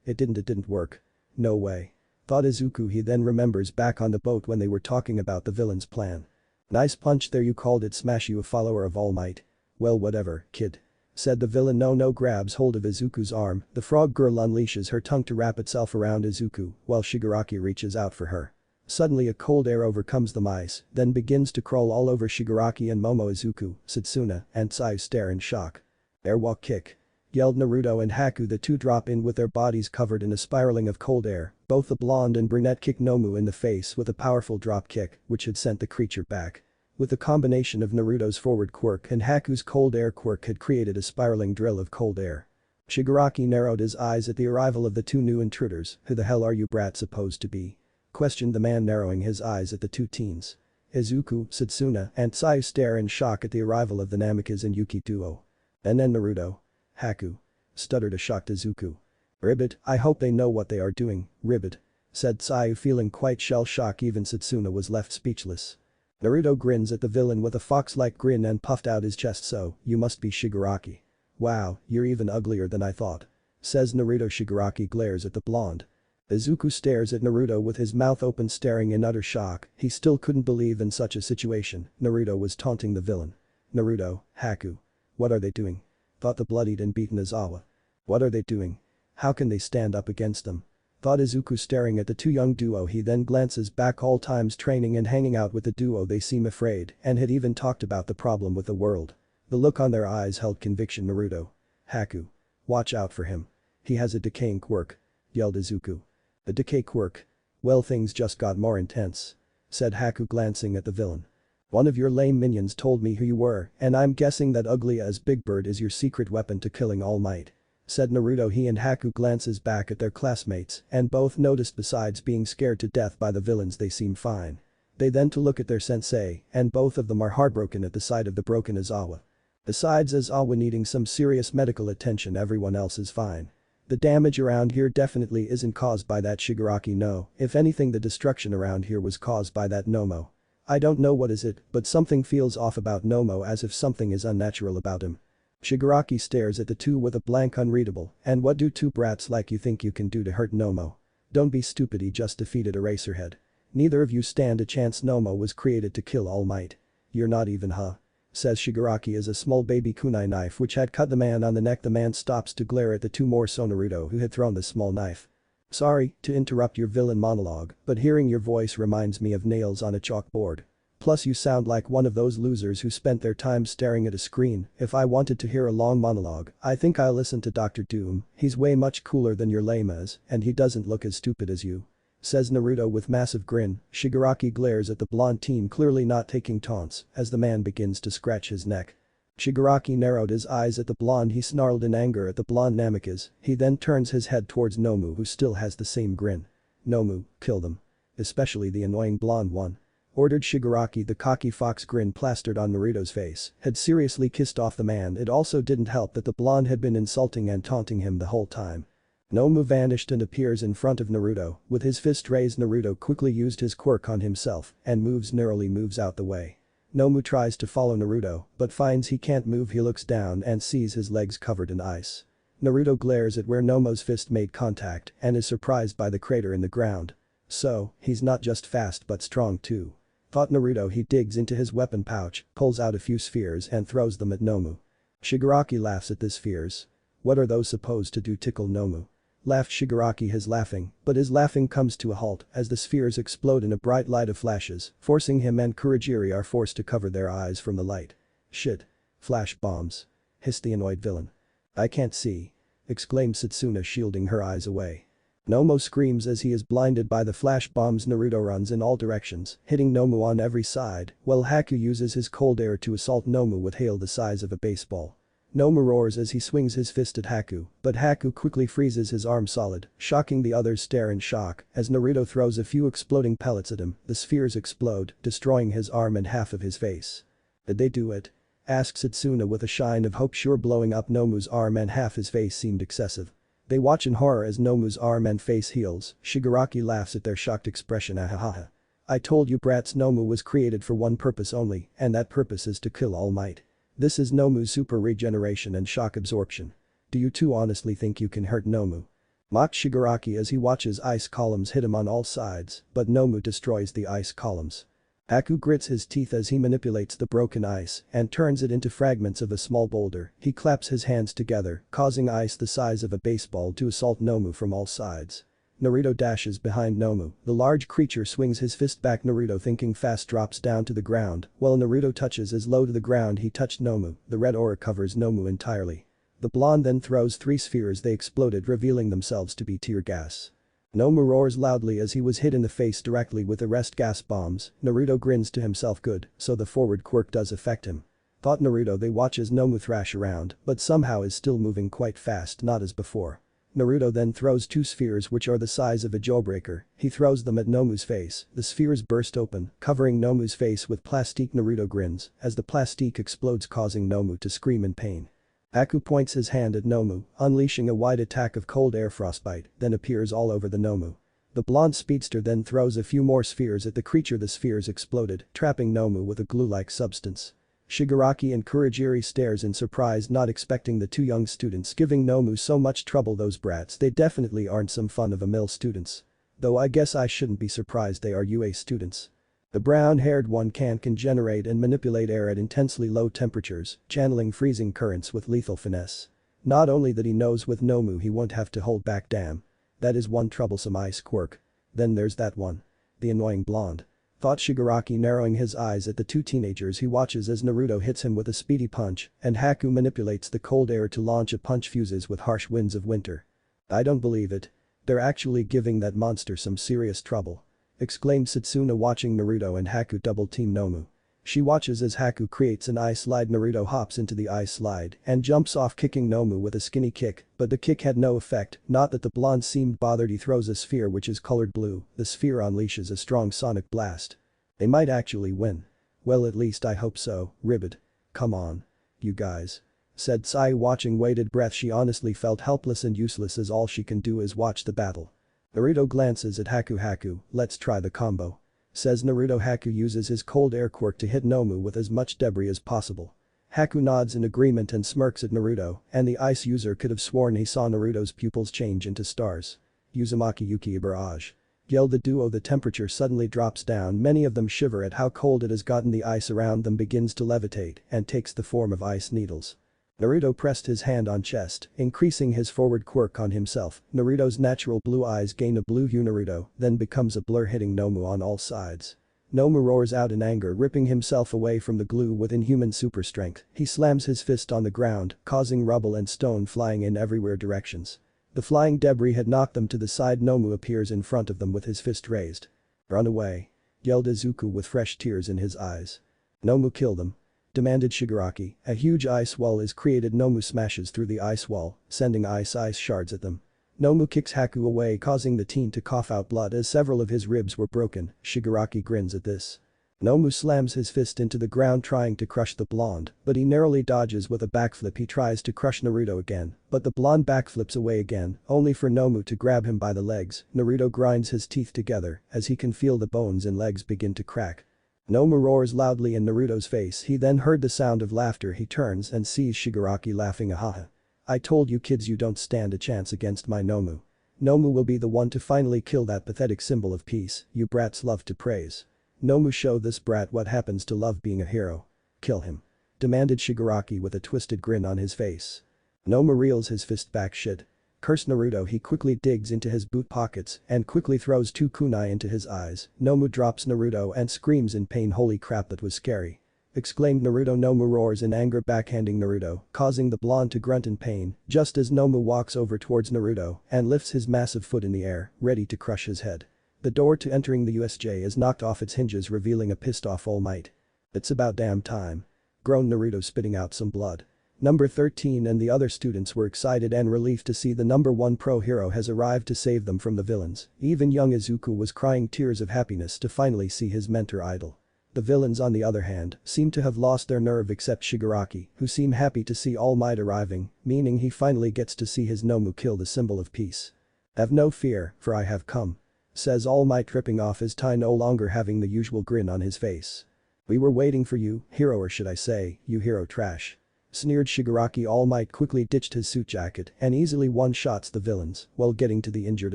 Speaker 1: It didn't work. No way. Thought Izuku. He then remembers back on the boat when they were talking about the villain's plan. Nice punch there, you called it smash, you a follower of All Might. Well, whatever, kid. said the villain. No grabs hold of Izuku's arm, the frog girl unleashes her tongue to wrap itself around Izuku while Shigaraki reaches out for her. Suddenly a cold air overcomes the mice, then begins to crawl all over Shigaraki and Momo. Izuku, Setsuna, and Tsuyu stare in shock. Airwalk kick. Yelled Naruto and Haku. The two drop in with their bodies covered in a spiraling of cold air. Both the blonde and brunette kick Nomu in the face with a powerful drop kick, which had sent the creature back. With the combination of Naruto's forward quirk and Haku's cold air quirk had created a spiraling drill of cold air. Shigaraki narrowed his eyes at the arrival of the two new intruders. "Who the hell are you brats supposed to be?" questioned the man, narrowing his eyes at the two teens. Izuku, Setsuna, and Tsuyu stare in shock at the arrival of the Namikaze and Yuki duo. And then Naruto. "Haku," stuttered a shocked Izuku. "Ribbit, I hope they know what they are doing, Ribbit," said Tsuyu, feeling quite shell-shocked. Even Setsuna was left speechless. Naruto grins at the villain with a fox-like grin and puffed out his chest. "So, you must be Shigaraki. Wow, you're even uglier than I thought," says Naruto. Shigaraki glares at the blonde. Izuku stares at Naruto with his mouth open, staring in utter shock. He still couldn't believe in such a situation Naruto was taunting the villain. "Naruto, Haku. What are they doing?" thought the bloodied and beaten Izawa. "What are they doing? How can they stand up against them?" thought Izuku, staring at the two young duo. He then glances back. All times training and hanging out with the duo, they seem afraid and had even talked about the problem with the world. The look on their eyes held conviction. "Naruto. Haku. Watch out for him. He has a decaying quirk," yelled Izuku. "A decay quirk? Well, things just got more intense," said Haku, glancing at the villain. "One of your lame minions told me who you were, and I'm guessing that ugly as Big Bird is your secret weapon to killing All Might," said Naruto. He and Haku glances back at their classmates and both noticed besides being scared to death by the villains they seem fine. They then to look at their sensei and both of them are heartbroken at the sight of the broken Izawa. Besides Izawa needing some serious medical attention, everyone else is fine. The damage around here definitely isn't caused by that Shigaraki. No, if anything the destruction around here was caused by that Nomo. I don't know what is it, but something feels off about Nomo, as if something is unnatural about him. Shigaraki stares at the two with a blank unreadable. "And what do two brats like you think you can do to hurt Nomo? Don't be stupid, he just defeated Eraserhead. Neither of you stand a chance. Nomo was created to kill All Might. You're not even, huh?" says Shigaraki as a small baby kunai knife which had cut the man on the neck. The man stops to glare at the two more so Naruto, who had thrown the small knife. "Sorry to interrupt your villain monologue, but hearing your voice reminds me of nails on a chalkboard. Plus you sound like one of those losers who spent their time staring at a screen. If I wanted to hear a long monologue, I think I'll listen to Dr. Doom. He's way much cooler than your lame ass, and he doesn't look as stupid as you," says Naruto with massive grin. Shigaraki glares at the blonde teen, clearly not taking taunts, as the man begins to scratch his neck. Shigaraki narrowed his eyes at the blonde. He snarled in anger at the blonde Namikaze. He then turns his head towards Nomu, who still has the same grin. "Nomu, kill them. Especially the annoying blonde one," ordered Shigaraki. The cocky fox grin plastered on Naruto's face had seriously kissed off the man. It also didn't help that the blonde had been insulting and taunting him the whole time. Nomu vanished and appears in front of Naruto. With his fist raised, Naruto quickly used his quirk on himself and narrowly moves out the way. Nomu tries to follow Naruto but finds he can't move. He looks down and sees his legs covered in ice. Naruto glares at where Nomu's fist made contact and is surprised by the crater in the ground. So, he's not just fast but strong too, thought Naruto. He digs into his weapon pouch, pulls out a few spheres and throws them at Nomu. Shigaraki laughs at the spheres. "What are those supposed to do, tickle Nomu?" laughed Shigaraki. His laughing, but his laughing comes to a halt as the spheres explode in a bright light of flashes, forcing him and Kurogiri are forced to cover their eyes from the light. "Shit. Flash bombs," hissed the annoyed villain. "I can't see," exclaimed Setsuna, shielding her eyes away. Nomu screams as he is blinded by the flash bombs. Naruto runs in all directions, hitting Nomu on every side, while Haku uses his cold air to assault Nomu with hail the size of a baseball. Nomu roars as he swings his fist at Haku, but Haku quickly freezes his arm solid, shocking the others stare in shock as Naruto throws a few exploding pellets at him. The spheres explode, destroying his arm and half of his face. "Did they do it?" asked Setsuna with a shine of hope. "Sure, blowing up Nomu's arm and half his face seemed excessive." They watch in horror as Nomu's arm and face heals. Shigaraki laughs at their shocked expression. "Ahahaha. I told you brats, Nomu was created for one purpose only, and that purpose is to kill All Might. This is Nomu's super regeneration and shock absorption. Do you two honestly think you can hurt Nomu?" mocked Shigaraki as he watches ice columns hit him on all sides, but Nomu destroys the ice columns. Haku grits his teeth as he manipulates the broken ice and turns it into fragments of a small boulder. He claps his hands together, causing ice the size of a baseball to assault Nomu from all sides. Naruto dashes behind Nomu. The large creature swings his fist back. Naruto, thinking fast, drops down to the ground. While Naruto touches as low to the ground he touched Nomu. The red aura covers Nomu entirely. The blonde then throws 3 spheres. They exploded, revealing themselves to be tear gas. Nomu roars loudly as he was hit in the face directly with the rest gas bombs. Naruto grins to himself. Good, so the forward quirk does affect him. Thought Naruto. They watch as Nomu thrash around, but somehow is still moving quite fast, not as before. Naruto then throws 2 spheres which are the size of a jawbreaker. He throws them at Nomu's face. The spheres burst open, covering Nomu's face with plastique. Naruto grins as the plastique explodes, causing Nomu to scream in pain. Haku points his hand at Nomu, unleashing a wide attack of cold air frostbite, then appears all over the Nomu. The blonde speedster then throws a few more spheres at the creature. The spheres exploded, trapping Nomu with a glue-like substance. Shigaraki and Kurogiri stares in surprise, not expecting the 2 young students giving Nomu so much trouble. Those brats, they definitely aren't some fun-of-a-mill students. Though I guess I shouldn't be surprised they are UA students. The brown-haired one can generate and manipulate air at intensely low temperatures, channeling freezing currents with lethal finesse. Not only that, he knows with Nomu he won't have to hold back. Damn. That is one troublesome ice quirk. Then there's that one. The annoying blonde. Thought Shigaraki, narrowing his eyes at the 2 teenagers. He watches as Naruto hits him with a speedy punch, and Haku manipulates the cold air to launch a punch fuses with harsh winds of winter. I don't believe it. They're actually giving that monster some serious trouble. Exclaimed Setsuna, watching Naruto and Haku double-team Nomu. She watches as Haku creates an ice slide. Naruto hops into the ice slide and jumps off, kicking Nomu with a skinny kick, but the kick had no effect. Not that the blonde seemed bothered. He throws a sphere which is colored blue. The sphere unleashes a strong sonic blast. They might actually win. Well, at least I hope so. Ribbit. Come on. You guys. Said Sai, watching bated breath. She honestly felt helpless and useless as all she can do is watch the battle. Naruto glances at Haku. Haku, let's try the combo. Says Naruto. Haku uses his cold air quirk to hit Nomu with as much debris as possible. Haku nods in agreement and smirks at Naruto, and the ice user could have sworn he saw Naruto's pupils change into stars. Uzumaki Yuki barrage. Yelled the duo. The temperature suddenly drops down. Many of them shiver at how cold it has gotten. The ice around them begins to levitate and takes the form of ice needles. Naruto pressed his hand on chest, increasing his forward quirk on himself. Naruto's natural blue eyes gain a blue hue. Naruto then becomes a blur, hitting Nomu on all sides. Nomu roars out in anger, ripping himself away from the glue with inhuman super strength. He slams his fist on the ground, causing rubble and stone flying in everywhere directions. The flying debris had knocked them to the side. Nomu appears in front of them with his fist raised. Run away. Yelled Izuku with fresh tears in his eyes. Nomu, kill them. Demanded Shigaraki. A huge ice wall is created. Nomu smashes through the ice wall, sending ice shards at them. Nomu kicks Haku away, causing the teen to cough out blood as several of his ribs were broken. Shigaraki grins at this. Nomu slams his fist into the ground, trying to crush the blonde, but he narrowly dodges with a backflip. He tries to crush Naruto again, but the blonde backflips away again, only for Nomu to grab him by the legs. Naruto grinds his teeth together as he can feel the bones and legs begin to crack. Nomu roars loudly in Naruto's face. He then heard the sound of laughter. He turns and sees Shigaraki laughing. Ahaha. I told you kids, you don't stand a chance against my Nomu. Nomu will be the one to finally kill that pathetic symbol of peace you brats love to praise. Nomu, show this brat what happens to love being a hero. Kill him. Demanded Shigaraki with a twisted grin on his face. Nomu reels his fist back. Shit. Cursed Naruto. He quickly digs into his boot pockets and quickly throws 2 kunai into his eyes. Nomu drops Naruto and screams in pain. Holy crap, that was scary. Exclaimed Naruto. Nomu roars in anger, backhanding Naruto, causing the blonde to grunt in pain, just as Nomu walks over towards Naruto and lifts his massive foot in the air, ready to crush his head. The door to entering the USJ is knocked off its hinges, revealing a pissed off All Might. It's about damn time. Groaned Naruto, spitting out some blood. Number 13 and the other students were excited and relieved to see the number 1 pro hero has arrived to save them from the villains. Even young Izuku was crying tears of happiness to finally see his mentor idol. The villains, on the other hand, seem to have lost their nerve, except Shigaraki, who seem happy to see All Might arriving, meaning he finally gets to see his Nomu kill the symbol of peace. Have no fear, for I have come. Says All Might, tripping off his tie, no longer having the usual grin on his face. We were waiting for you, hero, or should I say, you hero trash. Sneered Shigaraki. All Might quickly ditched his suit jacket and easily one-shots the villains while getting to the injured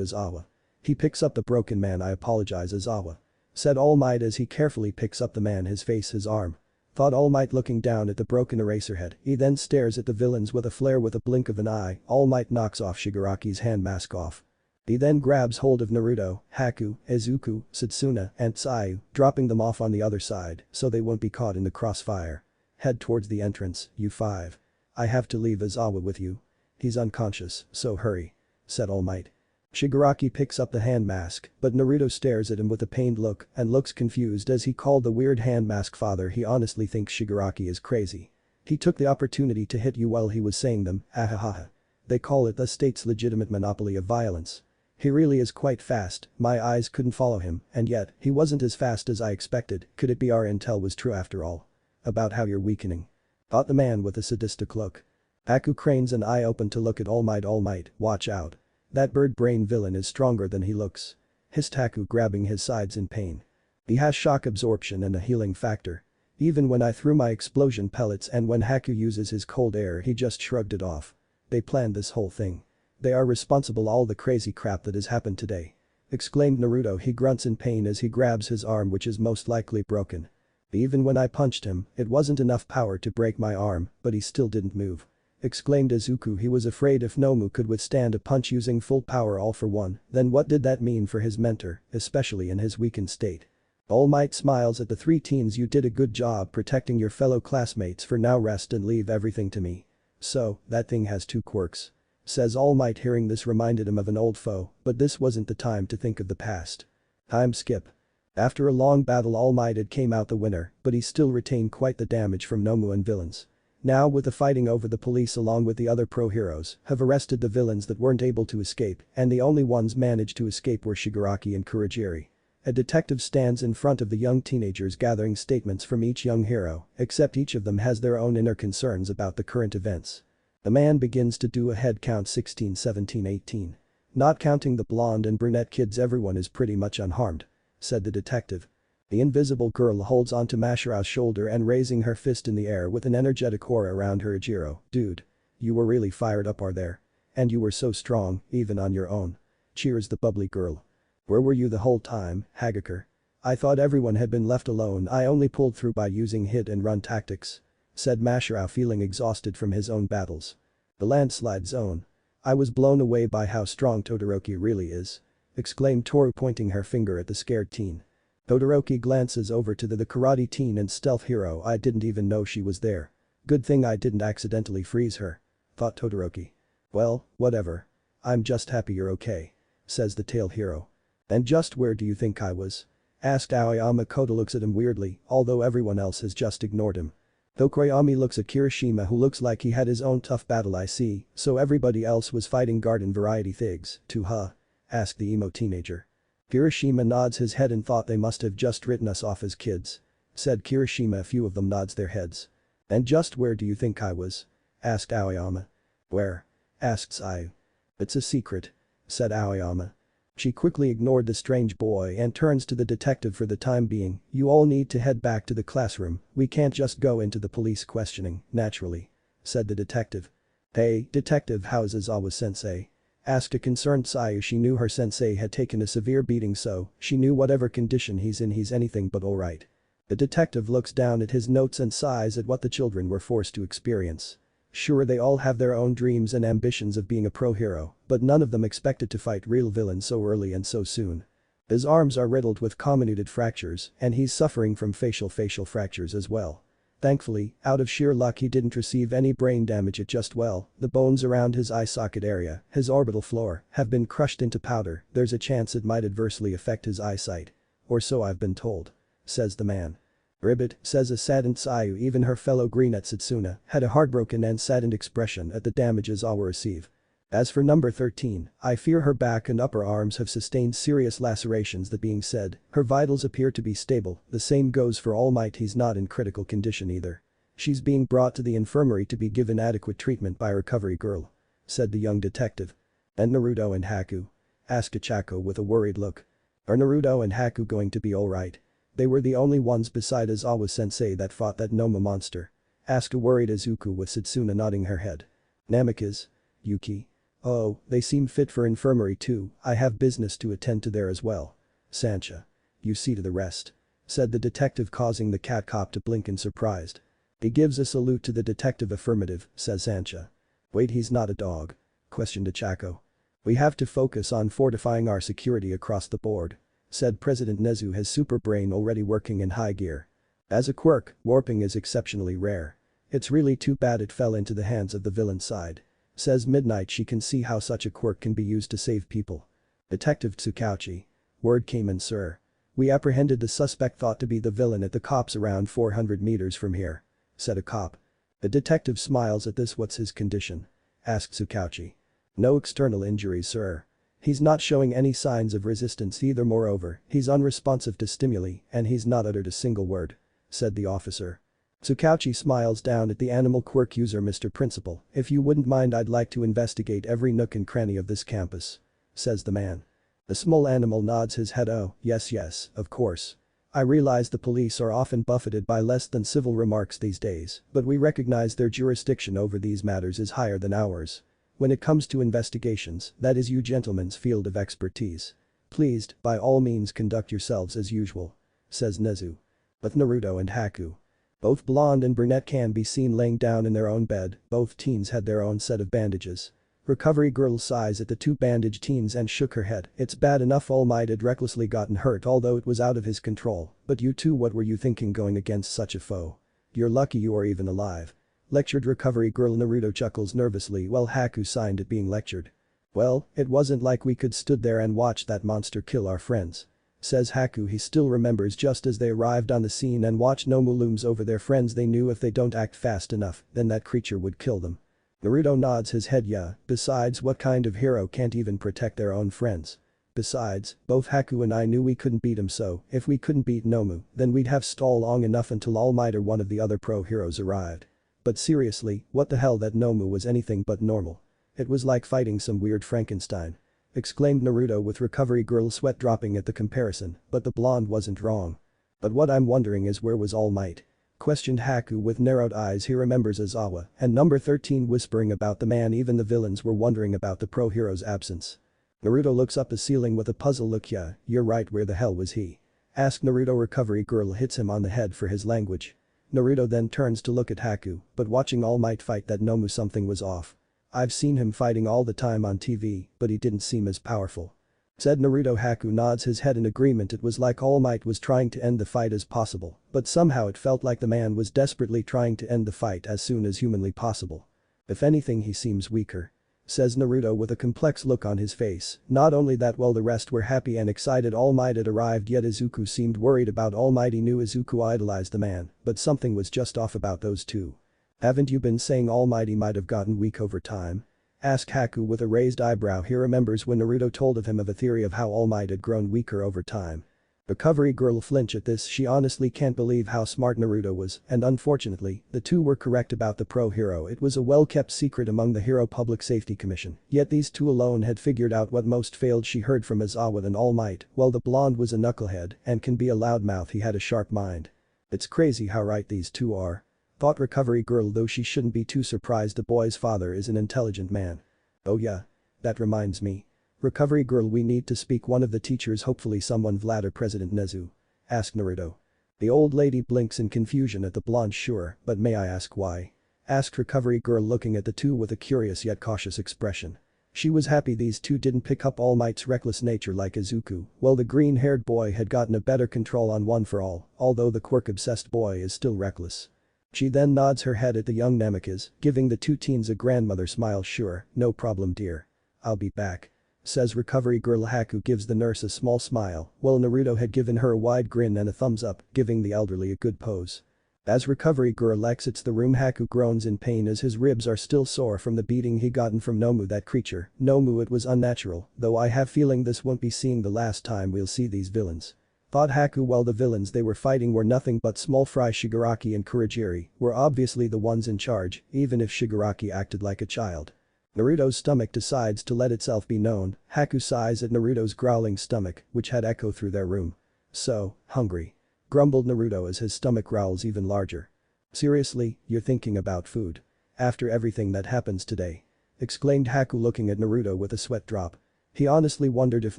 Speaker 1: Aizawa. He picks up the broken man. I apologize, Aizawa. said All Might as he carefully picks up the man his arm. Thought All Might looking down at the broken eraser head. He then stares at the villains with a flare with a blink of an eye. All Might knocks off Shigaraki's hand mask off. He then grabs hold of Naruto, Haku, Izuku, Satsuna, and Tsuyu, dropping them off on the other side so they won't be caught in the crossfire. Head towards the entrance, you five. I have to leave Izawa with you. He's unconscious, so hurry, said All Might. Shigaraki picks up the hand mask, but Naruto stares at him with a pained look and looks confused as he called the weird hand mask father. He honestly thinks Shigaraki is crazy. He took the opportunity to hit you while he was saying them, ahahaha. They call it the state's legitimate monopoly of violence. He really is quite fast, my eyes couldn't follow him, and yet, he wasn't as fast as I expected. Could it be our intel was true after all? About how you're weakening? Thought the man with a sadistic look. Haku cranes an eye open to look at All Might, watch out. That bird brain villain is stronger than he looks. Hissed Haku, grabbing his sides in pain. He has shock absorption and a healing factor. Even when I threw my explosion pellets and when Haku uses his cold air, he just shrugged it off. They planned this whole thing. They are responsible all the crazy crap that has happened today. Exclaimed Naruto. He grunts in pain as he grabs his arm, which is most likely broken. Even when I punched him, it wasn't enough power to break my arm, but he still didn't move. Exclaimed Izuku. He was afraid if Nomu could withstand a punch using full power all for one, then what did that mean for his mentor, especially in his weakened state? All Might smiles at the three teens. You did a good job protecting your fellow classmates. For now rest and leave everything to me. So, that thing has two quirks. Says All Might. Hearing this reminded him of an old foe, but this wasn't the time to think of the past. Time skip. After a long battle, All Might had came out the winner, but he still retained quite the damage from Nomu and villains. Now with the fighting over, the police along with the other pro-heroes have arrested the villains that weren't able to escape, and the only ones managed to escape were Shigaraki and Kurogiri. A detective stands in front of the young teenagers gathering statements from each young hero, except each of them has their own inner concerns about the current events. The man begins to do a head count: 16, 17, 18. Not counting the blonde and brunette kids, everyone is pretty much unharmed, said the detective. The invisible girl holds onto Mashiro's shoulder and raising her fist in the air with an energetic aura around her. Ejiro, dude. You were really fired up are there? And you were so strong, even on your own. Cheers the bubbly girl. Where were you the whole time, Hagakure? I thought everyone had been left alone. I only pulled through by using hit and run tactics, said Mashiro, feeling exhausted from his own battles. The landslide zone. I was blown away by how strong Todoroki really is, exclaimed Toru, pointing her finger at the scared teen. Todoroki glances over to the karate teen and stealth hero. I didn't even know she was there. Good thing I didn't accidentally freeze her, thought Todoroki. Well, whatever. I'm just happy you're okay, says the tail hero. And just where do you think I was? Asked Aoyama. Koda looks at him weirdly, although everyone else has just ignored him. Tokoyami looks at Kirishima, who looks like he had his own tough battle. I see, so everybody else was fighting garden variety things, too huh? Asked the emo teenager. Kirishima nods his head and thought they must have just written us off as kids, said Kirishima. A few of them nods their heads. And just where do you think I was? Asked Aoyama. Where? Asked Tsuyu. It's a secret, said Aoyama. She quickly ignored the strange boy and turns to the detective. For the time being, you all need to head back to the classroom. We can't just go into the police questioning, naturally, said the detective. Hey, detective, how's Izawa-sensei? Asked a concerned Tsuyu. She knew her sensei had taken a severe beating, so she knew whatever condition he's in, he's anything but alright. The detective looks down at his notes and sighs at what the children were forced to experience. Sure, they all have their own dreams and ambitions of being a pro-hero, but none of them expected to fight real villains so early and so soon. His arms are riddled with comminuted fractures and he's suffering from facial fractures as well. Thankfully, out of sheer luck, he didn't receive any brain damage. It just, well, the bones around his eye socket area, his orbital floor, have been crushed into powder. There's a chance it might adversely affect his eyesight. Or so I've been told, says the man. Ribbit, says a saddened Tsuyu. Even her fellow greenette Satsuna had a heartbroken and saddened expression at the damages Awa receive. As for number 13, I fear her back and upper arms have sustained serious lacerations. That being said, her vitals appear to be stable. The same goes for All Might, he's not in critical condition either. She's being brought to the infirmary to be given adequate treatment by a recovery girl, said the young detective. And Naruto and Haku? Asked Ichako with a worried look. Are Naruto and Haku going to be alright? They were the only ones beside Izawa-sensei that fought that Noma monster, asked a worried Izuku with Satsuna nodding her head. Namikaze? Yuki? Oh, they seem fit for infirmary too. I have business to attend to there as well. Sancha. You see to the rest," said the detective, causing the cat cop to blink in surprise. He gives a salute to the detective. "Affirmative," says Sancha. "Wait, he's not a dog?" questioned Chaco. "We have to focus on fortifying our security across the board," said President Nezu, his super brain already working in high gear. "As a quirk, warping is exceptionally rare. It's really too bad it fell into the hands of the villain side," says Midnight. She can see how such a quirk can be used to save people. Detective Tsukauchi. "Word came in, sir. We apprehended the suspect thought to be the villain at the cops around 400 meters from here," said a cop. The detective smiles at this. "What's his condition?" asked Tsukauchi. "No external injuries, sir. He's not showing any signs of resistance either. Moreover, he's unresponsive to stimuli and he's not uttered a single word," said the officer. Tsukauchi smiles down at the animal quirk user. "Mr. Principal, if you wouldn't mind, I'd like to investigate every nook and cranny of this campus," says the man. The small animal nods his head. "Oh, yes, of course. I realize the police are often buffeted by less than civil remarks these days, but we recognize their jurisdiction over these matters is higher than ours. When it comes to investigations, that is you gentlemen's field of expertise. Pleased, by all means conduct yourselves as usual," says Nezu. But Naruto and Haku. Both blonde and brunette can be seen laying down in their own bed. Both teens had their own set of bandages. Recovery girl sighs at the two bandaged teens and shook her head. "It's bad enough All Might had recklessly gotten hurt, although it was out of his control, but you two, what were you thinking going against such a foe? You're lucky you are even alive," lectured recovery girl. Naruto chuckles nervously while Haku signed at being lectured. "Well, it wasn't like we could stood there and watch that monster kill our friends," says Haku. He still remembers just as they arrived on the scene and watched Nomu looms over their friends. They knew if they don't act fast enough, then that creature would kill them. Naruto nods his head. "Yeah, besides, what kind of hero can't even protect their own friends? Besides, both Haku and I knew we couldn't beat him, so if we couldn't beat Nomu, then we'd have stalled long enough until All Might or one of the other pro heroes arrived. But seriously, what the hell, that Nomu was anything but normal. It was like fighting some weird Frankenstein," exclaimed Naruto with recovery girl sweat dropping at the comparison, but the blonde wasn't wrong. "But what I'm wondering is, where was All Might?" questioned Haku with narrowed eyes. He remembers Aizawa and number 13 whispering about the man. Even the villains were wondering about the pro hero's absence. Naruto looks up the ceiling with a puzzled look. "Yeah, you're right, where the hell was he?" asked Naruto. Recovery girl hits him on the head for his language. Naruto then turns to look at Haku, but watching All Might fight that Nomu, something was off. "I've seen him fighting all the time on TV, but he didn't seem as powerful," said Naruto. Haku nods his head in agreement. It was like All Might was trying to end the fight as possible, but somehow it felt like the man was desperately trying to end the fight as soon as humanly possible. "If anything, he seems weaker," says Naruto with a complex look on his face. Not only that, while the rest were happy and excited All Might had arrived, yet Izuku seemed worried about All Might. He knew Izuku idolized the man, but something was just off about those two. "Haven't you been saying All Might might have gotten weak over time?" asked Haku with a raised eyebrow. He remembers when Naruto told him of a theory of how All Might had grown weaker over time. Recovery girl flinch at this. She honestly can't believe how smart Naruto was, and unfortunately, the two were correct about the pro hero. It was a well-kept secret among the Hero Public Safety Commission, yet these two alone had figured out what most failed. She heard from Aizawa and All Might, while the blonde was a knucklehead and can be a loudmouth, he had a sharp mind. It's crazy how right these two are, thought recovery girl, though she shouldn't be too surprised. The boy's father is an intelligent man. "Oh yeah. That reminds me. Recovery girl, we need to speak one of the teachers, hopefully someone Vlad or President Nezu," asked Naruto. The old lady blinks in confusion at the blonde. "Sure, but may I ask why?" asked recovery girl, looking at the two with a curious yet cautious expression. She was happy these two didn't pick up All Might's reckless nature like Izuku. Well, the green-haired boy had gotten a better control on One for All, although the quirk-obsessed boy is still reckless. She then nods her head at the young Namikaze, giving the two teens a grandmother smile. "Sure, no problem dear. I'll be back," says recovery girl. Haku gives the nurse a small smile, while Naruto had given her a wide grin and a thumbs up, giving the elderly a good pose. As recovery girl exits the room, Haku groans in pain as his ribs are still sore from the beating he gotten from Nomu. That creature, Nomu, it was unnatural, though I have feeling this won't be seeing the last time we'll see these villains, thought Haku, while the villains they were fighting were nothing but small fry. Shigaraki and Kurogiri were obviously the ones in charge, even if Shigaraki acted like a child. Naruto's stomach decides to let itself be known. Haku sighs at Naruto's growling stomach, which had echo through their room. "So, hungry," grumbled Naruto as his stomach growls even larger. "Seriously, you're thinking about food? After everything that happens today?" exclaimed Haku, looking at Naruto with a sweat drop. He honestly wondered if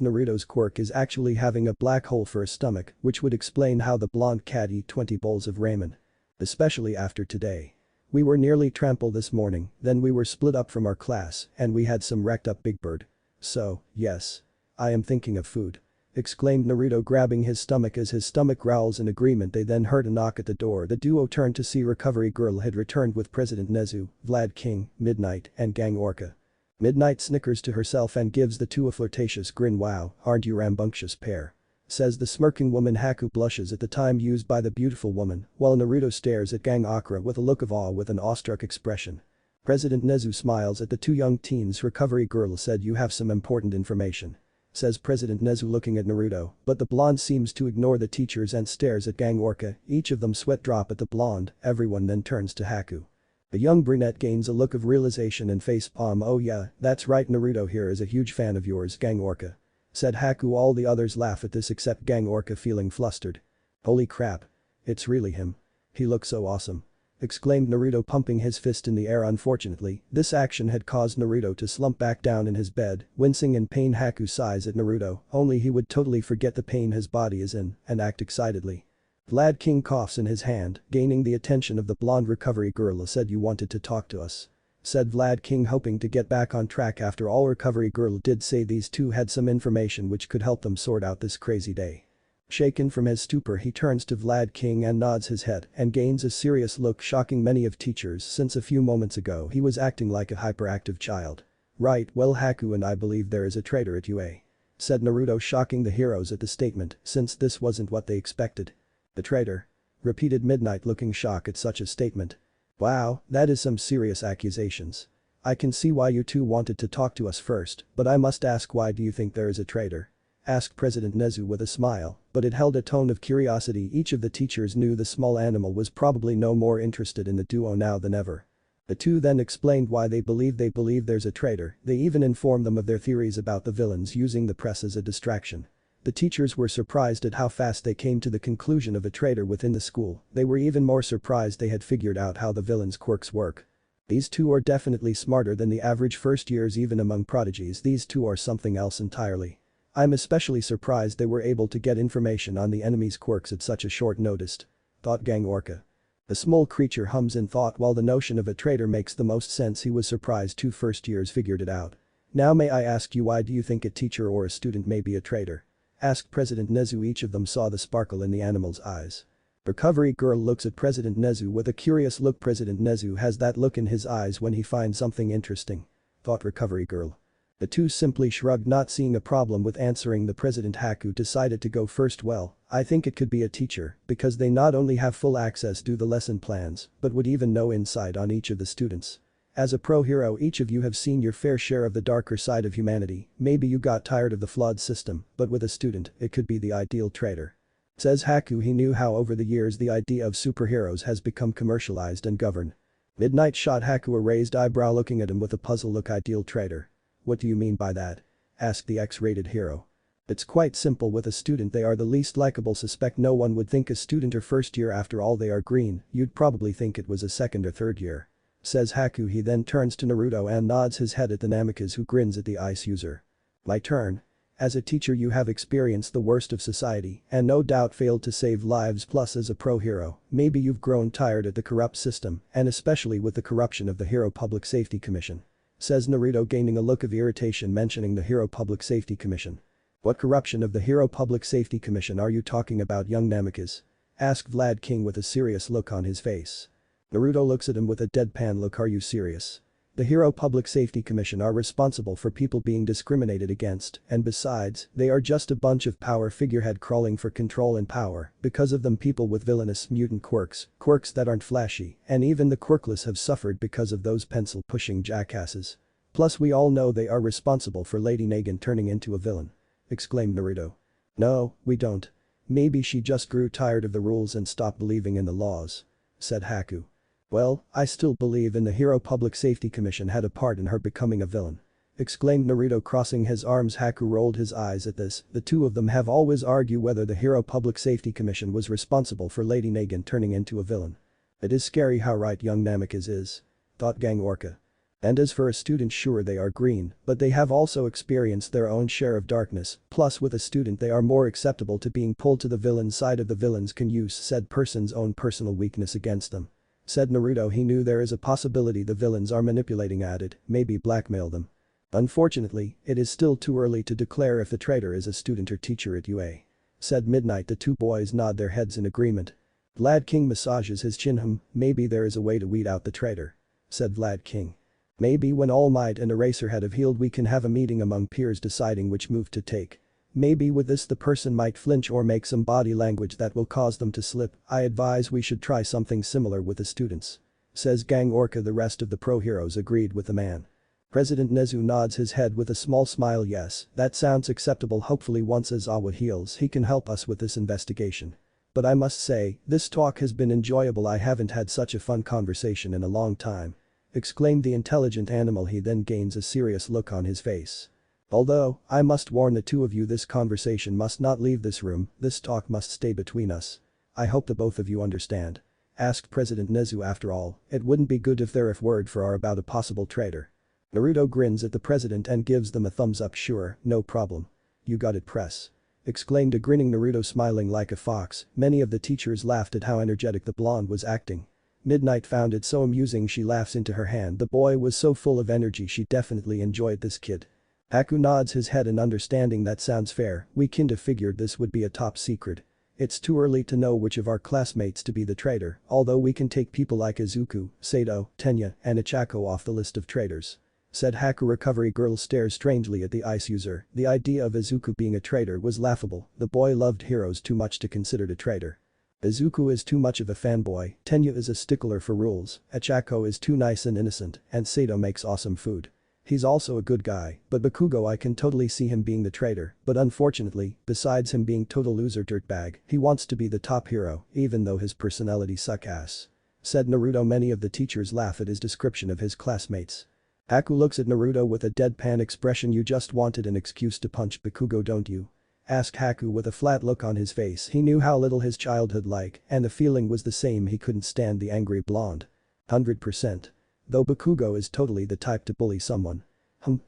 Speaker 1: Naruto's quirk is actually having a black hole for a stomach, which would explain how the blonde cat eat 20 bowls of ramen. Especially after today. We were nearly trampled this morning, then we were split up from our class, and we had some wrecked up Big Bird. So, yes. I am thinking of food. Exclaimed Naruto, grabbing his stomach as his stomach growls in agreement. They then heard a knock at the door. The duo turned to see Recovery Girl had returned with President Nezu, Vlad King, Midnight, and Gang Orca. Midnight snickers to herself and gives the two a flirtatious grin. Wow, aren't you rambunctious pair? Says the smirking woman. Haku blushes at the time used by the beautiful woman, while Naruto stares at Gang Okra with a look of awe with an awestruck expression. President Nezu smiles at the two young teens. Recovery Girl said you have some important information. Says President Nezu looking at Naruto, but the blonde seems to ignore the teachers and stares at Gang Orca. Each of them sweat drop at the blonde. Everyone then turns to Haku. The young brunette gains a look of realization and facepalm. Oh yeah, that's right, Naruto here is a huge fan of yours, Gang Orca. Said Haku. All the others laugh at this except Gang Orca, feeling flustered. Holy crap. It's really him. He looks so awesome. Exclaimed Naruto, pumping his fist in the air. Unfortunately, this action had caused Naruto to slump back down in his bed, wincing in pain. Haku sighs at Naruto, only he would totally forget the pain his body is in, and act excitedly. Vlad King coughs in his hand, gaining the attention of the blonde. Recovery Girl said you wanted to talk to us. Said Vlad King, hoping to get back on track. After all, Recovery Girl did say these two had some information which could help them sort out this crazy day. Shaken from his stupor, he turns to Vlad King and nods his head and gains a serious look, shocking many of teachers since a few moments ago he was acting like a hyperactive child. Right, well, Haku and I believe there is a traitor at UA. Said Naruto, shocking the heroes at the statement since this wasn't what they expected. The traitor? Repeated Midnight, looking shocked at such a statement. Wow, that is some serious accusations. I can see why you two wanted to talk to us first, but I must ask, why do you think there is a traitor? Asked President Nezu with a smile, but it held a tone of curiosity. Each of the teachers knew the small animal was probably no more interested in the duo now than ever. The two then explained why they believe there's a traitor. They even informed them of their theories about the villains using the press as a distraction. The teachers were surprised at how fast they came to the conclusion of a traitor within the school. They were even more surprised they had figured out how the villains' quirks work. These two are definitely smarter than the average first years. Even among prodigies, these two are something else entirely. I'm especially surprised they were able to get information on the enemy's quirks at such a short notice. Thought Gang Orca. The small creature hums in thought. While the notion of a traitor makes the most sense, he was surprised two first years figured it out. Now may I ask you, why do you think a teacher or a student may be a traitor? Asked President Nezu. Each of them saw the sparkle in the animal's eyes. Recovery Girl looks at President Nezu with a curious look. President Nezu has that look in his eyes when he finds something interesting. Thought Recovery Girl. The two simply shrugged, not seeing a problem with answering the president. Haku decided to go first. Well, I think it could be a teacher, because they not only have full access to the lesson plans, but would even know insight on each of the students. As a pro hero, each of you have seen your fair share of the darker side of humanity. Maybe you got tired of the flawed system, but with a student, it could be the ideal traitor. Says Haku. He knew how over the years the idea of superheroes has become commercialized and governed. Midnight shot Haku a raised eyebrow, looking at him with a puzzled look. Ideal traitor? What do you mean by that? Asked the X-rated hero. It's quite simple. With a student, they are the least likable suspect. No one would think a student or first year, after all they are green. You'd probably think it was a second or third year. Says Haku. He then turns to Naruto and nods his head at the Namikaze, who grins at the ice user. My turn. As a teacher, you have experienced the worst of society and no doubt failed to save lives. Plus, as a pro hero, maybe you've grown tired at the corrupt system, and especially with the corruption of the Hero Public Safety Commission. Says Naruto, gaining a look of irritation, mentioning the Hero Public Safety Commission. What corruption of the Hero Public Safety Commission are you talking about, young Namikaze? Asked Vlad King with a serious look on his face. Naruto looks at him with a deadpan look. Are you serious? The Hero Public Safety Commission are responsible for people being discriminated against, and besides, they are just a bunch of power figurehead crawling for control and power. Because of them, people with villainous mutant quirks that aren't flashy, and even the quirkless have suffered because of those pencil-pushing jackasses. Plus, we all know they are responsible for Lady Nagin turning into a villain. Exclaimed Naruto. No, we don't. Maybe she just grew tired of the rules and stopped believing in the laws. Said Haku. Well, I still believe in the Hero Public Safety Commission had a part in her becoming a villain. Exclaimed Naruto, crossing his arms. Haku rolled his eyes at this. The two of them have always argued whether the Hero Public Safety Commission was responsible for Lady Nagin turning into a villain. It is scary how right young Namikaze is. Thought Gang Orca. And as for a student, sure they are green, but they have also experienced their own share of darkness, plus with a student they are more acceptable to being pulled to the villain side of the villains can use said person's own personal weakness against them. Said Naruto he knew there is a possibility the villains are manipulating added, maybe blackmail them. Unfortunately, it is still too early to declare if the traitor is a student or teacher at UA. Said Midnight. The two boys nod their heads in agreement. Vlad King massages his chin. Maybe there is a way to weed out the traitor. Said Vlad King. Maybe when All Might and Eraserhead have healed we can have a meeting among peers deciding which move to take. Maybe with this the person might flinch or make some body language that will cause them to slip. I advise we should try something similar with the students. Says Gang Orca. The rest of the pro heroes agreed with the man. President Nezu nods his head with a small smile. Yes, that sounds acceptable. Hopefully once Aizawa heals he can help us with this investigation. But I must say, this talk has been enjoyable. I haven't had such a fun conversation in a long time. Exclaimed the intelligent animal. He then gains a serious look on his face. Although, I must warn the two of you, this conversation must not leave this room, this talk must stay between us. I hope the both of you understand. Asked President Nezu. After all, it wouldn't be good if there if word for our about a possible traitor. Naruto grins at the president and gives them a thumbs up. Sure, no problem. You got it, press. Exclaimed a grinning Naruto smiling like a fox. Many of the teachers laughed at how energetic the blonde was acting. Midnight found it so amusing she laughs into her hand. The boy was so full of energy, she definitely enjoyed this kid. Haku nods his head in understanding. That sounds fair, we kinda figured this would be a top secret. It's too early to know which of our classmates to be the traitor, although we can take people like Izuku, Sato, Tenya, and Ichako off the list of traitors. Said Haku. Recovery girl stares strangely at the ice user. The idea of Izuku being a traitor was laughable. The boy loved heroes too much to consider a traitor. Izuku is too much of a fanboy, Tenya is a stickler for rules, Ichako is too nice and innocent, and Sato makes awesome food. He's also a good guy, but Bakugo, I can totally see him being the traitor, but unfortunately, besides him being total loser dirtbag, he wants to be the top hero, even though his personality suck ass. Said Naruto. Many of the teachers laugh at his description of his classmates. Haku looks at Naruto with a deadpan expression. You just wanted an excuse to punch Bakugo, don't you? Asked Haku with a flat look on his face. He knew how little his childhood like, and the feeling was the same. He couldn't stand the angry blonde. 100%. Though Bakugo is totally the type to bully someone.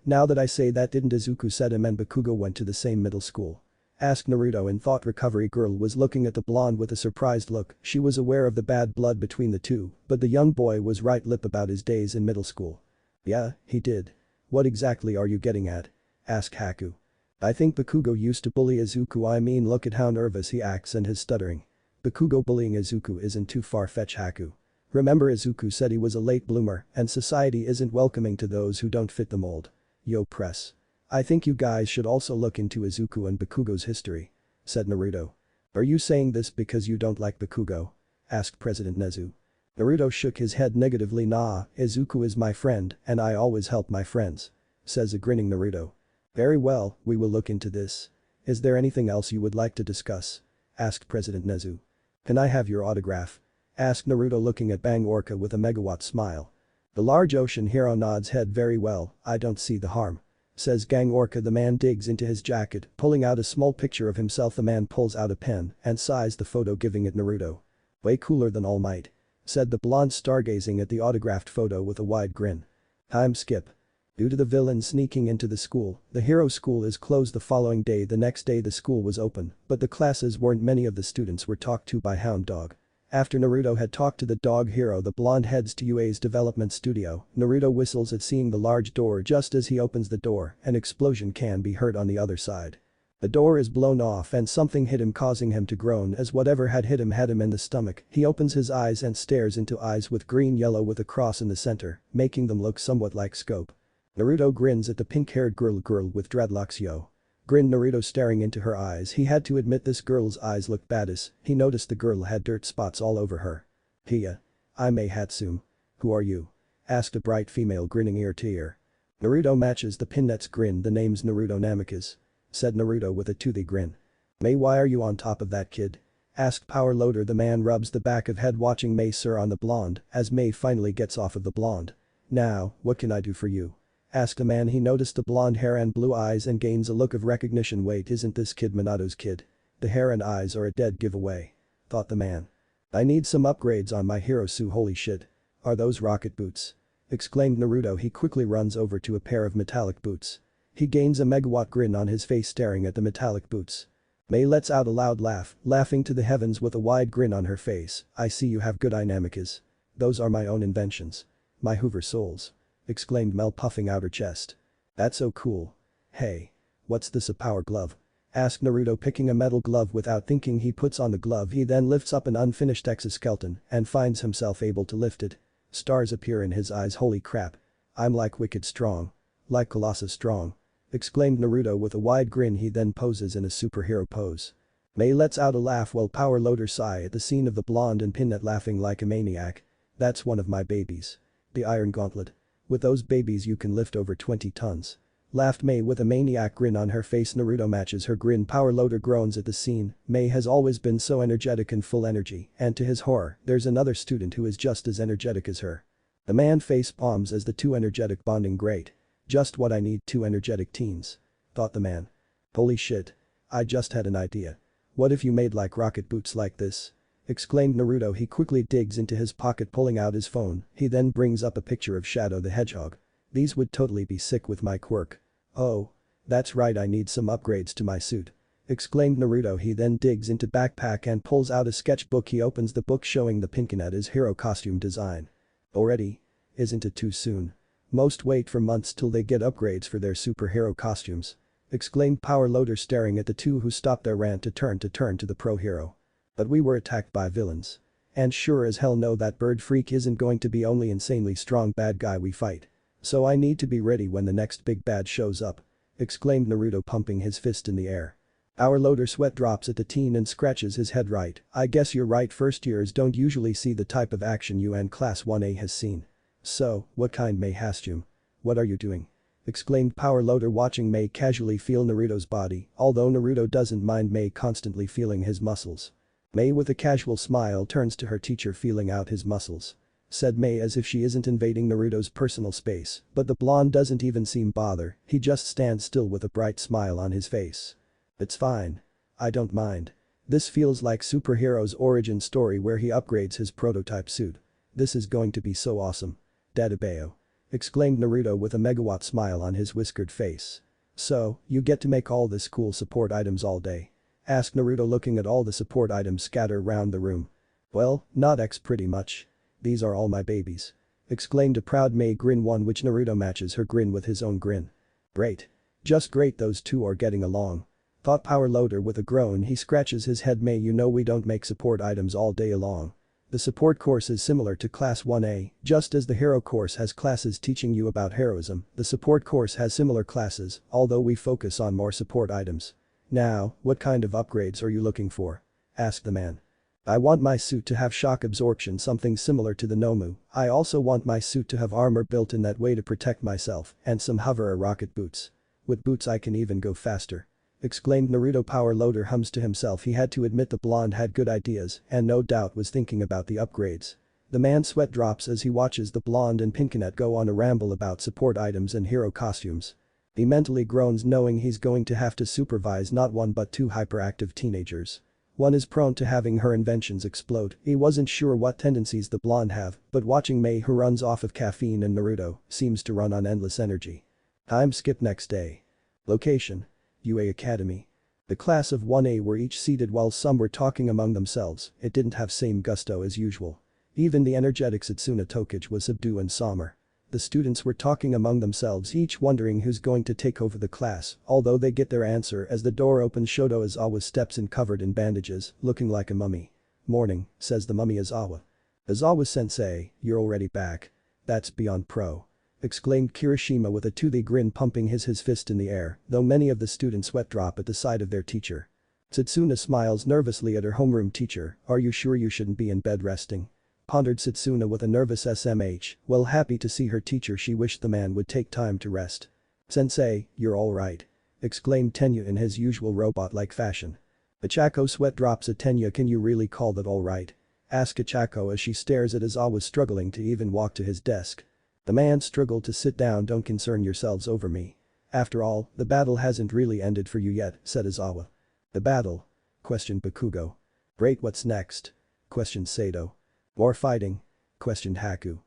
Speaker 1: Now that I say that, didn't Izuku said him and Bakugo went to the same middle school? Asked Naruto in thought. Recovery girl was looking at the blonde with a surprised look. She was aware of the bad blood between the two, but the young boy was right lip about his days in middle school. Yeah, he did. What exactly are you getting at? Asked Haku. I think Bakugo used to bully Izuku. I mean, look at how nervous he acts and his stuttering. Bakugo bullying Izuku isn't too far-fetched, Haku. Remember, Izuku said he was a late bloomer and society isn't welcoming to those who don't fit the mold. Yo press. I think you guys should also look into Izuku and Bakugo's history. Said Naruto. Are you saying this because you don't like Bakugo? Asked President Nezu. Naruto shook his head negatively. Nah, Izuku is my friend and I always help my friends. Says a grinning Naruto. Very well, we will look into this. Is there anything else you would like to discuss? Asked President Nezu. Can I have your autograph? Asked Naruto looking at Bang Orca with a megawatt smile. The large ocean hero nods head. Very well, I don't see the harm. Says Gang Orca. The man digs into his jacket, pulling out a small picture of himself. The man pulls out a pen and sighs the photo, giving it Naruto. Way cooler than All Might. Said the blonde, stargazing at the autographed photo with a wide grin. Time skip. Due to the villain sneaking into the school, the hero school is closed the following day. The next day the school was open, but the classes weren't. Many of the students were talked to by Hound Dog. After Naruto had talked to the dog hero, the blonde heads to UA's development studio. Naruto whistles at seeing the large door. Just as he opens the door, an explosion can be heard on the other side. The door is blown off and something hit him, causing him to groan as whatever had hit him had him in the stomach. He opens his eyes and stares into eyes with green-yellow with a cross in the center, making them look somewhat like scope. Naruto grins at the pink-haired girl with dreadlocks. Yo. Grinned Naruto, staring into her eyes. He had to admit this girl's eyes looked badass. He noticed the girl had dirt spots all over her. Hiya. I'm Mei Hatsum. Who are you? Asked a bright female, grinning ear to ear. Naruto matches the pinnet's grin. The name's Naruto Namikaze. Said Naruto with a toothy grin. Mei, why are you on top of that kid? Asked Power Loader. The man rubs the back of head, watching Mei sir on the blonde as Mei finally gets off of the blonde. Now, what can I do for you? Asked the man. He noticed the blonde hair and blue eyes and gains a look of recognition. Wait, isn't this kid Minato's kid? The hair and eyes are a dead giveaway. Thought the man. I need some upgrades on my hero suit. Holy shit. Are those rocket boots? exclaimed Naruto. He quickly runs over to a pair of metallic boots. He gains a megawatt grin on his face staring at the metallic boots. Mei lets out a loud laugh, laughing to the heavens with a wide grin on her face. I see you have good dynamics. Those are my own inventions. My Hoover souls. Exclaimed Mel puffing out her chest. That's so cool. Hey. What's this, a power glove? Asked Naruto picking a metal glove. Without thinking he puts on the glove. He then lifts up an unfinished exoskeleton and finds himself able to lift it. Stars appear in his eyes. Holy crap. I'm like wicked strong. Like Colossus strong. Exclaimed Naruto with a wide grin. He then poses in a superhero pose. Mei lets out a laugh while power loaders sigh at the scene of the blonde and pinhead laughing like a maniac. That's one of my babies. The Iron Gauntlet. With those babies you can lift over 20 tons. Laughed Mei with a maniac grin on her face. Naruto matches her grin. Power loader groans at the scene. Mei has always been so energetic and full energy, and to his horror, there's another student who is just as energetic as her. The man face palms as the two energetic bonding. Great. Just what I need, two energetic teens. Thought the man. Holy shit. I just had an idea. What if you made like rocket boots like this? Exclaimed Naruto. He quickly digs into his pocket pulling out his phone. He then brings up a picture of Shadow the Hedgehog. These would totally be sick with my quirk. Oh. That's right, I need some upgrades to my suit. Exclaimed Naruto. He then digs into backpack and pulls out a sketchbook. He opens the book showing the Pinkinette his hero costume design. Already? Isn't it too soon? Most wait for months till they get upgrades for their superhero costumes. Exclaimed power loader staring at the two who stopped their rant to turn to the pro hero. But we were attacked by villains. And sure as hell no, that bird freak isn't going to be only insanely strong bad guy we fight. So I need to be ready when the next big bad shows up. Exclaimed Naruto pumping his fist in the air. Power loader sweat drops at the teen and scratches his head. Right, I guess you're right, first years don't usually see the type of action you and class 1A has seen. So, what kind Mei costume? What are you doing? Exclaimed power loader watching Mei casually feel Naruto's body, although Naruto doesn't mind Mei constantly feeling his muscles. Mei with a casual smile turns to her teacher feeling out his muscles. Said Mei as if she isn't invading Naruto's personal space, but the blonde doesn't even seem bothered, he just stands still with a bright smile on his face. It's fine. I don't mind. This feels like superhero's origin story where he upgrades his prototype suit. This is going to be so awesome. Dadabeo. Exclaimed Naruto with a megawatt smile on his whiskered face. So, you get to make all this cool support items all day? Asked Naruto looking at all the support items scattered around the room. Well, not pretty much. These are all my babies. Exclaimed a proud Mei grin, one which Naruto matches her grin with his own grin. Great. Just great, those two are getting along. Thought power loader with a groan. He scratches his head. Mei, you know we don't make support items all day long. The support course is similar to class 1A, just as the hero course has classes teaching you about heroism, the support course has similar classes, although we focus on more support items. Now, what kind of upgrades are you looking for? Asked the man. I want my suit to have shock absorption, something similar to the Nomu. I also want my suit to have armor built in that way to protect myself, and some hover or rocket boots. With boots I can even go faster. Exclaimed Naruto. Power loader hums to himself. He had to admit the blonde had good ideas and no doubt was thinking about the upgrades. The man's sweat drops as he watches the blonde and Pinkinette go on a ramble about support items and hero costumes. He mentally groans knowing he's going to have to supervise not one but two hyperactive teenagers. One is prone to having her inventions explode. He wasn't sure what tendencies the blonde have, but watching Mei, who runs off of caffeine, and Naruto seems to run on endless energy. Time skip next day. Location. UA Academy. The class of 1A were each seated while some were talking among themselves. It didn't have same gusto as usual. Even the energetic Satsuna Tokage was subdued and somber. The students were talking among themselves, each wondering who's going to take over the class, although they get their answer as the door opens. Shoto Izawa steps in covered in bandages, looking like a mummy. Morning, says the mummy Izawa. Izawa-sensei, you're already back. That's beyond pro. Exclaimed Kirishima with a toothy grin, pumping his fist in the air, though many of the students sweat drop at the sight of their teacher. Satsuna smiles nervously at her homeroom teacher. Are you sure you shouldn't be in bed resting? Pondered Satsuna with a nervous SMH, well happy to see her teacher. She wished the man would take time to rest. Sensei, you're alright. Exclaimed Tenya in his usual robot-like fashion. Ichako sweat drops at Tenya. Can you really call that alright? Asked Ichako as she stares at Izawa struggling to even walk to his desk. The man struggled to sit down. Don't concern yourselves over me. After all, the battle hasn't really ended for you yet, said Izawa. The battle? Questioned Bakugo. Great, what's next? Questioned Sato. More fighting? Questioned Haku.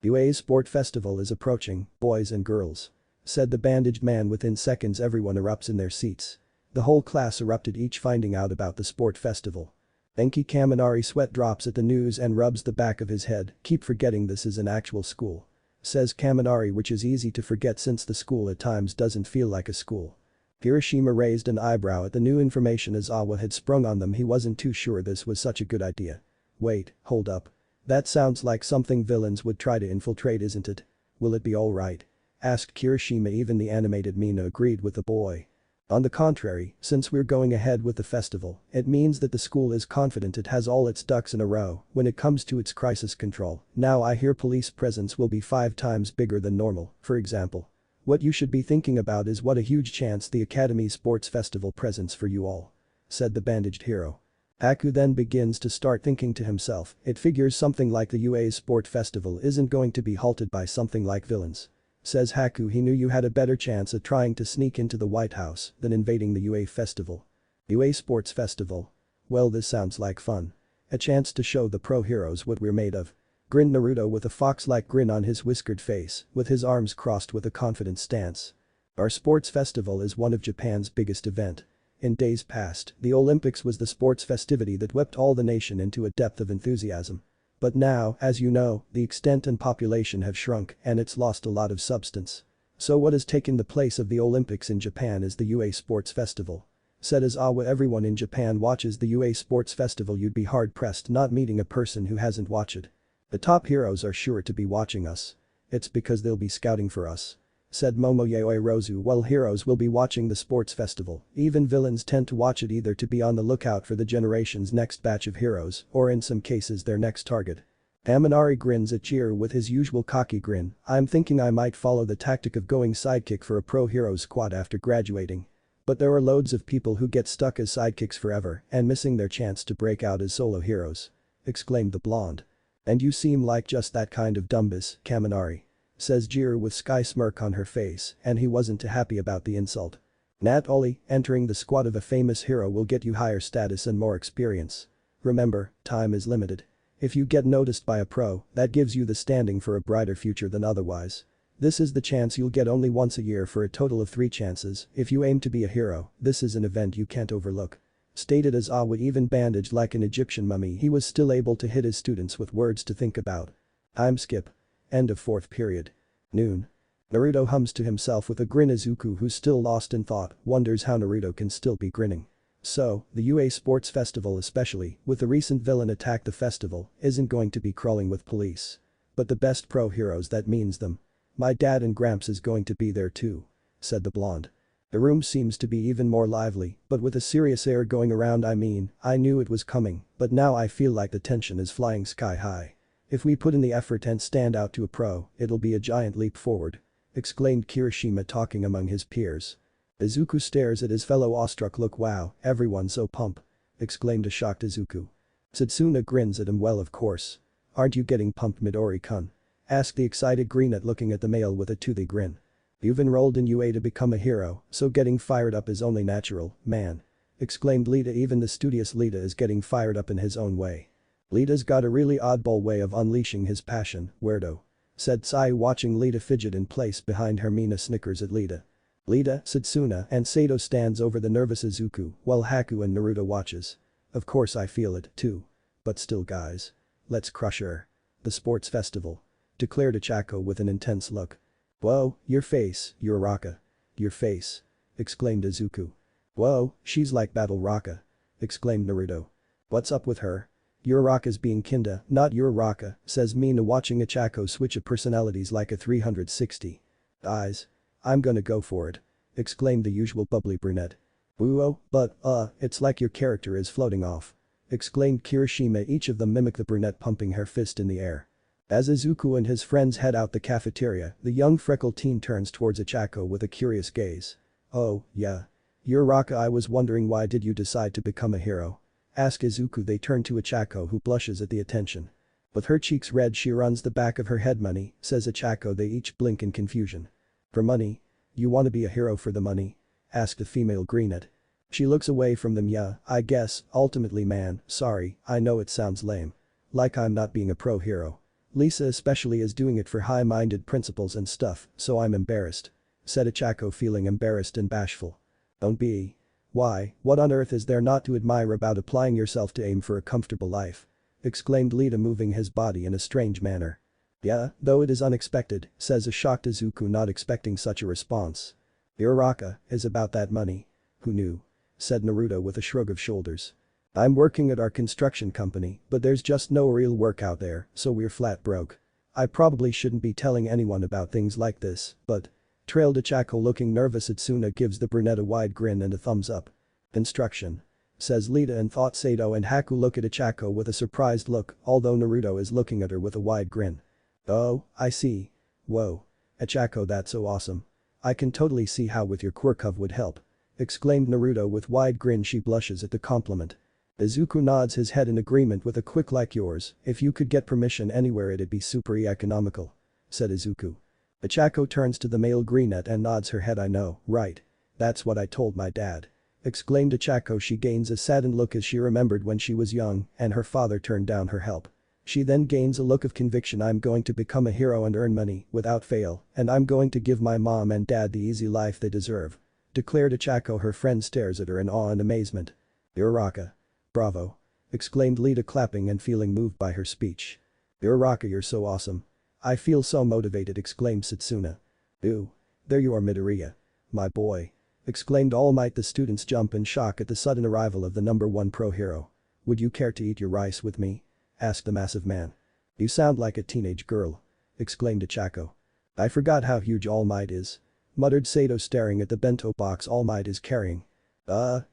Speaker 1: UA's sport festival is approaching, boys and girls. Said the bandaged man. Within seconds everyone erupts in their seats. The whole class erupted, each finding out about the sport festival. Enki Kaminari sweat drops at the news and rubs the back of his head. Keep forgetting this is an actual school. Says Kaminari, which is easy to forget since the school at times doesn't feel like a school. Hiroshima raised an eyebrow at the new information as Awa had sprung on them. He wasn't too sure this was such a good idea. Wait, hold up. That sounds like something villains would try to infiltrate, isn't it? Will it be alright? Asked Kirishima. Even the animated Mina agreed with the boy. On the contrary, since we're going ahead with the festival, it means that the school is confident it has all its ducks in a row when it comes to its crisis control. Now I hear police presence will be 5 times bigger than normal, for example. What you should be thinking about is what a huge chance the Academy's sports festival presents for you all. Said the bandaged hero. Haku then begins to start thinking to himself, it figures something like the UA's sport festival isn't going to be halted by something like villains. Says Haku, he knew you had a better chance at trying to sneak into the White House than invading the UA festival. UA sports festival? Well, this sounds like fun. A chance to show the pro heroes what we're made of. Grinned Naruto with a fox-like grin on his whiskered face, with his arms crossed with a confident stance. Our sports festival is one of Japan's biggest event. In days past, the Olympics was the sports festivity that whipped all the nation into a depth of enthusiasm. But now, as you know, the extent and population have shrunk and it's lost a lot of substance. So what has taken the place of the Olympics in Japan is the UA Sports Festival. Said as Awa, everyone in Japan watches the UA Sports Festival. You'd be hard-pressed not meeting a person who hasn't watched it. The top heroes are sure to be watching us. It's because they'll be scouting for us. Said Momoyae Rozu. Well, heroes will be watching the sports festival. Even villains tend to watch it either to be on the lookout for the generation's next batch of heroes or in some cases their next target. Kaminari grins at Jiro with his usual cocky grin. I'm thinking I might follow the tactic of going sidekick for a pro hero squad after graduating. But there are loads of people who get stuck as sidekicks forever and missing their chance to break out as solo heroes. Exclaimed the blonde. And you seem like just that kind of dumbass, Kaminari. Says Jiro with sky smirk on her face, and he wasn't too happy about the insult. Nat Oli, entering the squad of a famous hero will get you higher status and more experience. Remember, time is limited. If you get noticed by a pro, that gives you the standing for a brighter future than otherwise. This is the chance you'll get only once a year for a total of 3 chances. If you aim to be a hero, this is an event you can't overlook. Stated as Awa, even bandaged like an Egyptian mummy, he was still able to hit his students with words to think about. Time skip. End of 4th period. Noon. Naruto hums to himself with a grin. Izuku, who's still lost in thought, wonders how Naruto can still be grinning. So, the UA Sports Festival, especially with the recent villain attack, the festival isn't going to be crawling with police. But the best pro heroes, that means them. My dad and Gramps is going to be there too. Said the blonde. The room seems to be even more lively, but with a serious air going around. I mean, I knew it was coming, but now I feel like the tension is flying sky high. If we put in the effort and stand out to a pro, it'll be a giant leap forward. Exclaimed Kirishima, talking among his peers. Izuku stares at his fellow awestruck look. Wow, everyone's so pumped. Exclaimed a shocked Izuku. Satsuna grins at him. Well, of course. Aren't you getting pumped, Midori-kun? Asked the excited Greenet, looking at the male with a toothy grin. You've enrolled in UA to become a hero, so getting fired up is only natural, man. Exclaimed Lita. Even the studious Lita is getting fired up in his own way. Lita's got a really oddball way of unleashing his passion, weirdo. Said Sai, watching Lita fidget in place behind her. Mina snickers at Lita. Lita, Satsuna, and Sato stands over the nervous Izuku while Haku and Naruto watches. Of course I feel it too. But still, guys. Let's crush her. The sports festival. Declared Ichako with an intense look. Whoa, your face, Uraraka. Your face. Exclaimed Izuku. Whoa, she's like Battle Raka. Exclaimed Naruto. What's up with her? Uraraka's being Kinda, not Uraraka, says Mina, watching Ichako switch of personalities like a 360. Eyes. I'm gonna go for it. Exclaimed the usual bubbly brunette. Whoa, but, it's like your character is floating off. Exclaimed Kirishima, each of them mimic the brunette, pumping her fist in the air. As Izuku and his friends head out the cafeteria, the young freckled teen turns towards Ichako with a curious gaze. Oh, yeah. Uraraka, I was wondering, why did you decide to become a hero? Ask Izuku. They turn to Ichako, who blushes at the attention. With her cheeks red, she runs the back of her head. Money, says Ichako. They each blink in confusion. For money? You want to be a hero for the money? Asked the female Greenet. She looks away from them. Yeah, I guess, ultimately, man, sorry, I know it sounds lame. Like I'm not being a pro hero. Lisa especially is doing it for high-minded principles and stuff, so I'm embarrassed. Said Achako feeling embarrassed and bashful. Don't be. Why, what on earth is there not to admire about applying yourself to aim for a comfortable life? Exclaimed Lita moving his body in a strange manner. Yeah, though it is unexpected, says a shocked Izuku not expecting such a response. The Uraraka is about that money. Who knew? Said Naruto with a shrug of shoulders. I'm working at our construction company, but there's just no real work out there, so we're flat broke. I probably shouldn't be telling anyone about things like this, but… Trailed Achako looking nervous. Itsuna gives the brunette a wide grin and a thumbs up. Instruction. Says Lita and thought Sato and Haku look at Achako with a surprised look, although Naruto is looking at her with a wide grin. Oh, I see. Whoa. Achako, that's so awesome. I can totally see how with your quirk would help. Exclaimed Naruto with wide grin. She blushes at the compliment. Izuku nods his head in agreement with a quick like yours, if you could get permission anywhere it'd be super economical. Said Izuku. Achako turns to the male greenette and nods her head. I know, right. That's what I told my dad. Exclaimed Achako. She gains a saddened look as she remembered when she was young and her father turned down her help. She then gains a look of conviction. I'm going to become a hero and earn money without fail, and I'm going to give my mom and dad the easy life they deserve. Declared Achako. Her friend stares at her in awe and amazement. Uraraka. Bravo. Exclaimed Lita clapping and feeling moved by her speech. Uraraka, you're so awesome. I feel so motivated. Exclaimed Setsuna. Ooh. There you are Midoriya. My boy. Exclaimed All Might. The students jump in shock at the sudden arrival of the number one pro hero. Would you care to eat your rice with me? Asked the massive man. You sound like a teenage girl. Exclaimed Achako. I forgot how huge All Might is. Muttered Sato staring at the bento box All Might is carrying.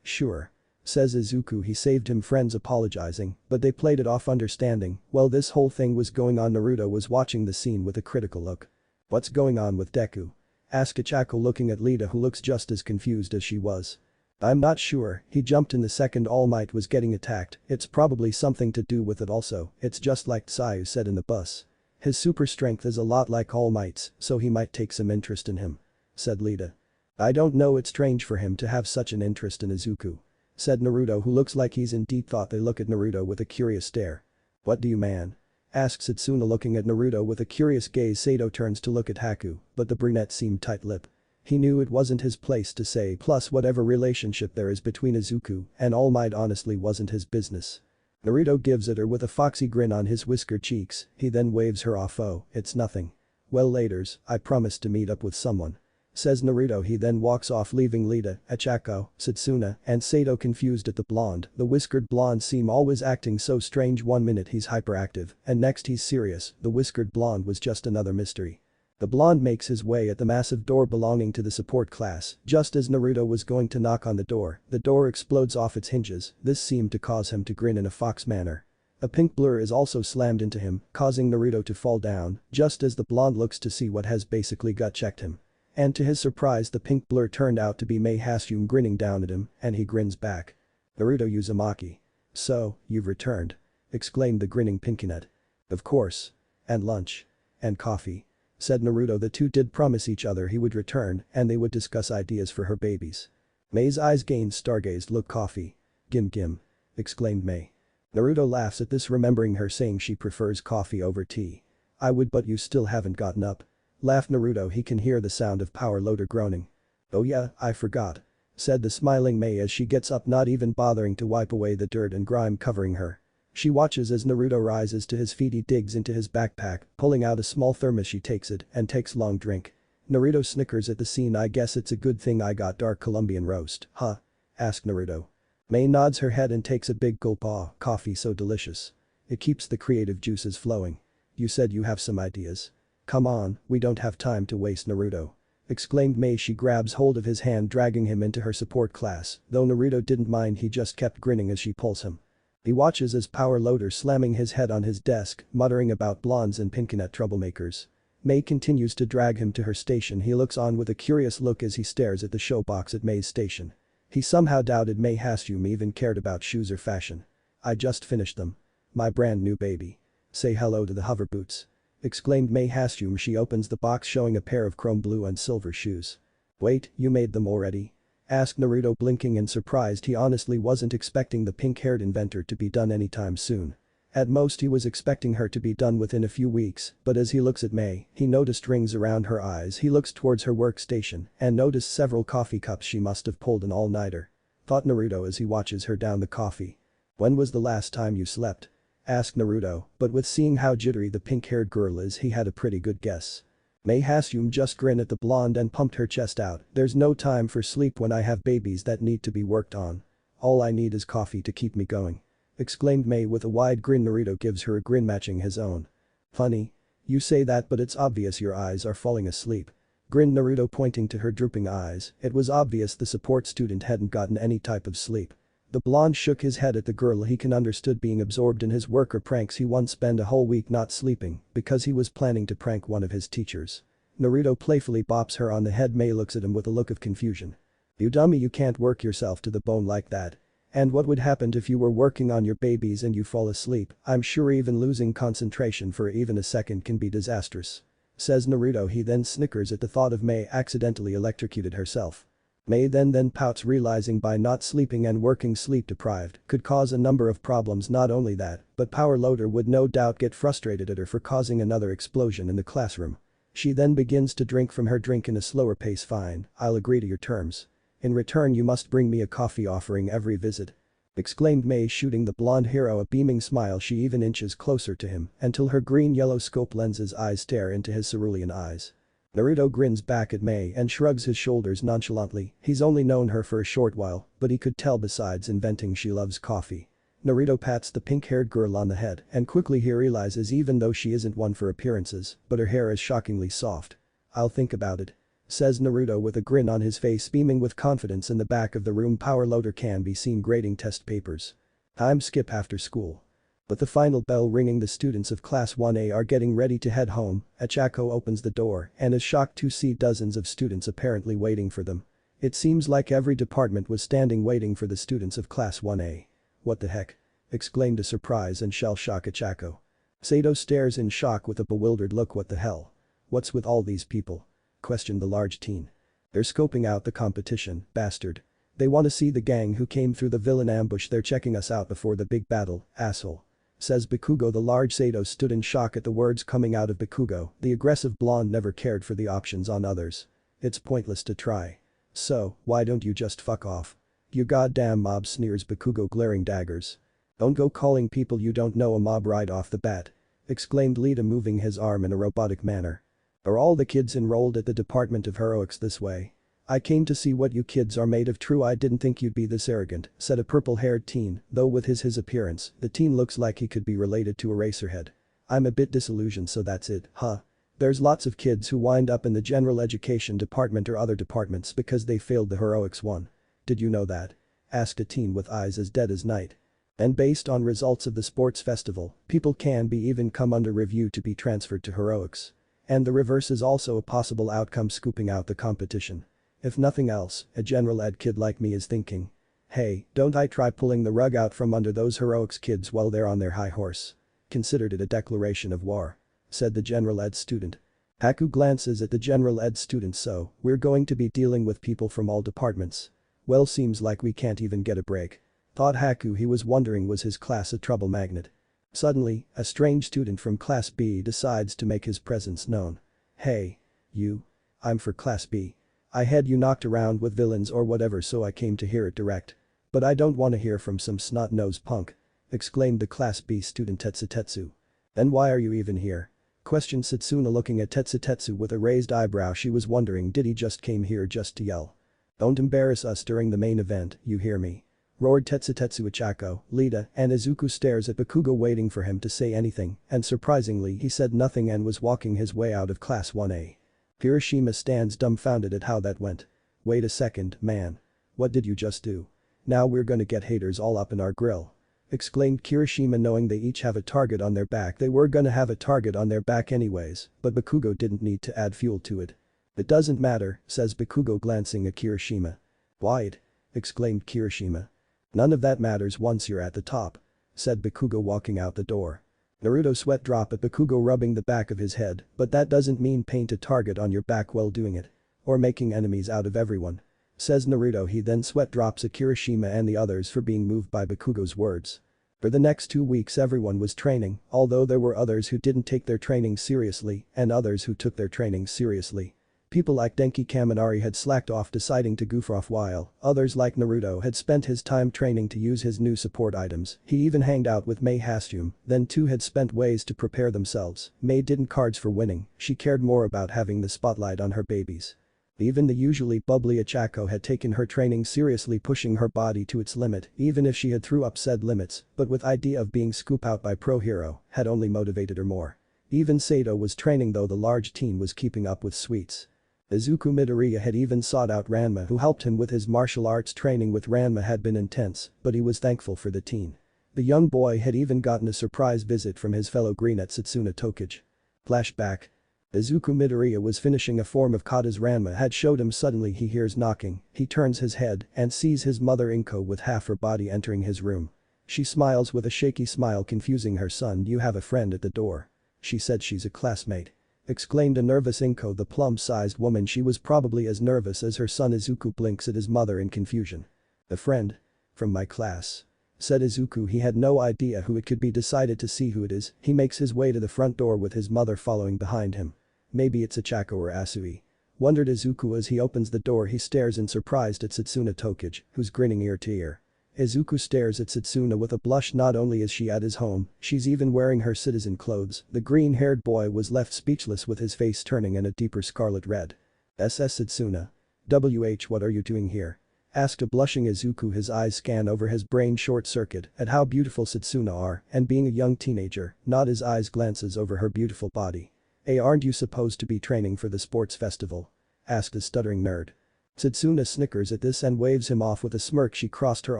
Speaker 1: Sure. Says Izuku. He saved him. Friends apologizing, but they played it off understanding. While this whole thing was going on, Naruto was watching the scene with a critical look. What's going on with Deku? Asked Achako looking at Lita, who looks just as confused as she was. I'm not sure, he jumped in the second All Might was getting attacked. It's probably something to do with it also, it's just like Tsayu said in the bus. His super strength is a lot like All Might's, so he might take some interest in him. Said Lita. I don't know, it's strange for him to have such an interest in Izuku. Said Naruto, who looks like he's in deep thought. They look at Naruto with a curious stare. What do you man? Asks Setsuna looking at Naruto with a curious gaze. Sato turns to look at Haku, but the brunette seemed tight-lipped. He knew it wasn't his place to say, plus whatever relationship there is between Izuku and All Might honestly wasn't his business. Naruto gives at her with a foxy grin on his whiskered cheeks. He then waves her off. Oh, it's nothing. Well laters, I promised to meet up with someone. Says Naruto. He then walks off leaving Lita, Achako, Setsuna, and Sato confused at the blonde. The whiskered blonde seem always acting so strange. One minute he's hyperactive and next he's serious. The whiskered blonde was just another mystery. The blonde makes his way at the massive door belonging to the support class. Just as Naruto was going to knock on the door explodes off its hinges. This seemed to cause him to grin in a fox manner. A pink blur is also slammed into him, causing Naruto to fall down, just as the blonde looks to see what has basically gut-checked him. And to his surprise, the pink blur turned out to be Mei Hasume grinning down at him, and he grins back. Naruto Uzumaki. So, you've returned. Exclaimed the grinning Pinkinet. Of course. And lunch. And coffee. Said Naruto. The two did promise each other he would return and they would discuss ideas for her babies. Mei's eyes gained stargazed look. Coffee. Gim gim. Exclaimed Mei. Naruto laughs at this, remembering her saying she prefers coffee over tea. I would, but you still haven't gotten up. Laughed Naruto. He can hear the sound of power loader groaning. Oh yeah, I forgot. Said the smiling Mei as she gets up, not even bothering to wipe away the dirt and grime covering her. She watches as Naruto rises to his feet. He digs into his backpack, pulling out a small thermos. She takes it and takes long drink. Naruto snickers at the scene. I guess it's a good thing I got dark Colombian roast, huh? Asked Naruto. Mei nods her head and takes a big gulp. Ah, coffee so delicious. It keeps the creative juices flowing. You said you have some ideas. Come on, we don't have time to waste. Naruto. Exclaimed Mei. She grabs hold of his hand, dragging him into her support class, though Naruto didn't mind. He just kept grinning as she pulls him. He watches as power loader slamming his head on his desk, muttering about blondes and Pinkinet troublemakers. Mei continues to drag him to her station. He looks on with a curious look as he stares at the showbox at Mei's station. He somehow doubted Mei Hasume even cared about shoes or fashion. I just finished them. My brand new baby. Say hello to the hover boots. Exclaimed Mei Hasume. She opens the box, showing a pair of chrome blue and silver shoes. Wait, you made them already? Asked Naruto, blinking in surprise. He honestly wasn't expecting the pink-haired inventor to be done anytime soon. At most he was expecting her to be done within a few weeks, but as he looks at Mei, he noticed rings around her eyes. He looks towards her workstation and noticed several coffee cups. She must have pulled an all-nighter. Thought Naruto as he watches her down the coffee. When was the last time you slept? Asked Naruto, but with seeing how jittery the pink-haired girl is he had a pretty good guess. Mei Hasume just grinned at the blonde and pumped her chest out. There's no time for sleep when I have babies that need to be worked on. All I need is coffee to keep me going. Exclaimed Mei with a wide grin. Naruto gives her a grin matching his own. Funny. You say that but it's obvious your eyes are falling asleep. Grinned Naruto pointing to her drooping eyes. It was obvious the support student hadn't gotten any type of sleep. The blonde shook his head at the girl. He can understood being absorbed in his work or pranks. He once spent a whole week not sleeping because he was planning to prank one of his teachers. Naruto playfully bops her on the head. Mei looks at him with a look of confusion. You dummy, you can't work yourself to the bone like that. And what would happen if you were working on your babies and you fall asleep? I'm sure even losing concentration for even a second can be disastrous. Says Naruto. He then snickers at the thought of Mei accidentally electrocuted herself. Mei then pouts, realizing by not sleeping and working sleep deprived could cause a number of problems. Not only that, but Power Loader would no doubt get frustrated at her for causing another explosion in the classroom. She then begins to drink from her drink in a slower pace. Fine, I'll agree to your terms. In return you must bring me a coffee offering every visit. Exclaimed Mei, shooting the blonde hero a beaming smile. She even inches closer to him until her green-yellow scope lenses eyes stare into his cerulean eyes. Naruto grins back at Mei and shrugs his shoulders nonchalantly. He's only known her for a short while, but he could tell besides inventing she loves coffee. Naruto pats the pink-haired girl on the head and quickly he realizes even though she isn't one for appearances, but her hair is shockingly soft. I'll think about it. Says Naruto with a grin on his face, beaming with confidence. In the back of the room Power Loader can be seen grading test papers. Time skip after school. With the final bell ringing, the students of Class 1A are getting ready to head home. Achako opens the door and is shocked to see dozens of students apparently waiting for them. It seems like every department was standing waiting for the students of Class 1A. What the heck? Exclaimed a surprise and shell-shock Achako. Sato stares in shock with a bewildered look. What the hell? What's with all these people? Questioned the large teen. They're scoping out the competition, bastard. They want to see the gang who came through the villain ambush. They're checking us out before the big battle, asshole. Says Bakugo. The large Sato stood in shock at the words coming out of Bakugo. The aggressive blonde never cared for the options on others. It's pointless to try. So, why don't you just fuck off? You goddamn mob, sneers Bakugo, glaring daggers. Don't go calling people you don't know a mob right off the bat. Exclaimed Lita, moving his arm in a robotic manner. Are all the kids enrolled at the Department of Heroics this way? I came to see what you kids are made of. True, I didn't think you'd be this arrogant, said a purple-haired teen, though with his appearance, the teen looks like he could be related to Eraserhead. I'm a bit disillusioned, so that's it, huh? There's lots of kids who wind up in the general education department or other departments because they failed the Heroics one. Did you know that? Asked a teen with eyes as dead as night. And based on results of the sports festival, people can be even come under review to be transferred to Heroics. And the reverse is also a possible outcome, scooping out the competition. If nothing else, a general ed kid like me is thinking, hey, don't I try pulling the rug out from under those Heroics kids while they're on their high horse. Considered it a declaration of war. Said the general ed student. Haku glances at the general ed student. So, we're going to be dealing with people from all departments. Well, seems like we can't even get a break. Thought Haku. He was wondering, was his class a trouble magnet? Suddenly, a strange student from Class B decides to make his presence known. Hey. You. I'm for Class B. I had you knocked around with villains or whatever, so I came to hear it direct. But I don't want to hear from some snot-nosed punk. Exclaimed the Class B student Tetsu. Then why are you even here? Questioned Satsuna, looking at Tetsu with a raised eyebrow. She was wondering, did he just came here just to yell? Don't embarrass us during the main event, you hear me? Roared Tetsu. Achako, Lita, and Izuku stares at Bakugo waiting for him to say anything, and surprisingly he said nothing and was walking his way out of Class 1A. Kirishima stands dumbfounded at how that went. Wait a second, man. What did you just do? Now we're gonna get haters all up in our grill. Exclaimed Kirishima, knowing they each have a target on their back. They were gonna have a target on their back anyways, but Bakugo didn't need to add fuel to it. It doesn't matter, says Bakugo, glancing at Kirishima. Why'd? Exclaimed Kirishima. None of that matters once you're at the top. Said Bakugo, walking out the door. Naruto sweat drop at Bakugo, rubbing the back of his head, but that doesn't mean paint a target on your back while doing it. Or making enemies out of everyone. Says Naruto. He then sweat drops at Kirishima and the others for being moved by Bakugo's words. For the next 2 weeks everyone was training, although there were others who didn't take their training seriously and others who took their training seriously. People like Denki Kaminari had slacked off deciding to goof off while others like Naruto had spent his time training to use his new support items. He even hanged out with Mei Hasum, then two had spent ways to prepare themselves. Mei didn't cards for winning, she cared more about having the spotlight on her babies. Even the usually bubbly Achako had taken her training seriously, pushing her body to its limit even if she had threw up said limits, but with idea of being scoop out by pro hero had only motivated her more. Even Sato was training though the large teen was keeping up with sweets. Izuku Midoriya had even sought out Ranma who helped him with his martial arts training with Ranma had been intense, but he was thankful for the teen. The young boy had even gotten a surprise visit from his fellow green at Setsuna Tokage. Flashback. Izuku Midoriya was finishing a form of kata's Ranma had showed him suddenly he hears knocking, he turns his head and sees his mother Inko with half her body entering his room. She smiles with a shaky smile confusing her son, you have a friend at the door. She said she's a classmate. Exclaimed a nervous Inko, the plum-sized woman. She was probably as nervous as her son. Izuku blinks at his mother in confusion. A friend? From my class. Said Izuku. He had no idea who it could be. Decided to see who it is. He makes his way to the front door with his mother following behind him. Maybe it's Achako or Asui. Wondered Izuku as he opens the door. He stares in surprise at Setsuna Tokage, who's grinning ear to ear. Izuku stares at Setsuna with a blush. Not only is she at his home, she's even wearing her citizen clothes. The green-haired boy was left speechless with his face turning in a deeper scarlet red. SS Setsuna. What are you doing here? Asked a blushing Izuku. His eyes scan over his brain short-circuit at how beautiful Setsuna are and being a young teenager, not his eyes glances over her beautiful body. Hey, aren't you supposed to be training for the sports festival? Asked the stuttering nerd. Setsuna snickers at this and waves him off with a smirk. She crossed her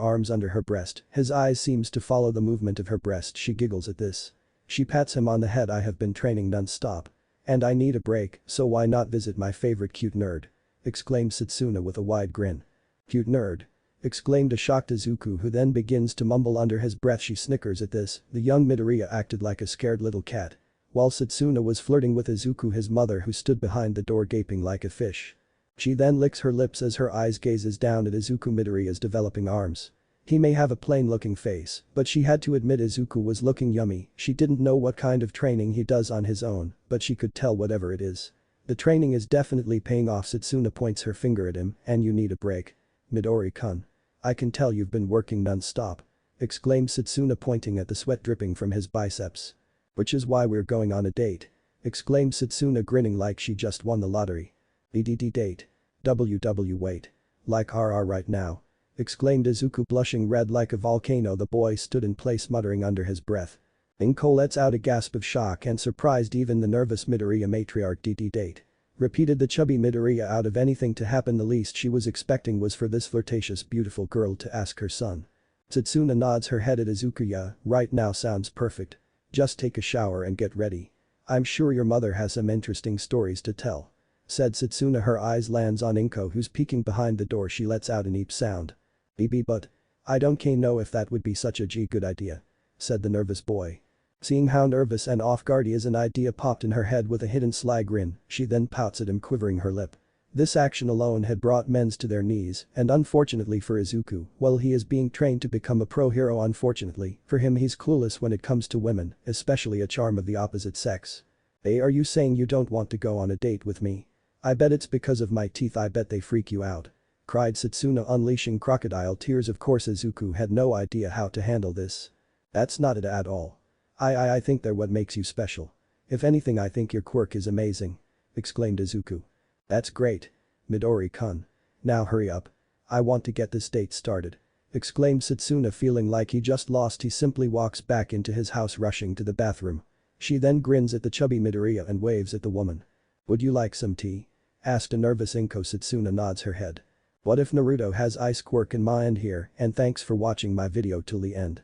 Speaker 1: arms under her breast, his eyes seems to follow the movement of her breast. She giggles at this. She pats him on the head. I have been training non-stop. And I need a break, so why not visit my favorite cute nerd? Exclaimed Setsuna with a wide grin. Cute nerd? Exclaimed a shocked Izuku who then begins to mumble under his breath. She snickers at this, the young Midoriya acted like a scared little cat. While Setsuna was flirting with Izuku, his mother who stood behind the door gaping like a fish. She then licks her lips as her eyes gazes down at Izuku Midoriya's developing arms. He may have a plain-looking face, but she had to admit Izuku was looking yummy. She didn't know what kind of training he does on his own, but she could tell whatever it is. The training is definitely paying off. Setsuna points her finger at him, and you need a break. Midori-kun. I can tell you've been working non-stop. Exclaimed Setsuna pointing at the sweat dripping from his biceps. Which is why we're going on a date. Exclaimed Setsuna grinning like she just won the lottery. Date. Wait. Like RR right now. Exclaimed Izuku blushing red like a volcano. The boy stood in place muttering under his breath. Inko lets out a gasp of shock and surprised even the nervous Midoriya matriarch. Date. Repeated the chubby Midoriya. Out of anything to happen the least she was expecting was for this flirtatious beautiful girl to ask her son. Setsuna nods her head at Izuku. Yeah, right now sounds perfect. Just take a shower and get ready. I'm sure your mother has some interesting stories to tell. Said Setsuna. Her eyes lands on Inko who's peeking behind the door. She lets out an eep sound. But I don't know if that would be such a good idea. Said the nervous boy. Seeing how nervous and off guard he is, an idea popped in her head with a hidden sly grin. She then pouts at him, quivering her lip. This action alone had brought men's to their knees, and unfortunately for Izuku, well, he is being trained to become a pro hero. Unfortunately for him, he's clueless when it comes to women, especially a charm of the opposite sex. Hey, are you saying you don't want to go on a date with me? I bet it's because of my teeth. I bet they freak you out. Cried Setsuna, unleashing crocodile tears. Of course Izuku had no idea how to handle this. That's not it at all. I think they're what makes you special. If anything, I think your quirk is amazing. Exclaimed Izuku. That's great. Midori-kun. Now hurry up. I want to get this date started. Exclaimed Setsuna, feeling like he just lost. He simply walks back into his house, rushing to the bathroom. She then grins at the chubby Midoriya and waves at the woman. Would you like some tea? Asked a nervous Inko. Setsuna nods her head. What if Naruto has ice quirk in my end here, and thanks for watching my video till the end.